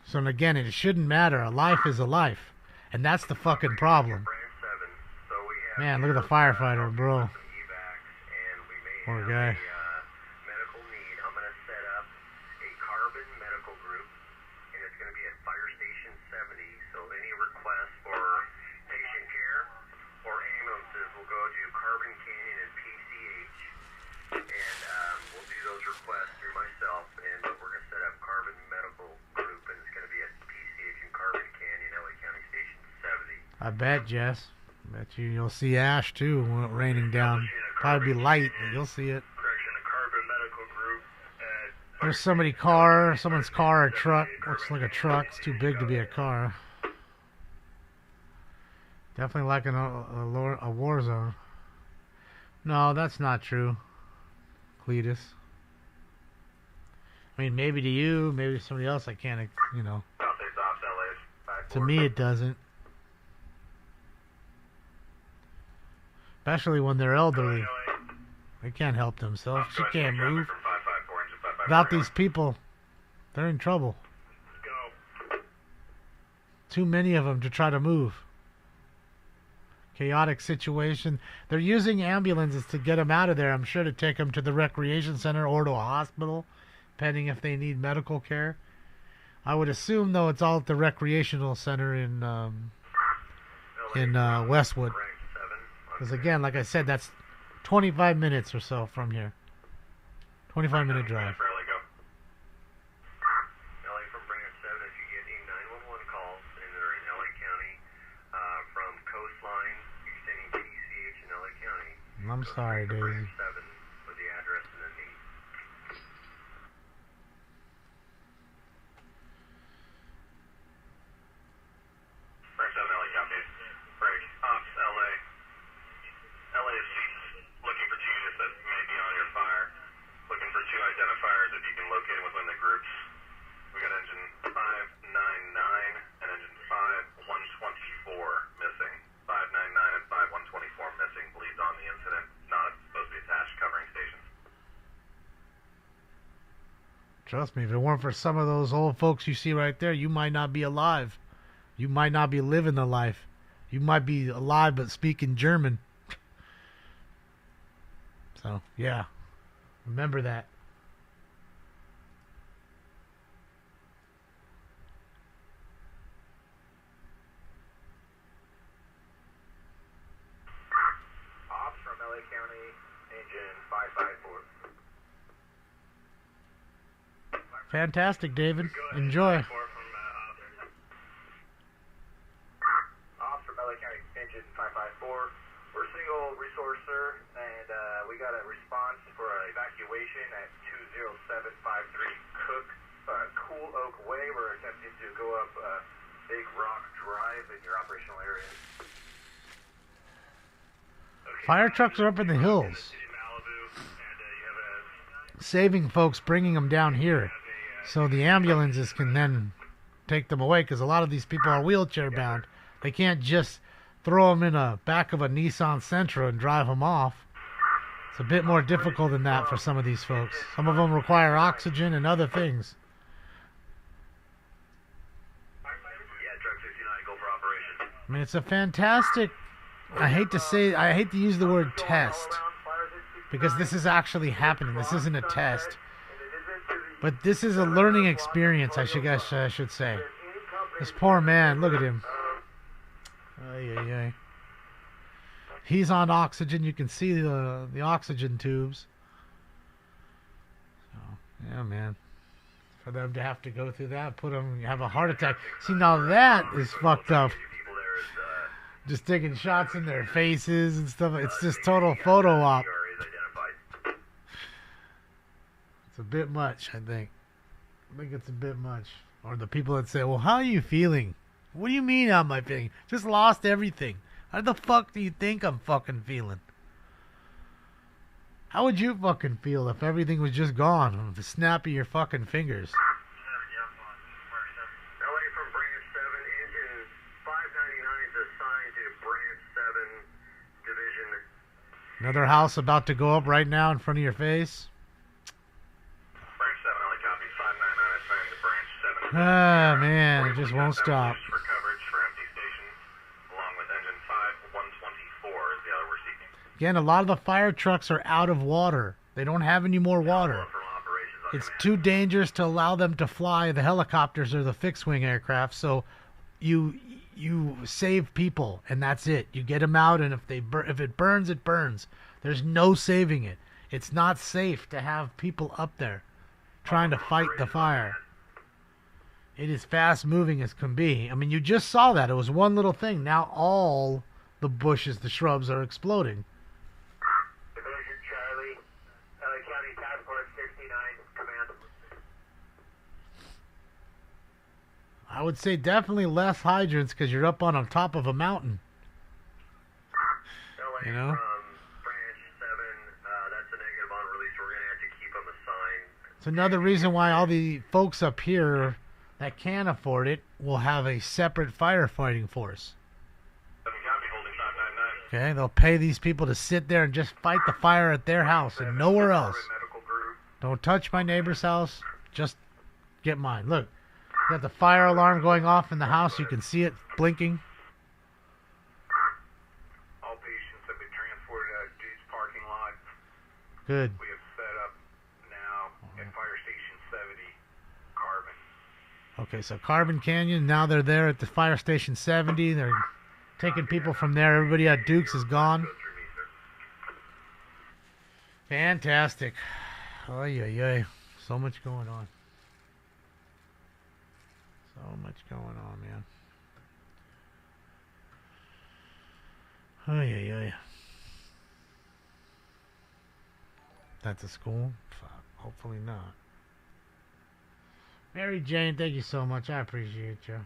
So again, it shouldn't matter. A life is a life. And that's the fucking problem. Man, look at the firefighter, bro. Poor guy. Carbon Canyon and PCH, and we'll do those requests through myself, and we're going to set up Carbon Medical Group, and it's going to be at PCH and Carbon Canyon, LA County Station 70. I bet, Jess. Bet you'll see ash too when it raining down. Probably be light, but you'll see it. Correction, a Carbon Medical Group. There's someone's car or truck. Looks like a truck. It's too big to be a car. Definitely like a war zone. No, that's not true, Cletus. I mean, maybe to you, maybe to somebody else. I can't, you know. To me, it doesn't. Especially when they're elderly. They can't help themselves. She can't move. Without these people, they're in trouble. Too many of them to try to move. Chaotic situation. They're using ambulances to get them out of there. I'm sure to take them to the recreation center or to a hospital, depending if they need medical care. I would assume, though, it's all at the recreational center in Westwood. Because again, like I said, that's 25 minutes or so from here. 25-minute drive. I'm sorry, Daisy. Trust me, if it weren't for some of those old folks you see right there, you might not be alive. You might not be living the life. You might be alive but speaking German. So, yeah. Remember that. Ops from LA County, engine 554. Fantastic, David. Enjoy. Ops from LA County, engine 554. We're a single resource, sir, and we got a response for an evacuation at 20753 Cool Oak Way. We're attempting to go up Big Rock Drive in your operational area. Fire trucks are up in the hills. Saving folks, bringing them down here. So the ambulances can then take them away, because a lot of these people are wheelchair bound. They can't just throw them in the back of a Nissan Sentra and drive them off. It's a bit more difficult than that for some of these folks. Some of them require oxygen and other things. I mean, it's a fantastic, I hate to use the word test, because this is actually happening. This isn't a test. But this is a learning experience, I should say. This poor man, look at him. Ay, ay, ay. He's on oxygen. You can see the oxygen tubes. So, yeah, man. For them to have to go through that, have a heart attack. See, now that is fucked up. Just taking shots in their faces and stuff. It's just total photo op. It's a bit much, I think. I think it's a bit much. Or the people that say, well, how are you feeling? What do you mean how am I feeling? Just lost everything. How the fuck do you think I'm fucking feeling? How would you fucking feel if everything was just gone? With the snap of your fucking fingers. LA from Branch 7, engine 599 is assigned to Branch 7 Division. Another house about to go up right now in front of your face. Branch 7, LA copy 599 assigned to Branch 7. Ah, man, it just won't stop. For coverage for empty stations, along with engine 5124 is the other we're seeking. Again, a lot of the fire trucks are out of water. They don't have any more water. It's too dangerous to allow them to fly the helicopters or the fixed-wing aircraft, so you you save people, and that's it. You get them out, and if it burns, it burns. There's no saving it. It's not safe to have people up there trying to fight the fire. It is fast moving as can be. I mean, you just saw that. It was one little thing. Now all the bushes, the shrubs are exploding. Division Charlie, LA County Task Force 69, command. I would say definitely less hydrants because you're up on top of a mountain. LA You know? from branch 7, that's a negative on release. We're going to have to keep them assigned. It's another reason why all the folks up here that can afford it will have a separate firefighting force. Okay, they'll pay these people to sit there and just fight the fire at their house and nowhere else. Don't touch my neighbor's house. Just get mine. Look, got the fire alarm going off in the house. You can see it blinking. All patients have been transported out of Dude's parking lot. Good. We have set up now at Fire Station 70, Carbon. Okay, so Carbon Canyon, now they're there at the Fire Station 70. They're taking people from there. Everybody at Duke's is gone. Fantastic. Oy, oy, oy. So much going on. So much going on, man. Oy, oy, oy. That's a school? Fuck. Hopefully not. Mary Jane, thank you so much. I appreciate you.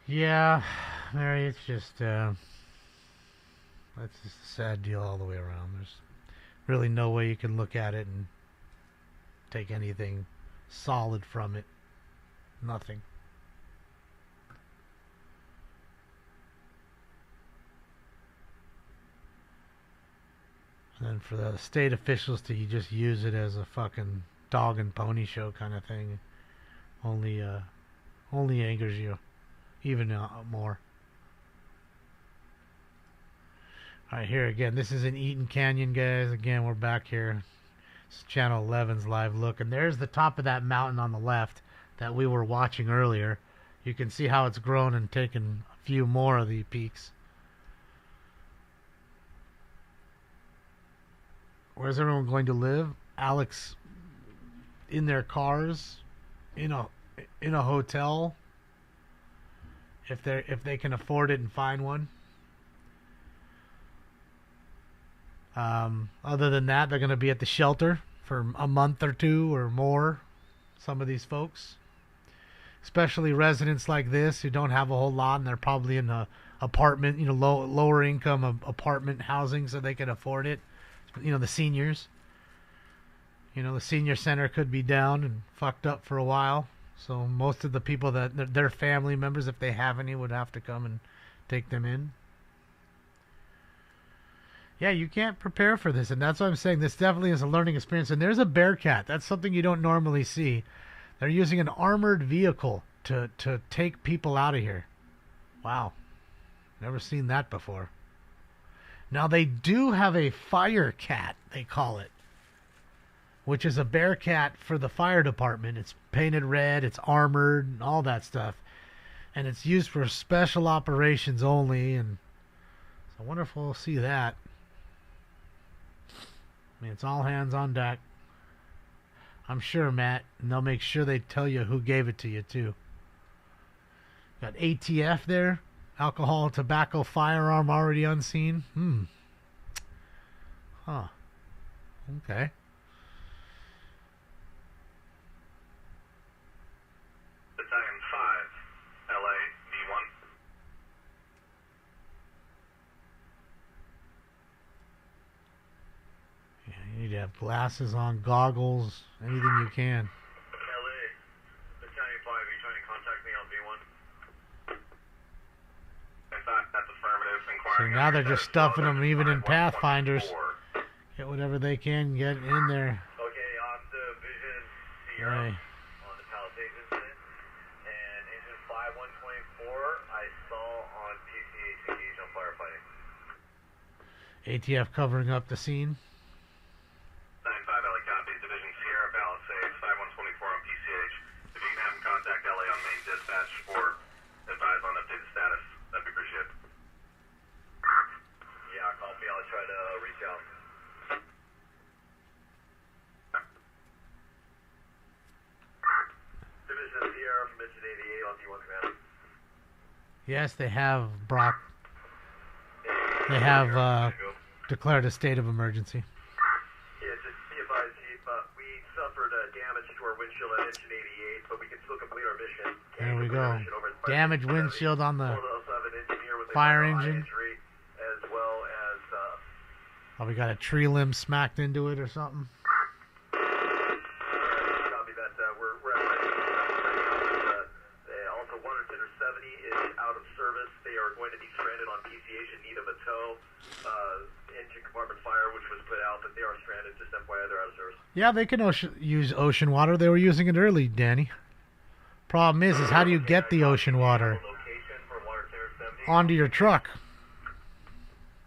Yeah, Mary, it's just, that's just a sad deal all the way around. There's really no way you can look at it and take anything solid from it. Nothing. And then for the state officials to just use it as a fucking dog and pony show kind of thing only angers you even more. Alright, here again. This is in Eaton Canyon, guys. Again, we're back here. It's Channel 11's live look. And there's the top of that mountain on the left that we were watching earlier. You can see how it's grown and taken a few more of the peaks. Where's everyone going to live? Alex in their cars, in a hotel, if they can afford it and find one. Other than that, they're going to be at the shelter for a month or two or more. Some of these folks, especially residents like this who don't have a whole lot, and they're probably in a apartment, lower income apartment housing, so they can afford it. The seniors. The senior center could be down and fucked up for a while. So most of the people that their family members, if they have any, would have to come and take them in. Yeah, you can't prepare for this. And that's what I'm saying. This definitely is a learning experience. And there's a Bearcat. That's something you don't normally see. They're using an armored vehicle to take people out of here. Wow. Never seen that before. Now, they do have a fire cat, they call it, which is a Bearcat for the fire department. It's painted red, it's armored, and all that stuff. And it's used for special operations only. And so I wonder if we'll see that. I mean, it's all hands on deck. I'm sure, Matt. And they'll make sure they tell you who gave it to you, too. Got ATF there. Alcohol, tobacco, firearm already unseen. Huh. Okay. Battalion 5, LA, B1. Yeah, you need to have glasses on, goggles, anything you can. LA, Battalion 5, are you trying to contact me on B1? That's affirmative. So now they're just stuffing them even in Pathfinders. Get whatever they can get in there. Okay, on Division Sierra Right. on the Palisades incident. And engine 5124, I saw on PCH engaged on firefighting. ATF covering up the scene. 95 LA copy, Division Sierra Palisades, 5124 on PCH. If you can Yes, they have, Brock. They have declared a state of emergency. Yeah, just be advised, Chief. We suffered damage to our windshield at engine 88, but we can still complete our mission. There we go. Damaged windshield on the fire engine. As well as... Oh, we got a tree limb smacked into it or something. Copy that. We're at also Water Center 70 is out of service. They are going to be stranded on PCH in need of a tow. Engine compartment fire, which was put out, but they are stranded. Just FYI, they're out of service. Yeah, they can use ocean water. They were using it early, Danny. Problem is how do you get the ocean water onto your truck?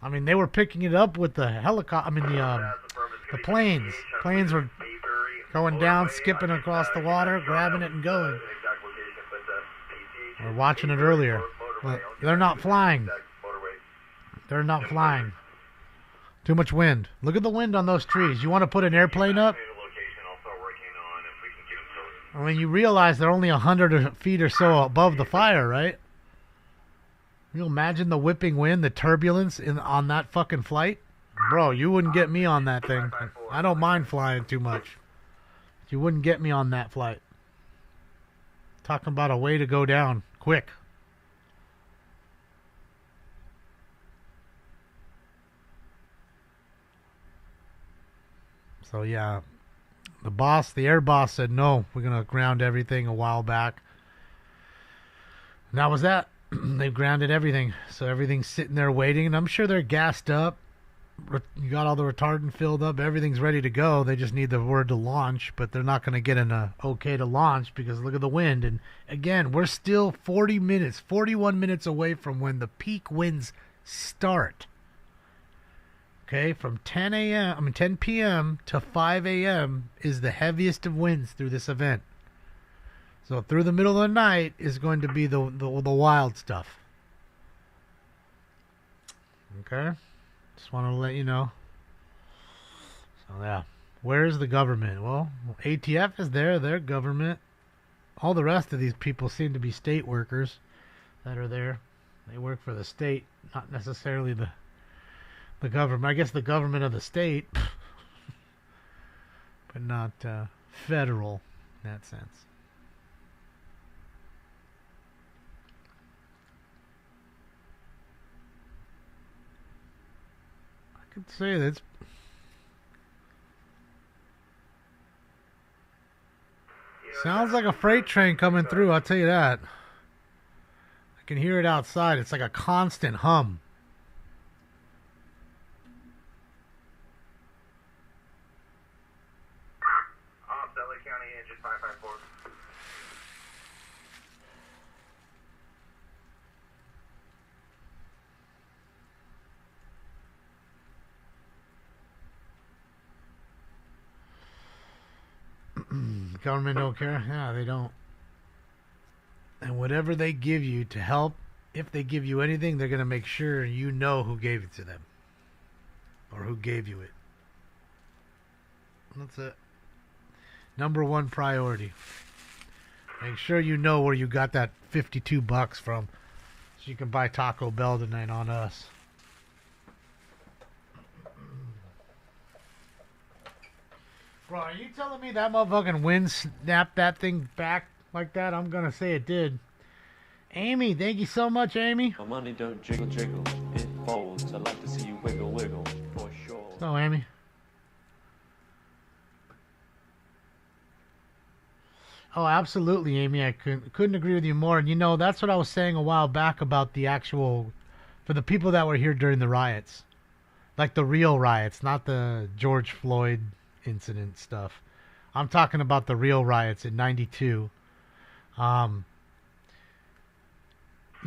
I mean, they were picking it up with the helicopter. I mean, the planes. Planes were going down, skipping across the water, grabbing it and going. We were watching it earlier. But they're not flying. They're not flying. Too much wind. Look at the wind on those trees. You want to put an airplane up? I mean, you realize they're only 100 feet or so above the fire, right? Can you imagine the whipping wind, the turbulence on that fucking flight? Bro, you wouldn't get me on that thing. I don't mind flying too much. You wouldn't get me on that flight. Talking about a way to go down quick. So yeah, the air boss said no, we're gonna ground everything a while back. And that was that. They've grounded everything, so everything's sitting there waiting, and I'm sure they're gassed up. You got all the retardant filled up, everything's ready to go. They just need the word to launch, but they're not gonna get an okay to launch because look at the wind. And again, we're still 41 minutes away from when the peak winds start. Okay, from 10 p.m. to 5 a.m. is the heaviest of winds through this event. So through the middle of the night is going to be the wild stuff. Okay, just want to let you know. So yeah, where is the government? Well, ATF is there. They're government. All the rest of these people seem to be state workers that are there. They work for the state, not necessarily the government. I guess the government of the state, but not federal in that sense. I could say that's sounds like a freight train coming through, I'll tell you that. I can hear it outside. It's like a constant hum. Government don't care? Yeah, they don't. And whatever they give you to help, if they give you anything, they're going to make sure you know who gave it to them. Or who gave you it. That's it. Number one priority. Make sure you know where you got that $52 from. So you can buy Taco Bell tonight on us. Bro, are you telling me that motherfucking wind snapped that thing back like that? I'm gonna say it did. Amy, thank you so much, Amy. My money don't jiggle jiggle, it folds. I'd like to see you wiggle wiggle, for sure. So, Amy. Oh, absolutely, Amy. I couldn't agree with you more. And you know, that's what I was saying a while back about the actual, for the people that were here during the riots. Like the real riots, not the George Floyd incident stuff. I'm talking about the real riots in 92.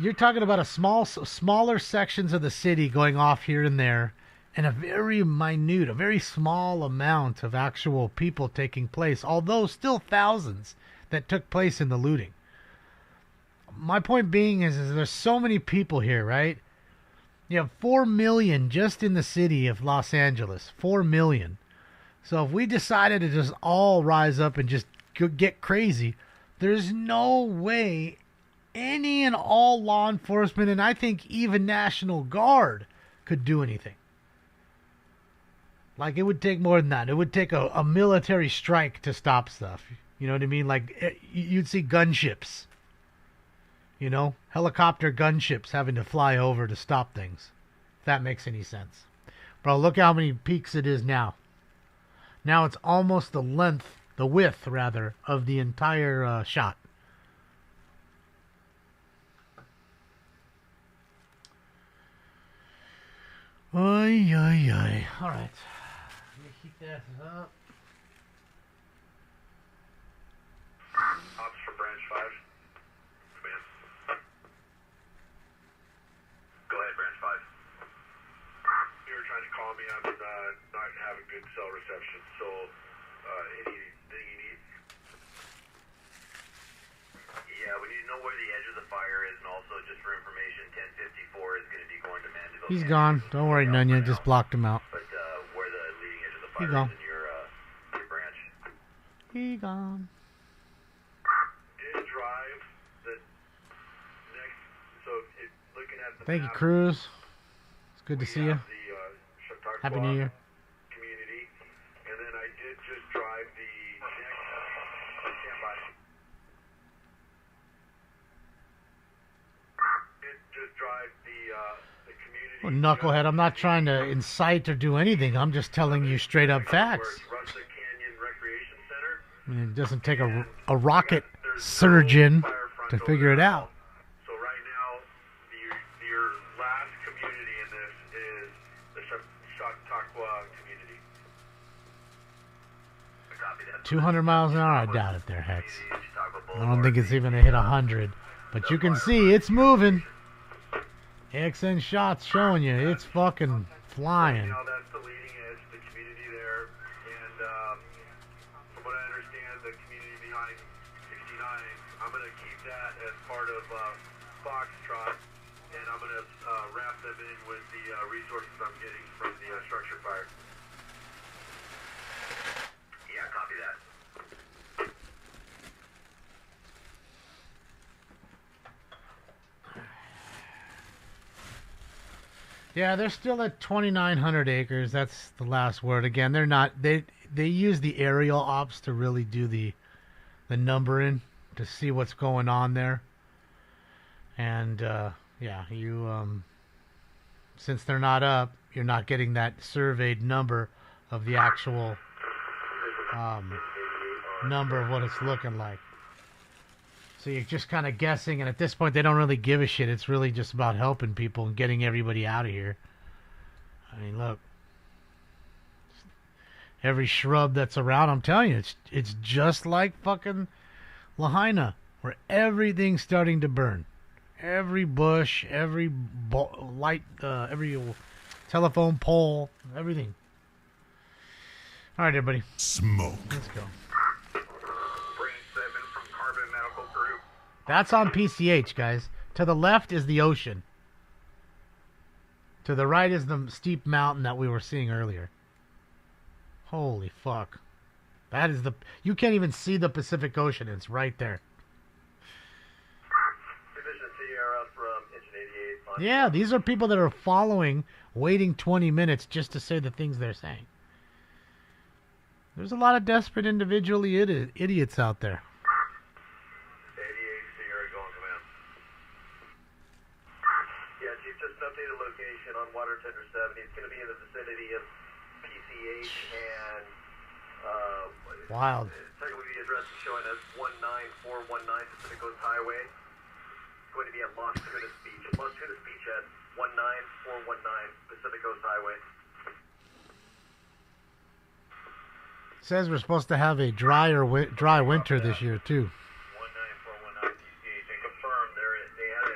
You're talking about smaller sections of the city going off here and there, and a very minute, a very small amount of actual people taking place, although still thousands that took place in the looting. My point being is there's so many people here, right? You have 4 million just in the city of Los Angeles. 4 million. So if we decided to just all rise up and just get crazy, there's no way any and all law enforcement, and I think even National Guard could do anything. Like, it would take more than that. It would take a military strike to stop stuff. You know what I mean? Like, you'd see gunships. You know? Helicopter gunships having to fly over to stop things. If that makes any sense. Bro, look how many peaks it is now. Now it's almost the width, of the entire shot. Oy, oy, oy. All right. Let me keep that up. Ops for branch 5. Command. Go ahead, branch 5. You were trying to call me. I'm not having good cell reception, so anything you need? Yeah, we need to know where the edge of the fire is, and also just for information, 1054 is going to be going to Mandeville. He's gone. Don't worry, Nunya. Just blocked him out. But where the leading edge of the He fire gone. is in your branch. He gone. Did drive the next, so looking at the Thank you, map, Cruz. It's good to see you. the Chautauqua Happy New Year. community, and then I did just drive the next standby. Did just drive the community. Well, knucklehead, I'm not trying to incite or do anything. I'm just telling you straight up facts. Rustic Canyon Recreation Center. I mean, it doesn't take a rocket surgeon to figure it out. So right now, your last community in this is the Chautauqua community. 200 miles an hour, I doubt it there, Hex. I don't think it's even going to hit 100. But you can see it's moving. XN shots showing you it's fucking flying. Now that's the leading edge, the community there, and from what I understand, the community behind 69, I'm going to keep that as part of Foxtrot, and I'm going to wrap them in with the resources I'm getting from the structure fire. Yeah, copy that. Yeah, they're still at 2,900 acres. That's the last word. Again, they're not. They use the aerial ops to really do the numbering to see what's going on there. And yeah, you since they're not up, you're not getting that surveyed number of the actual number of what it's looking like. So you're just kind of guessing, and at this point, they don't really give a shit. It's really just about helping people and getting everybody out of here. I mean, look. Every shrub that's around, I'm telling you, it's just like fucking Lahaina, where everything's starting to burn. Every bush, every light, every telephone pole, everything. All right, everybody. Smoke. Let's go. Branch 7 from Carbon Medical Group. That's on PCH, guys. To the left is the ocean. To the right is the steep mountain that we were seeing earlier. Holy fuck. That is the... You can't even see the Pacific Ocean. It's right there. Division CRS from Engine 88. Yeah, these are people that are following, waiting 20 minutes just to say the things they're saying. There's a lot of desperate individual idiots out there. 88 Sierra going command. Yeah, Chief, just an updated location on Water Tender 70. It's going to be in the vicinity of PCH and Wild. technically the address is showing as 19419 Pacific Coast Highway. It's going to be at Las Tunas Beach. Las Tunas Beach at 19419 Pacific Coast Highway. Says we're supposed to have a dry winter this year too. 19419 PCH. And confirmed they had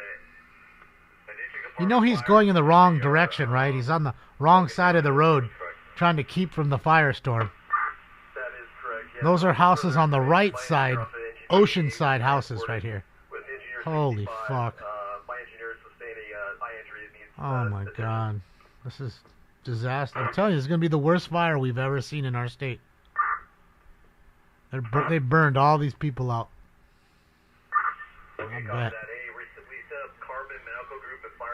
an intricate You know he's going in the wrong direction, right? He's on the wrong side of the road, trying to keep from the firestorm. That is correct. Yeah. Those are houses on the right side, ocean side houses right here. Holy fuck. My engineers sustained a eye injury. It needs, Oh my god. This is disaster. I'm telling you, this is going to be the worst fire we've ever seen in our state. They burned all these people out. I bet. That A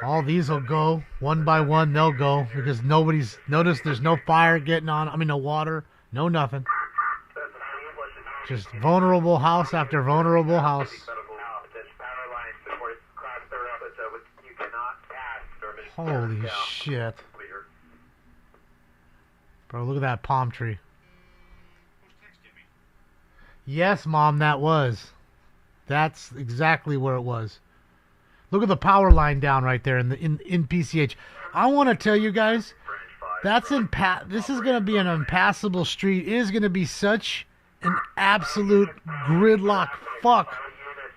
All these will go one by one. They'll go because nobody's noticed. There's no fire getting on. I mean, no water, no nothing. Just vulnerable house after vulnerable house. Holy shit. Bro, look at that palm tree. Yes, Mom, that was. That's exactly where it was. Look at the power line down right there in PCH. I want to tell you guys, this is going to be an impassable street. It is going to be such an absolute gridlock fuck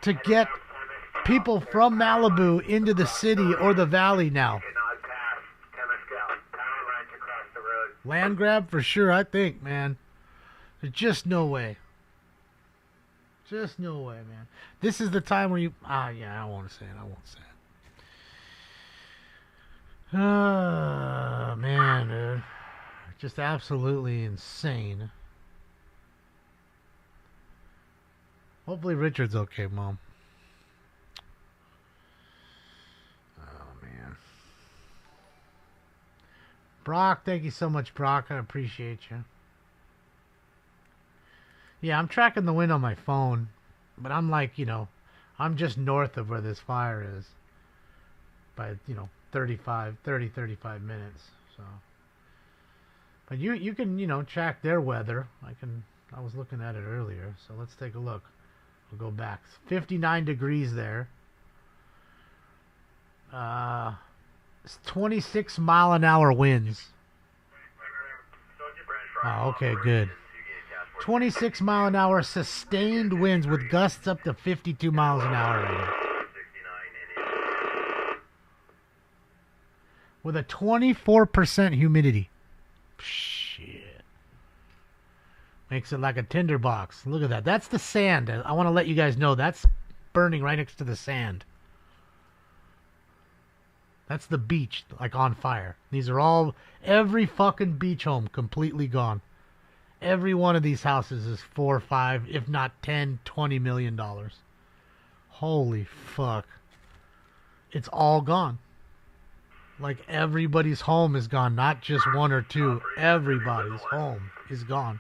to get people from Malibu into the city or the valley now. Land grab for sure, I think, man. There's just no way. Just no way, man. This is the time where you... yeah, I won't say it. I won't say it. Oh, man, dude. Just absolutely insane. Hopefully Richard's okay, Mom. Oh, man. Brock, thank you so much, Brock. I appreciate you. Yeah, I'm tracking the wind on my phone, but I'm like, I'm just north of where this fire is by, 30, 35 minutes. So, but you can, track their weather. I was looking at it earlier, so let's take a look. We'll go back. 59 degrees there. It's 26 mile an hour winds. Oh, okay, good. 26 mile an hour sustained winds with gusts up to 52 miles an hour right now. With a 24% humidity. Shit. Makes it like a tinderbox. Look at that. That's the sand. I want to let you guys know that's burning right next to the sand. That's the beach, like on fire. These are all, every fucking beach home completely gone. Every one of these houses is 4 or 5, if not 10, $20 million. Holy fuck. It's all gone. Like everybody's home is gone, not just one or two. Everybody's home is gone.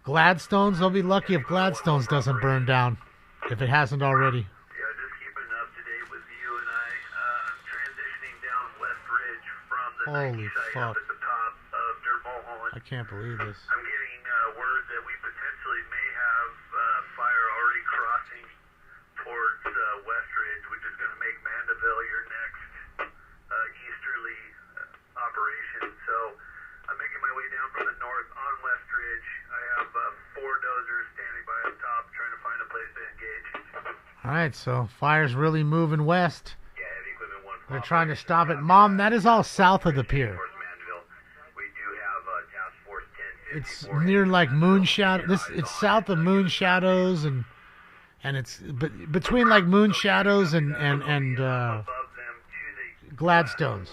Gladstones, they'll be lucky if Gladstones doesn't burn down, if it hasn't already. Holy fuck. I can't believe this. I'm getting word that we potentially may have fire already crossing towards Westridge, which is going to make Mandeville your next easterly operation. So I'm making my way down from the north on Westridge. I have 4 dozers standing by up top trying to find a place to engage. Alright, so fire's really moving west. They're trying to stop it. Mom, that is all south of the pier. It's near like Moon Shadow. It's south of Moon Shadows and it's between like Moon Shadows and Gladstones.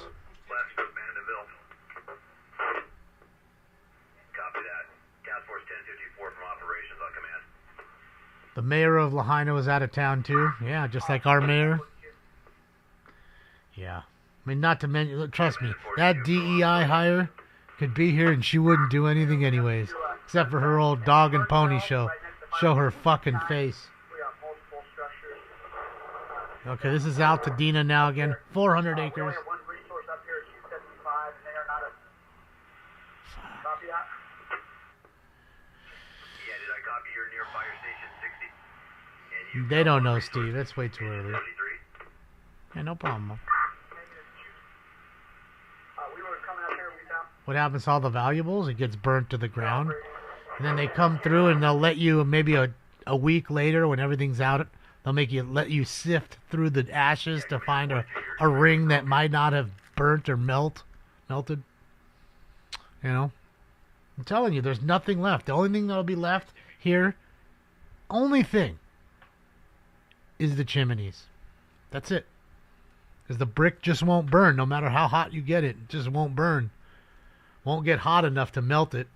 The mayor of Lahaina was out of town too. Yeah, just like our mayor. Yeah. I mean, not to mention, trust me, that DEI hire could be here and she wouldn't do anything anyways. Except for her old dog and pony show. Show her fucking face. Okay, this is Altadena now again. 400 acres. They don't know, Steve. That's way too early. Yeah, no problem. What happens to all the valuables? It gets burnt to the ground. And then they come through and they'll let you, maybe a week later when everything's out, they'll let you sift through the ashes to find a ring that might not have burnt or melted. I'm telling you, there's nothing left. The only thing that'll be left here, only thing, is the chimneys. That's it. Because the brick just won't burn. No matter how hot you get it, it just won't burn. Won't get hot enough to melt it.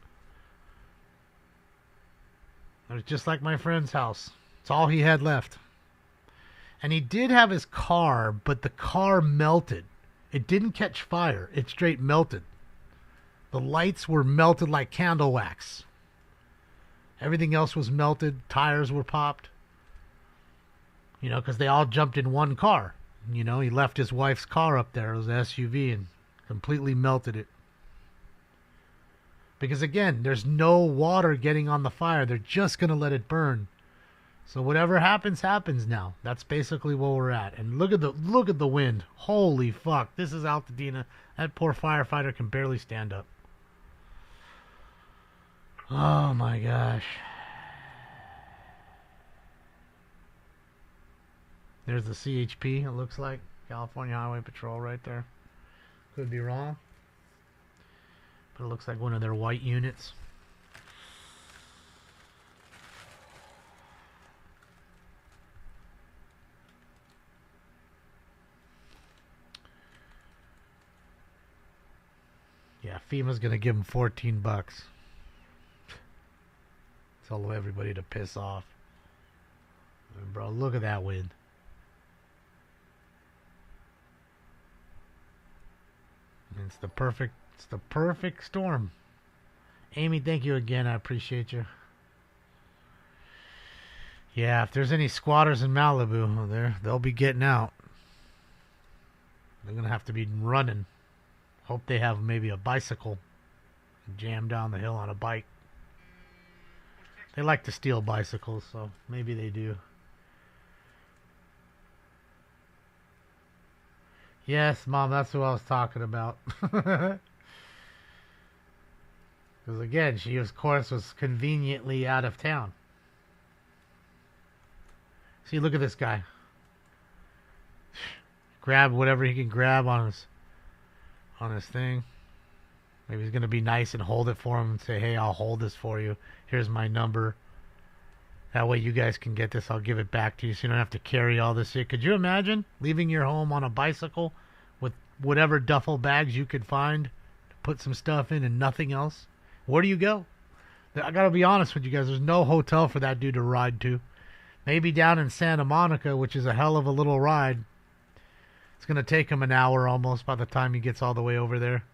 It's just like my friend's house. It's all he had left. And he did have his car, but the car melted. It didn't catch fire. It straight melted. The lights were melted like candle wax. Everything else was melted. Tires were popped. You know, because they all jumped in one car. You know, he left his wife's car up there. It was an SUV and completely melted it. Because again, there's no water getting on the fire. They're just going to let it burn. So whatever happens, happens now. That's basically where we're at. And look at the wind. Holy fuck. This is Altadena. That poor firefighter can barely stand up. Oh my gosh. There's the CHP, it looks like. California Highway Patrol right there. Could be wrong. But it looks like one of their white units. Yeah, FEMA's going to give them $14. Tell everybody to piss off. And bro, look at that wind. It's the perfect storm. Amy, thank you again. I appreciate you. Yeah, if there's any squatters in Malibu, they'll be getting out. They're going to have to be running. Hope they have maybe a bicycle. Jam down the hill on a bike. They like to steal bicycles, so maybe they do. Yes, Mom, that's who I was talking about. Because again, she, of course, was conveniently out of town. See, look at this guy. Grab whatever he can grab on his thing. Maybe he's going to be nice and hold it for him and say, hey, I'll hold this for you. Here's my number. That way you guys can get this. I'll give it back to you so you don't have to carry all this shit. Could you imagine leaving your home on a bicycle with whatever duffel bags you could find to put some stuff in and nothing else? Where do you go? I got to be honest with you guys. There's no hotel for that dude to ride to. Maybe down in Santa Monica, which is a hell of a little ride. It's going to take him an hour almost by the time he gets all the way over there.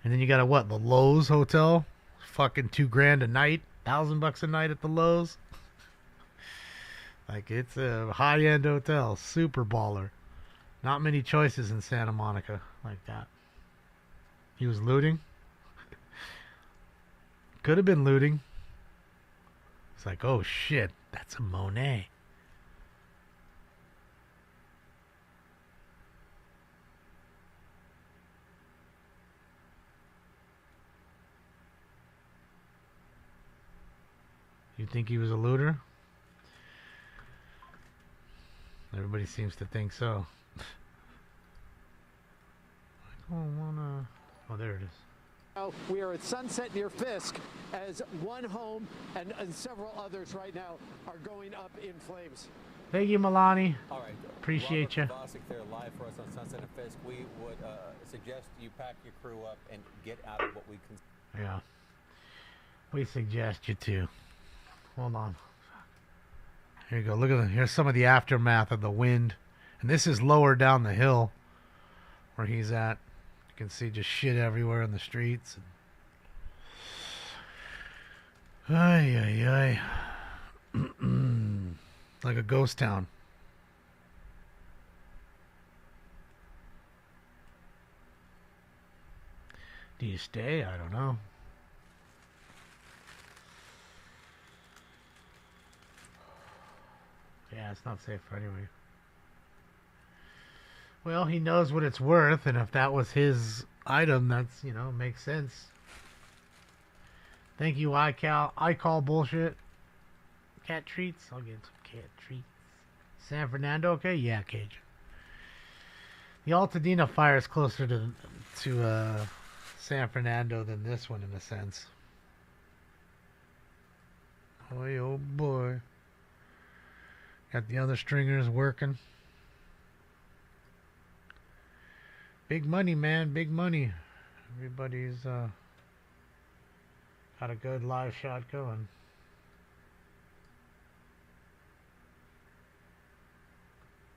And then you got to what? The Lowe's Hotel? Fucking $2,000 a night. $1,000 a night at the Lowe's. Like, it's a high-end hotel. Super baller. Not many choices in Santa Monica like that. He was looting. Could have been looting. It's like, oh shit, that's a Monet. You think he was a looter? Everybody seems to think so. I don't wanna... Oh, there it is. We are at Sunset near Fisk as one home and several others right now are going up in flames. Thank you, Milani. All right. Appreciate you. Robert Bosick there live for us on Sunset and Fisk. We would suggest you pack your crew up and get out of what we can. Yeah. We suggest you to. Hold on. Here you go. Look at here's some of the aftermath of the wind. And this is lower down the hill where he's at. You can see just shit everywhere in the streets. Ay, ay, ay. Like a ghost town. Do you stay? I don't know. Yeah, it's not safe for anybody. Well, he knows what it's worth, and if that was his item, that's, you know, makes sense. Thank you, I call bullshit. Cat treats? I'll get some cat treats. San Fernando, okay? Yeah, Cajun. The Altadena fire is closer to San Fernando than this one, in a sense. Boy, oh boy. Got the other stringers working. Big money, man. Big money. Everybody's got a good live shot going. 'Cause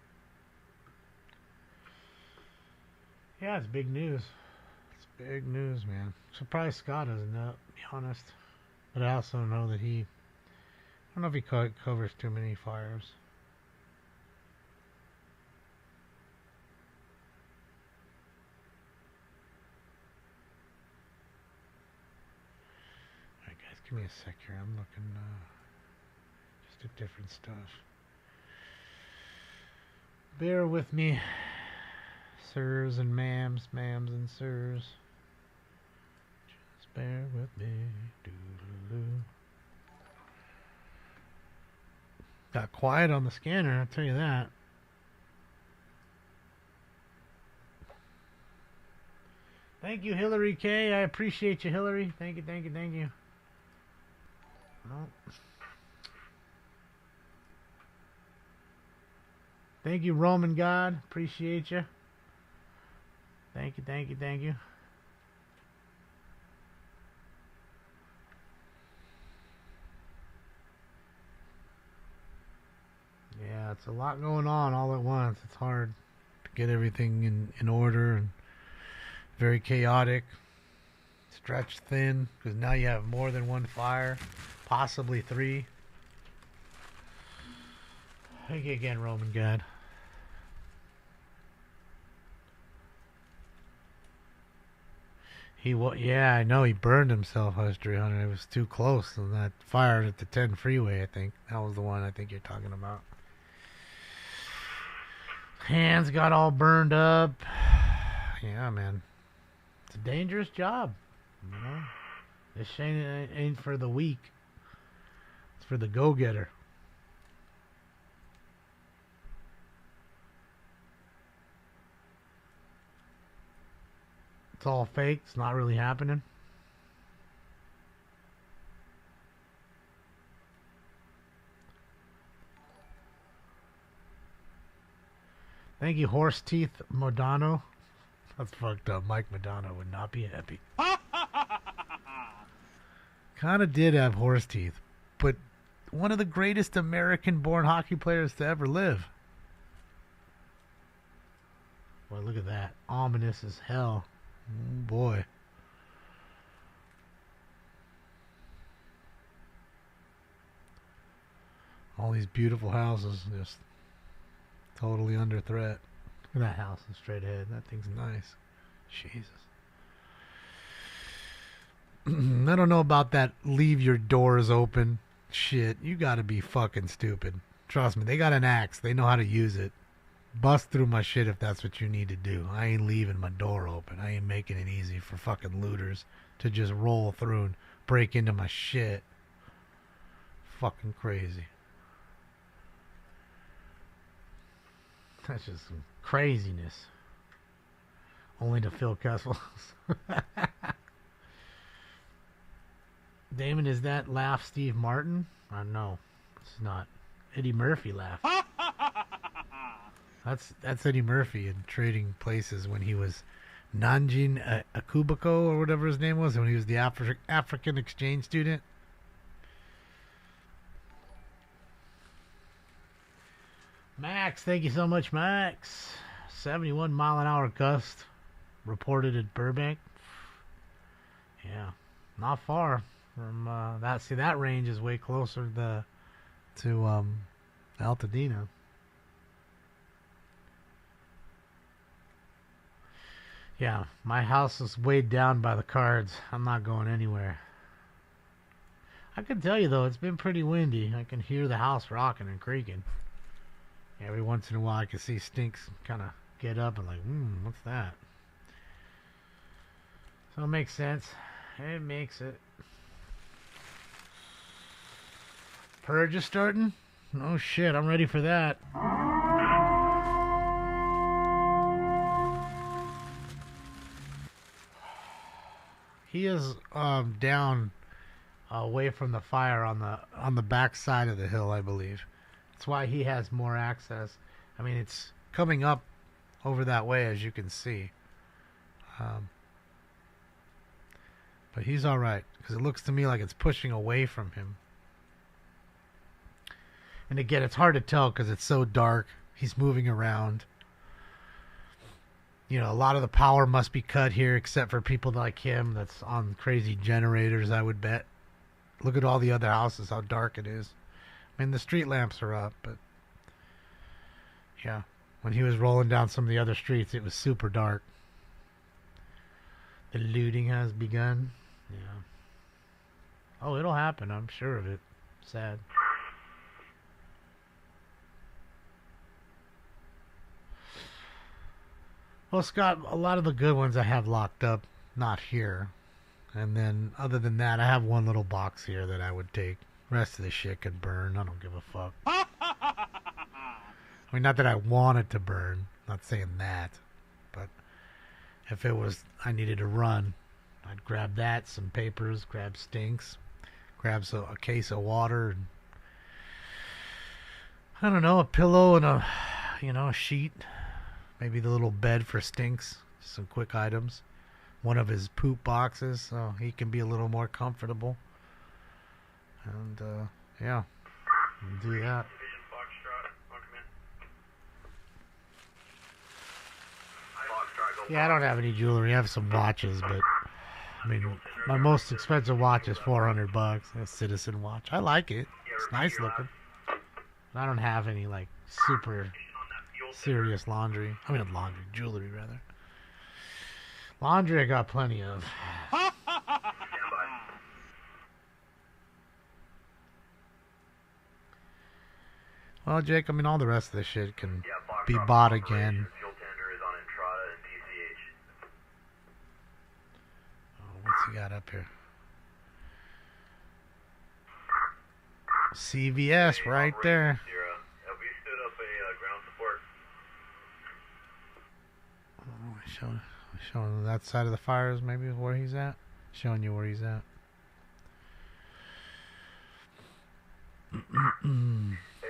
Yeah, it's big news. It's big news, man. Surprised Scott doesn't know, to be honest. But I also know that I don't know if he covers too many fires. Alright, guys, give me a sec here. I'm looking just at different stuff. Bear with me, sirs and ma'ams and sirs. Just bear with me. Doo-doo-doo. Got quiet on the scanner, I'll tell you that. Thank you, Hillary K. I appreciate you, Hillary. Thank you, thank you, thank you. Oh. Thank you, Roman God. Appreciate you. Thank you, thank you, thank you. Yeah, it's a lot going on all at once. It's hard to get everything in order and very chaotic. Stretched thin because now you have more than one fire, possibly 3. Thank you again, Roman God. Yeah, I know he burned himself, Hush 300. It was too close on that fire at the 10 freeway, I think. That was the one I think you're talking about. Hands got all burned up. Yeah, man. It's a dangerous job. You know? This ain't for the weak. It's for the go-getter. It's all fake. It's not really happening. Thank you, Horse Teeth Modano. That's fucked up. Mike Modano would not be happy. Kind of did have horse teeth, but one of the greatest American-born hockey players to ever live. Boy, look at that. Ominous as hell. Oh, boy. All these beautiful houses just totally under threat. Look at that house straight ahead. That thing's nice. Jesus. I don't know about that leave your doors open shit. You gotta be fucking stupid. Trust me, they got an axe. They know how to use it. Bust through my shit if that's what you need to do. I ain't leaving my door open. I ain't making it easy for fucking looters to just roll through and break into my shit. Fucking crazy. That's just some craziness. Only to fill Kessels. Damon, is that laugh Steve Martin? No, it's not. Eddie Murphy laugh. That's Eddie Murphy in Trading Places when he was Nanjin Akubako or whatever his name was, when he was the African exchange student. Max, thank you so much, Max. 71 mile an hour gust reported at Burbank. Yeah, not far from that. See, that range is way closer to Altadena. Yeah, my house is weighed down by the cards. I'm not going anywhere. I can tell you, though, it's been pretty windy. I can hear the house rocking and creaking. Every once in a while, I can see Stinks kind of get up and like, what's that? So it makes sense. It makes it. Purge is starting? Oh, shit, I'm ready for that. He is down away from the fire on the back side of the hill, I believe. That's why he has more access. I mean, it's coming up over that way, as you can see. But he's all right, because it looks to me like it's pushing away from him. And again, it's hard to tell because it's so dark. He's moving around. You know, a lot of the power must be cut here, except for people like him that's on crazy generators, I would bet. Look at all the other houses, how dark it is. I mean, the street lamps are up, but yeah, when he was rolling down some of the other streets, it was super dark. The looting has begun. Yeah. Oh, it'll happen, I'm sure of it. Sad. Well, Scott, a lot of the good ones I have locked up, not here. And then, other than that, I have one little box here that I would take. The rest of the shit can burn. I don't give a fuck. I mean, not that I want it to burn. Not saying that. But if it was, I needed to run, I'd grab that, some papers, grab stinks, grab a case of water, and I don't know, a pillow and a sheet. Maybe the little bed for stinks. Some quick items. One of his poop boxes so he can be a little more comfortable. And, yeah. Do that. Yeah, I don't have any jewelry. I have some watches, but I mean, my most expensive watch is $400. A Citizen watch. I like it. It's nice looking. But I don't have any like super serious laundry. I mean, laundry, jewelry rather. Laundry, I got plenty of. Well, Jake, I mean, all the rest of the shit can be bought again. Oh, what's he got up here? CVS right there. Showing that side of the fires, maybe where he's at. Showing you where he's at. Hey,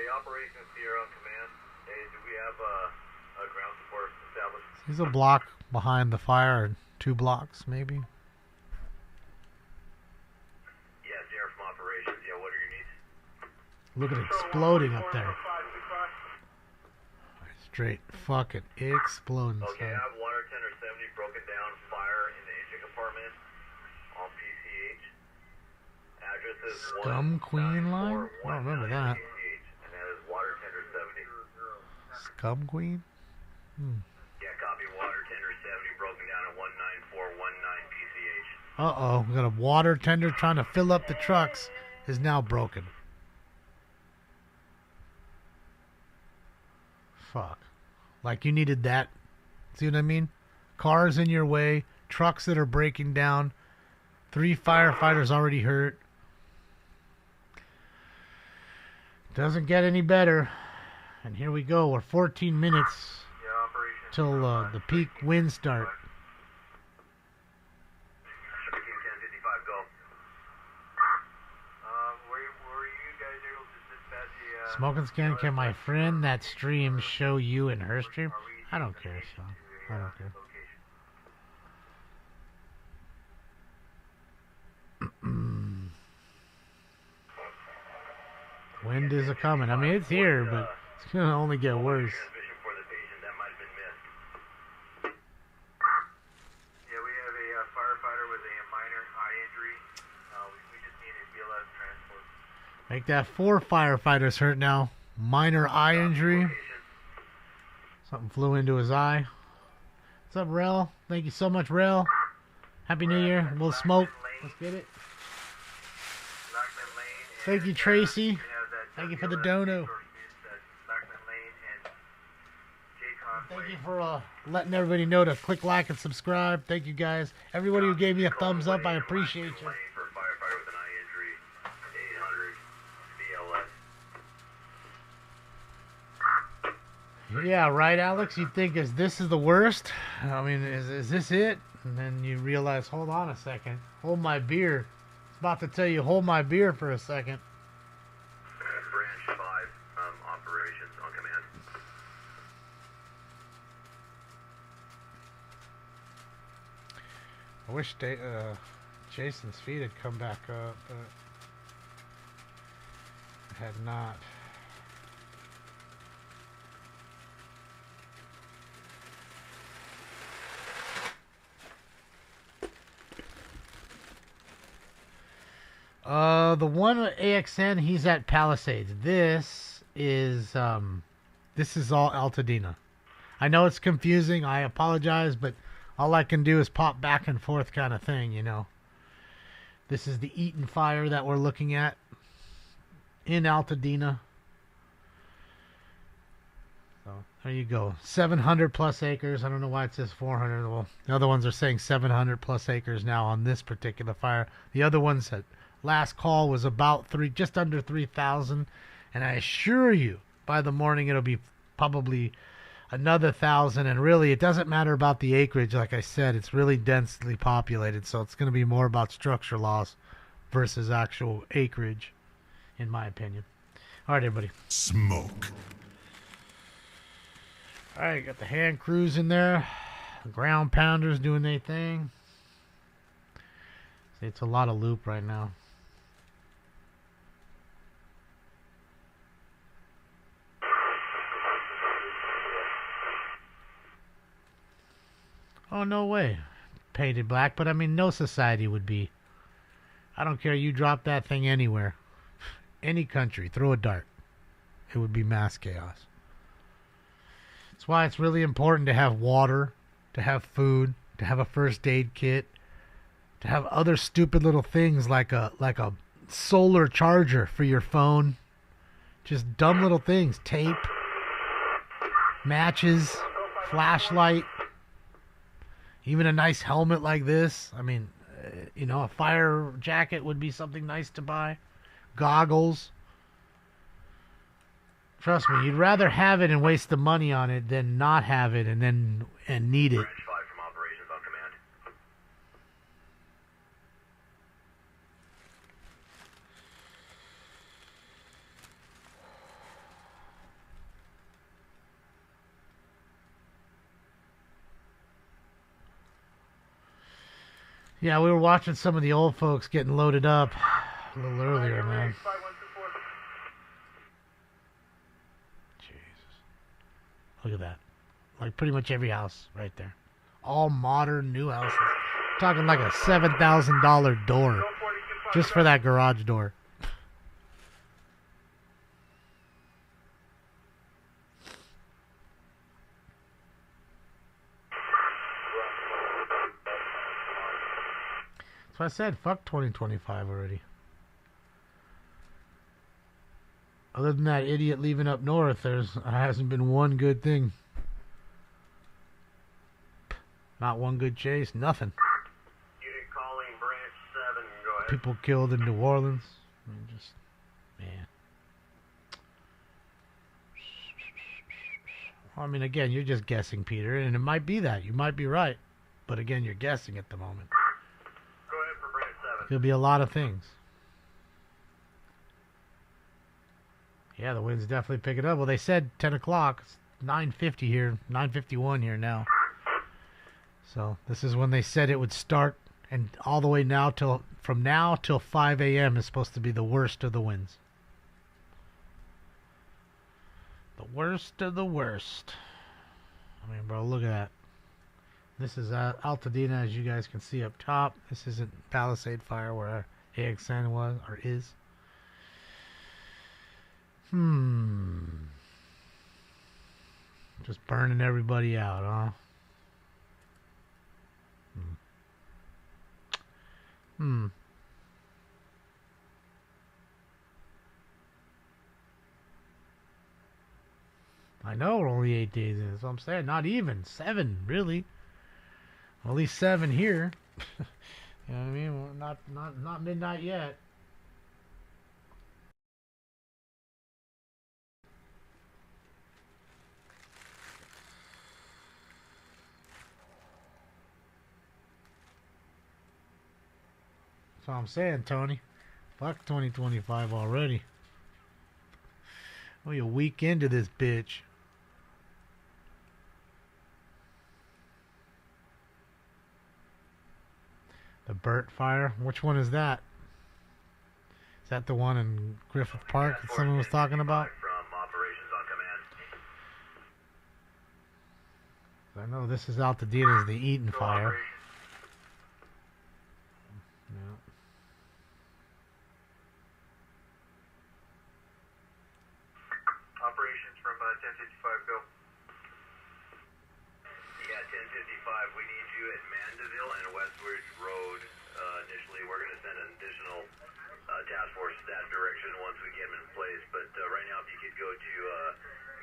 Operation Sierra on command. Hey, do we have a ground support established? He's a block behind the fire, 2 blocks maybe. Yeah, Sierra from operations. Yeah, what are your needs? Look at it exploding up there. Straight fucking exploding. Okay, I have water tender 70 broken down fire in the engine compartment on PCH. Address is Scum Queen line? I don't remember that. And that is water tender 70. Scum Queen? Yeah, copy. Water tender 70 broken down at 19419 PCH. Uh-oh, we got a water tender trying to fill up the trucks is now broken. Fuck. Like you needed that. See what I mean? Cars in your way, trucks that are breaking down, 3 firefighters already hurt. Doesn't get any better. And here we go. We're 14 minutes till the peak winds start. Smoking Scan, can my friend that streams show you in her stream? I don't care, Sean. I don't care. Wind is a coming. I mean, it's here, but it's going to only get worse. Yeah, we have a firefighter with a minor eye injury. We just need a BLS transport. Make that 4 firefighters hurt now. Minor eye injury. Something flew into his eye. What's up, Rel? Thank you so much, Rel. Happy New Year. We'll smoke. Let's get it. Thank you, Tracy. Thank you for the dono. Thank you for letting everybody know to click like and subscribe. Thank you, guys. Everybody who gave me a thumbs up, I appreciate you. Yeah, right, Alex? You'd think, is this the worst? I mean, is this it? And then you realize, hold on a second. Hold my beer. It's about to tell you, hold my beer for a second. Branch 5, operations on command. I wish Jason's feet had come back up, but it had not. The one at AXN, he's at Palisades. This is all Altadena. I know it's confusing. I apologize, but all I can do is pop back and forth kind of thing, you know. This is the Eaton fire that we're looking at in Altadena. So there you go. 700 plus acres. I don't know why it says 400. Well, the other ones are saying 700 plus acres now on this particular fire. The other ones at last call was about just under 3,000, and I assure you, by the morning it'll be probably another 1,000. And really, it doesn't matter about the acreage. Like I said, it's really densely populated, so it's going to be more about structure loss versus actual acreage, in my opinion. All right, everybody. Smoke. All right, got the hand crews in there. The ground pounders doing their thing. See, it's a lot of loop right now. Oh, no way. Painted black, but I mean, no society would be. I don't care. You drop that thing anywhere. Any country. Throw a dart. It would be mass chaos. That's why it's really important to have water, to have food, to have a first aid kit, to have other stupid little things like a solar charger for your phone. Just dumb little things. Tape, matches, flashlight, even a nice helmet like this. I mean, you know, a fire jacket would be something nice to buy. Goggles. Trust me, you'd rather have it and waste the money on it than not have it and need it. Yeah, we were watching some of the old folks getting loaded up a little earlier, man. Look at that. Like pretty much every house right there. All modern, new houses. Talking like a $7,000 door just for that garage door. That's why I said fuck 2025 already. Other than that idiot leaving up north, there hasn't been one good thing. Not one good chase, nothing. Unit calling branch 7, go ahead. People killed in New Orleans. I mean, just, man. Well, I mean, again, you're just guessing, Peter, and it might be that. You might be right. But again, you're guessing at the moment. Go ahead for branch 7. Could be a lot of things. Yeah, the wind's definitely picking up. Well, they said 10 o'clock. It's 9:50 here, 9:51 here now. So this is when they said it would start, and all the way now from now till 5 a.m. is supposed to be the worst of the winds. The worst of the worst. I mean, bro, look at that. This is Altadena, as you guys can see up top. This isn't Palisade Fire where AXN was or is. Just burning everybody out, huh? I know we're only 8 days in. That's what I'm saying. Not even 7, really. Well, at least 7 here. You know what I mean? We're not midnight yet. That's what I'm saying, Tony. Fuck 2025 already. We're a week into this bitch. The Burt Fire? Which one is that? Is that the one in Griffith Park that someone was talking about? From operations on command. I know this is Altadena's, the Eaton Fire. you at Mandeville and Westward Road initially. We're going to send an additional task force that direction once we get them in place. But right now, if you could go to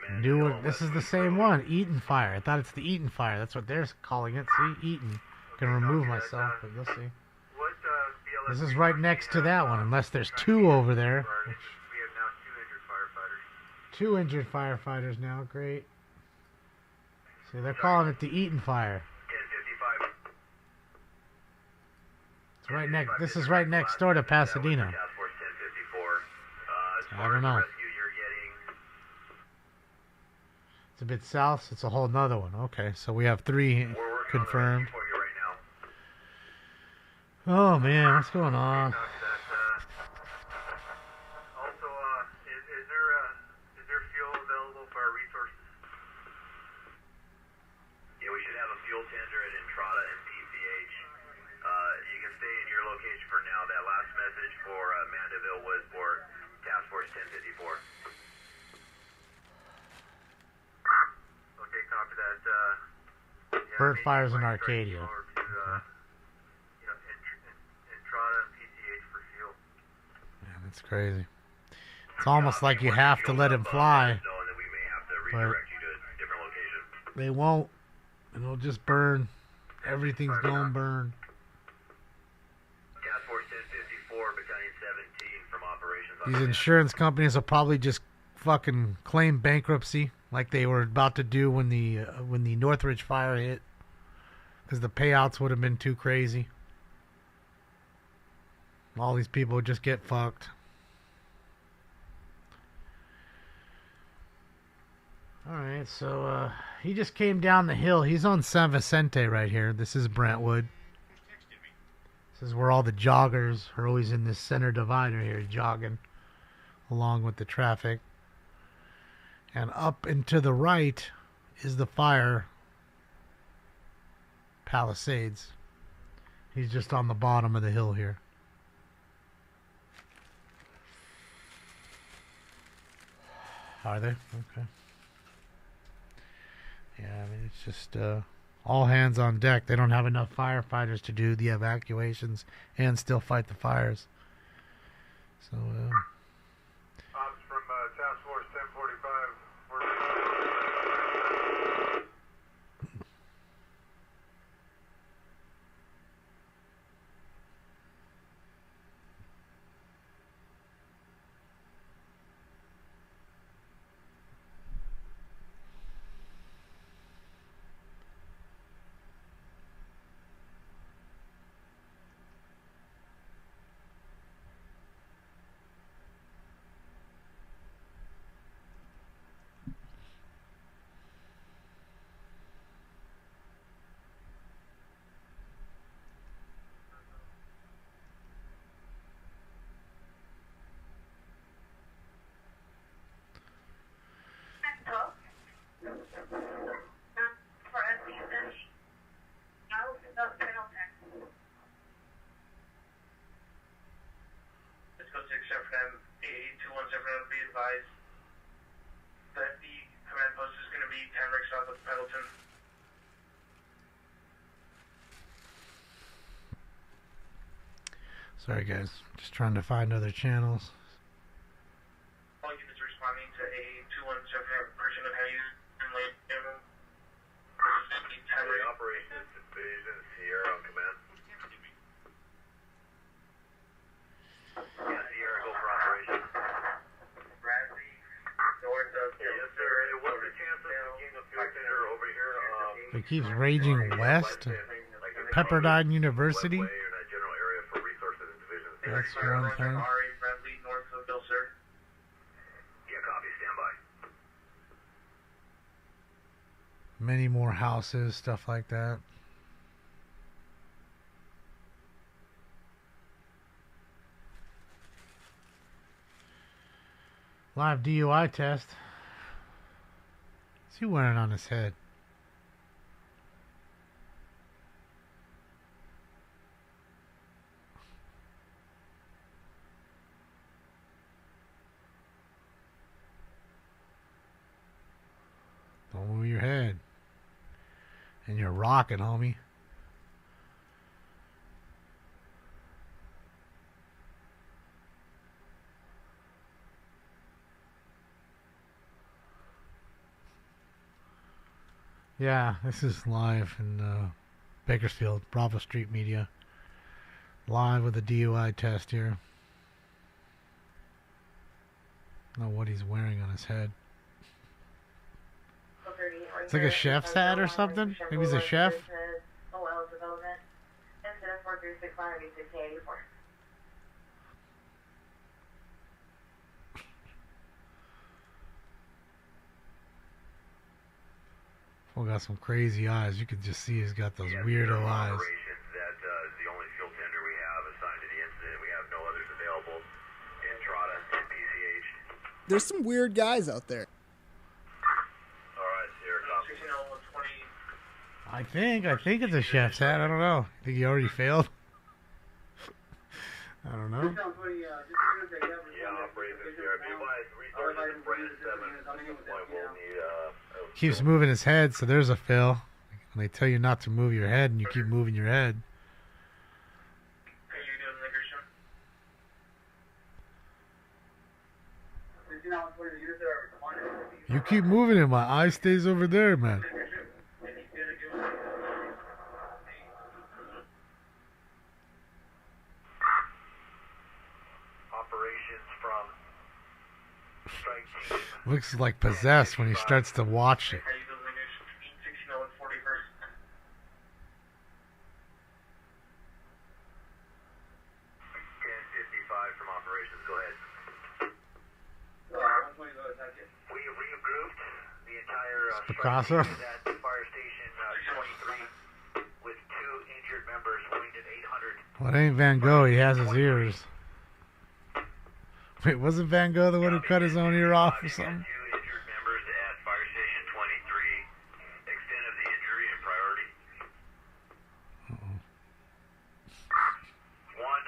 Mandeville. This is the same one, Eaton Fire. I thought it's the Eaton Fire. That's what they're calling it. See, Eaton. Gonna remove myself, but you'll see. This is right next to that one, unless there's two over there. We have now 2 injured firefighters. 2 injured firefighters now. Great. See, they're calling it the Eaton Fire. 1055. It's right next. This is right next door to Pasadena. Task Force 1054. I don't know. It's a bit south. So it's a whole nother one. Okay, so we have 3 confirmed. Oh man, what's going on? Also, is there fuel available for our resources? Yeah, we should have a fuel tender at Entrada and PCH. You can stay in your location for now. That last message for Mandeville was for Task Force 1054. Okay, copy that. Burt fires in Arcadia. That's crazy. It's almost like you have to let him fly, but they won't, and it'll just burn. Everything's gonna burn. Task Force 1054, Battalion 17 from operations. These insurance companies will probably just fucking claim bankruptcy, like they were about to do when the Northridge fire hit, because the payouts would have been too crazy. All these people would just get fucked. Alright, so he just came down the hill. He's on San Vicente right here. This is Brentwood. This is where all the joggers are always in this center divider here, jogging along with the traffic. And up and to the right is the fire, Palisades. He's just on the bottom of the hill here. Are they? Okay. Yeah, I mean, it's just all hands on deck. They don't have enough firefighters to do the evacuations and still fight the fires. So, Ops from Task Force 1045. sorry guys, just trying to find other channels. All units responding to a 217 person of heavy and late Operations Division Sierra on command. Yeah, Sierra, go for operations. Bradley, north of yes, sir. Hey, what's the chances of getting a fuel tender over here? It keeps raging west. Pepperdine University. That's one thing. Bradley, north of Bill, sir. Yeah, copy. Stand by. Many more houses, stuff like that. Live DUI test. What's he wearing on his head? Don't move your head. And you're rocking, homie. Yeah, this is live in Bakersfield, Bravo Street Media. Live with a DUI test here. I don't know what he's wearing on his head. It's like a chef's hat or something? Maybe he's a chef? Well, got some crazy eyes. You can just see he's got those weirdo eyes. That is the only fuel tender we have assigned to the incident. We have no others available in Trotta and PCH. There's some weird guys out there. Alright, Sierra copy. I think it's a chef's hat. I don't know. I think he already failed. I don't know. Yeah, operators here. Be advised, resources in Brandon 7. We'll need, Keeps moving his head, so there's a fail. When they tell you not to move your head and you keep moving your head. You keep moving it, my eye stays over there, man. Operations from strike team. Looks like possessed when he starts to watch it. 10:55 from operations. Go ahead. We have regrouped the entire Picasso. strike team at fire station 23 with 2 injured members wounded at 800. Well, it ain't Van Gogh. He has his ears. Wait, wasn't Van Gogh the one who cut his own ear off or something? 2 injured members at fire station 23. Extent of the injury and priority. One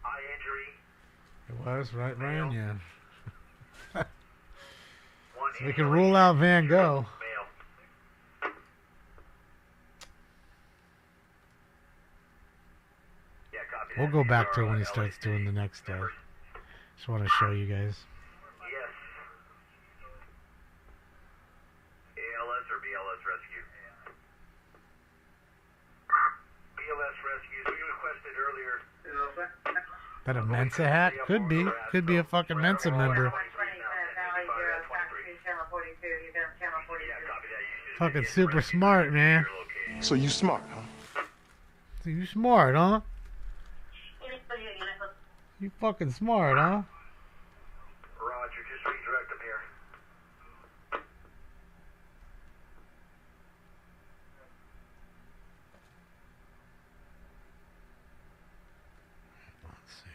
eye injury. It was, right, Ryan? Yeah. One So we can rule out Van Gogh. male. Yeah, copy We'll that. go back to it when he LAC starts doing the next day. Just want to show you guys. Yes. ALS or BLS rescue? BLS rescues. We requested earlier. That a Mensa hat? Could be. Could be a fucking Mensa member. Fucking super smart, man. So you smart, huh? So you smart, huh? You fucking smart, huh? Roger, just redirect them here. Let's see.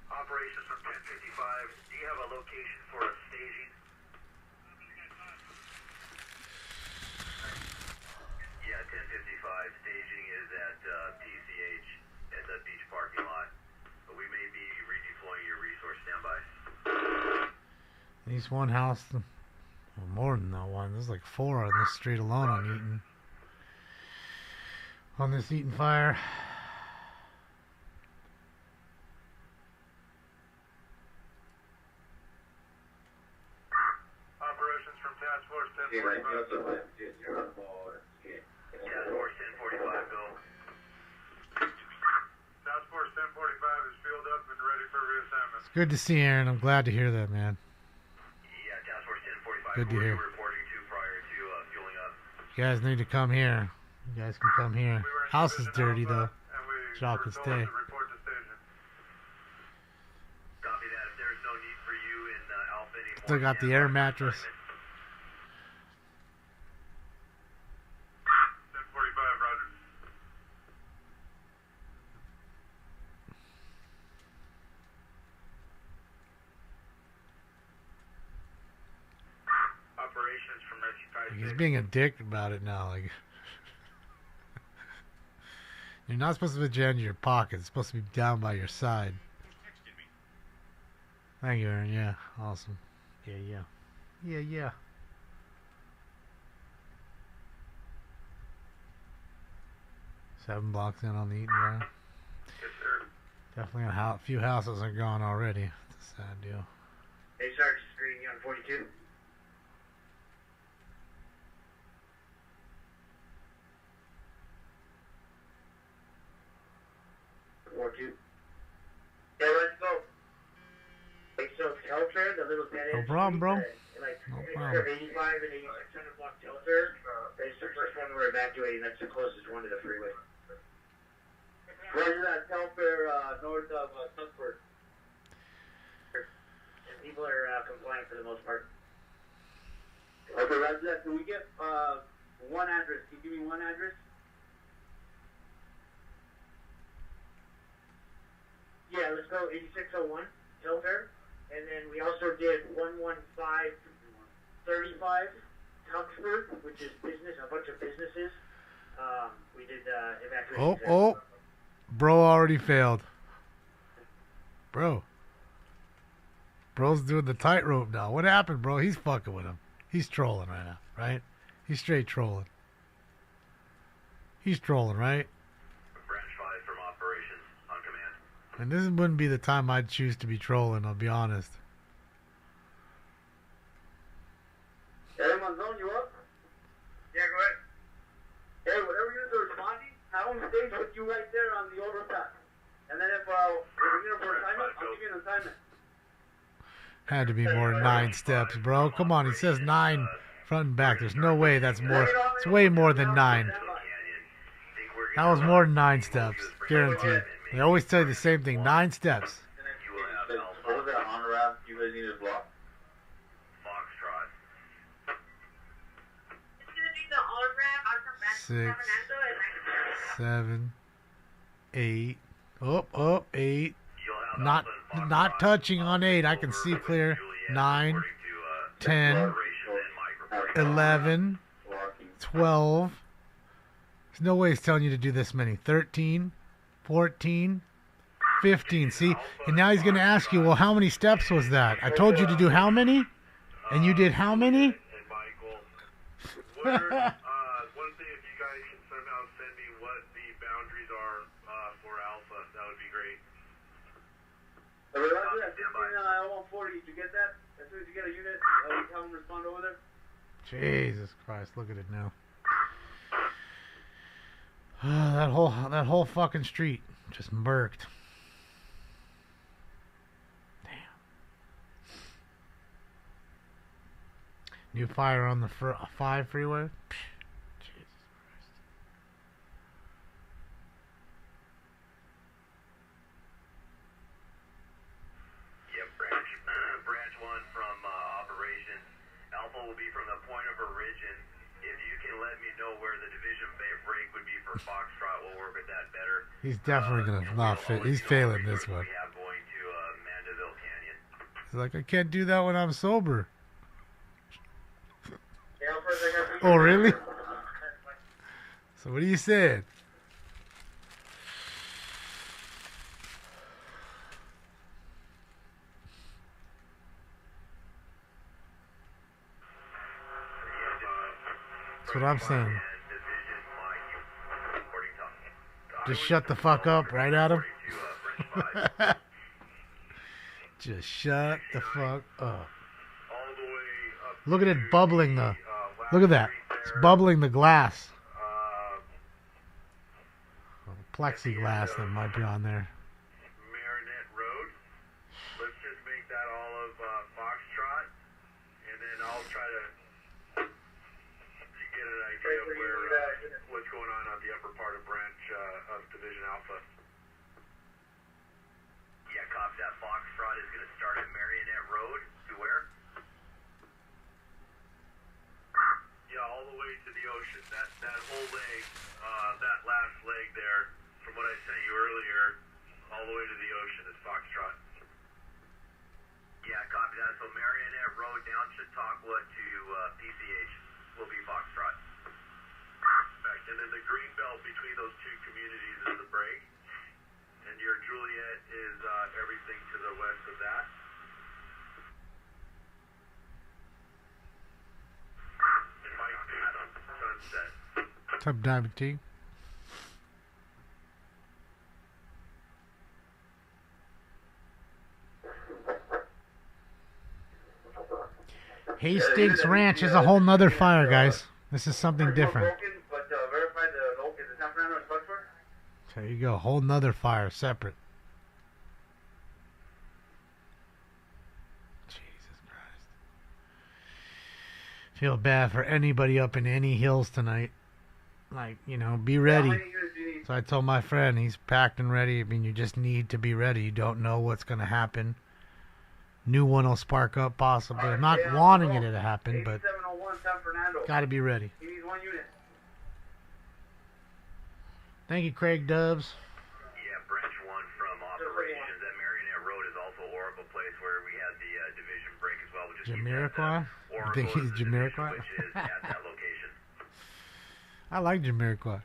Operations from 10:55. Do you have a location for a staging? Yeah, 10:55. Staging is at PCH at the beach parking lot. But we may be redeploying your resource standby. At least one house. Well, more than that one. There's like 4 on this street alone on Eaton. On this Eaton fire. Operations from Task Force 1045. Task Force 10:45, go. Task Force 1045 is filled up and ready for reassignment. It's good to see Aaron. I'm glad to hear that, man. Yeah, Task Force 10:45. Good to Who were hear. you reporting to prior to fueling up? You guys need to come here. You guys can come here. House is dirty though. Y'all can stay. Copy that. If there's no need for you in Alpha anymore. Still got the air mattress. 1045, Roger. Operations from Rescue 5. He's being a dick about it now. Like, you're not supposed to put your hand in your pocket. It's supposed to be down by your side. Thank you, Aaron. Yeah, awesome. Yeah. 7 blocks in on the Eaton Road. Yes, sir. Definitely a few houses are gone already. It's a sad deal. Hey, Sergeant Green, Young 942. Yeah, let's go. So Telter, the little dead No end problem, bro. like No problem. 85 and 8600 block Telter. It's the first one we're evacuating. That's the closest one to the freeway. Roger that, Telfer, north of Sunford. And people are compliant for the most part. Okay, roger that. Can we get one address? Can you give me one address? Yeah, let's go 8601, Telfair. And then we also did 11535, Tuxford, which is business, a bunch of businesses. We did evacuation. Oh. Bro already failed. Bro. Bro's doing the tightrope now. What happened, bro? He's fucking with him. He's trolling right now, right? He's straight trolling. He's trolling, right? Branch 5 from operations on command. And this wouldn't be the time I'd choose to be trolling, I'll be honest. Anyone zone you up? Yeah, go ahead. Hey, whatever you're responding, have them stage with you right there on the overpass. And then if we're here for assignment, I'll give you an assignment. Had to be more than 9 steps, bro. Come on, he says 9 front and back. There's no way that's more. It's way more than 9. That was more than 9 steps, guaranteed. They always tell you the same thing, 9 steps. What was that on ramp you guys needed to block? Foxtrot. 6, 7, 8. Up, 8. Not touching on 8. I can see clear. 9, 10, 11, 12. There's no way he's telling you to do this many. 13, 14, 15. See? And now he's going to ask you, well, how many steps was that? I told you to do how many? And you did how many? One thing, if you guys can somehow send me what the boundaries are for Alpha, that would be great. Roger that, 140, did you get that? As soon as you get a unit, we have them respond over there. Jesus Christ, look at it now. That whole fucking street just murked. Damn. New fire on the 5 freeway. Jesus Christ. Yep, branch 1 from operations. Alpha will be from the point of origin. If you can let me know where the division break would be for Foxtrot, we'll work with that better. He's definitely gonna not fit. He's failing this one. We have going to Mandeville Canyon. He's like, I can't do that when I'm sober. Oh, really? So what are you saying? That's what I'm saying. Just shut the fuck up, right, Adam? Just shut the fuck up. Look at it bubbling, though. Look at that. It's bubbling the glass. Plexiglass that might be on there. Marinette Road. Let's just make that all of Foxtrot, and then I'll try to get an idea of what's going on the upper part of branch of Division Alpha. Yeah, copy that. Foxtrot is going to start at Marionette Road. To where? Yeah, all the way to the ocean. That whole leg, that last leg there, from what I sent you earlier, all the way to the ocean is Foxtrot. Yeah, copy that. So Marionette Road down Chautauqua to PCH will be Foxtrot. Right, and then the green belt between those two communities is the break. And your Juliet is everything to the west of that. And Mike Adam, Sunset. What's up, Diamond T? Hastings Ranch is a whole nother fire, guys. This is something different. There you go, whole nother fire, separate. Jesus Christ. Feel bad for anybody up in any hills tonight. Like, you know, be ready. So I told my friend, he's packed and ready. I mean, you just need to be ready. You don't know what's going to happen. New one will spark up possibly. I'm not wanting it to happen, but got to be ready. Thank you, Craig Dubs. Yeah, branch 1 from operations. That Marionette Road is also a horrible place where we had the division break as well. We'll just Jamiroquai? You think he's Jamiroquai? Which is at that location. I like Jamiroquai.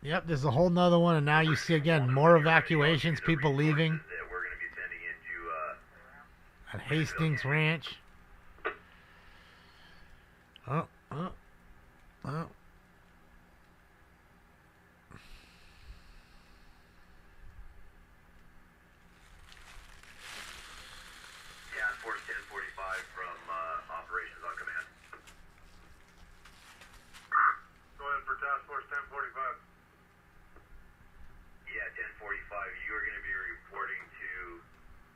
Yep, there's a whole nother one, and now you see again more evacuations, people leaving. We're going to be sending into at Hastings Ranch. Oh. Task Force 1045 from operations on command. Go ahead for Task Force 1045. Yeah, 1045. You are going to be reporting to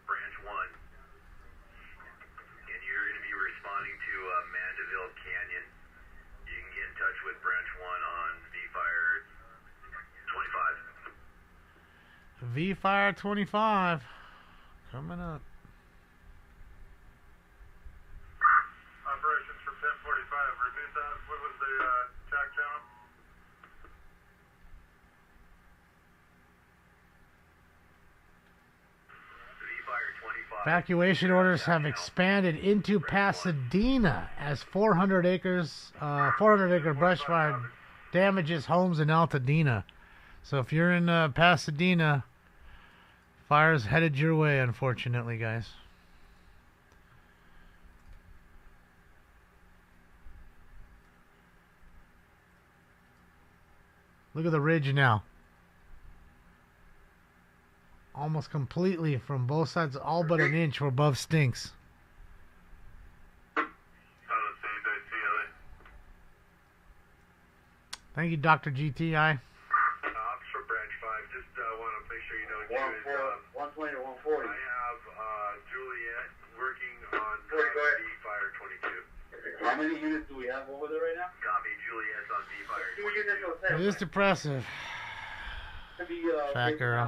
Branch 1. And you're going to be responding to Mandeville Canyon. You can get in touch with Branch 1 on V-Fire 25. V-Fire 25. Coming up. Operations from 1045. Repeat that. What was the track channel? Evacuation orders have expanded into Pasadena as 400-acre brush fire damages homes in Altadena. So if you're in Pasadena, fire's headed your way, unfortunately, guys. Look at the ridge now. Almost completely from both sides, all but an inch. We're above Stinks. Thank you, Dr. GTI. Ops for Branch 5. Just want to make sure you know too is 120 to 140. I have Juliet working on V-Fire 22. How many units do we have over there right now? Copy, Juliet's on V-Fire 22. It is depressive. Fat girl.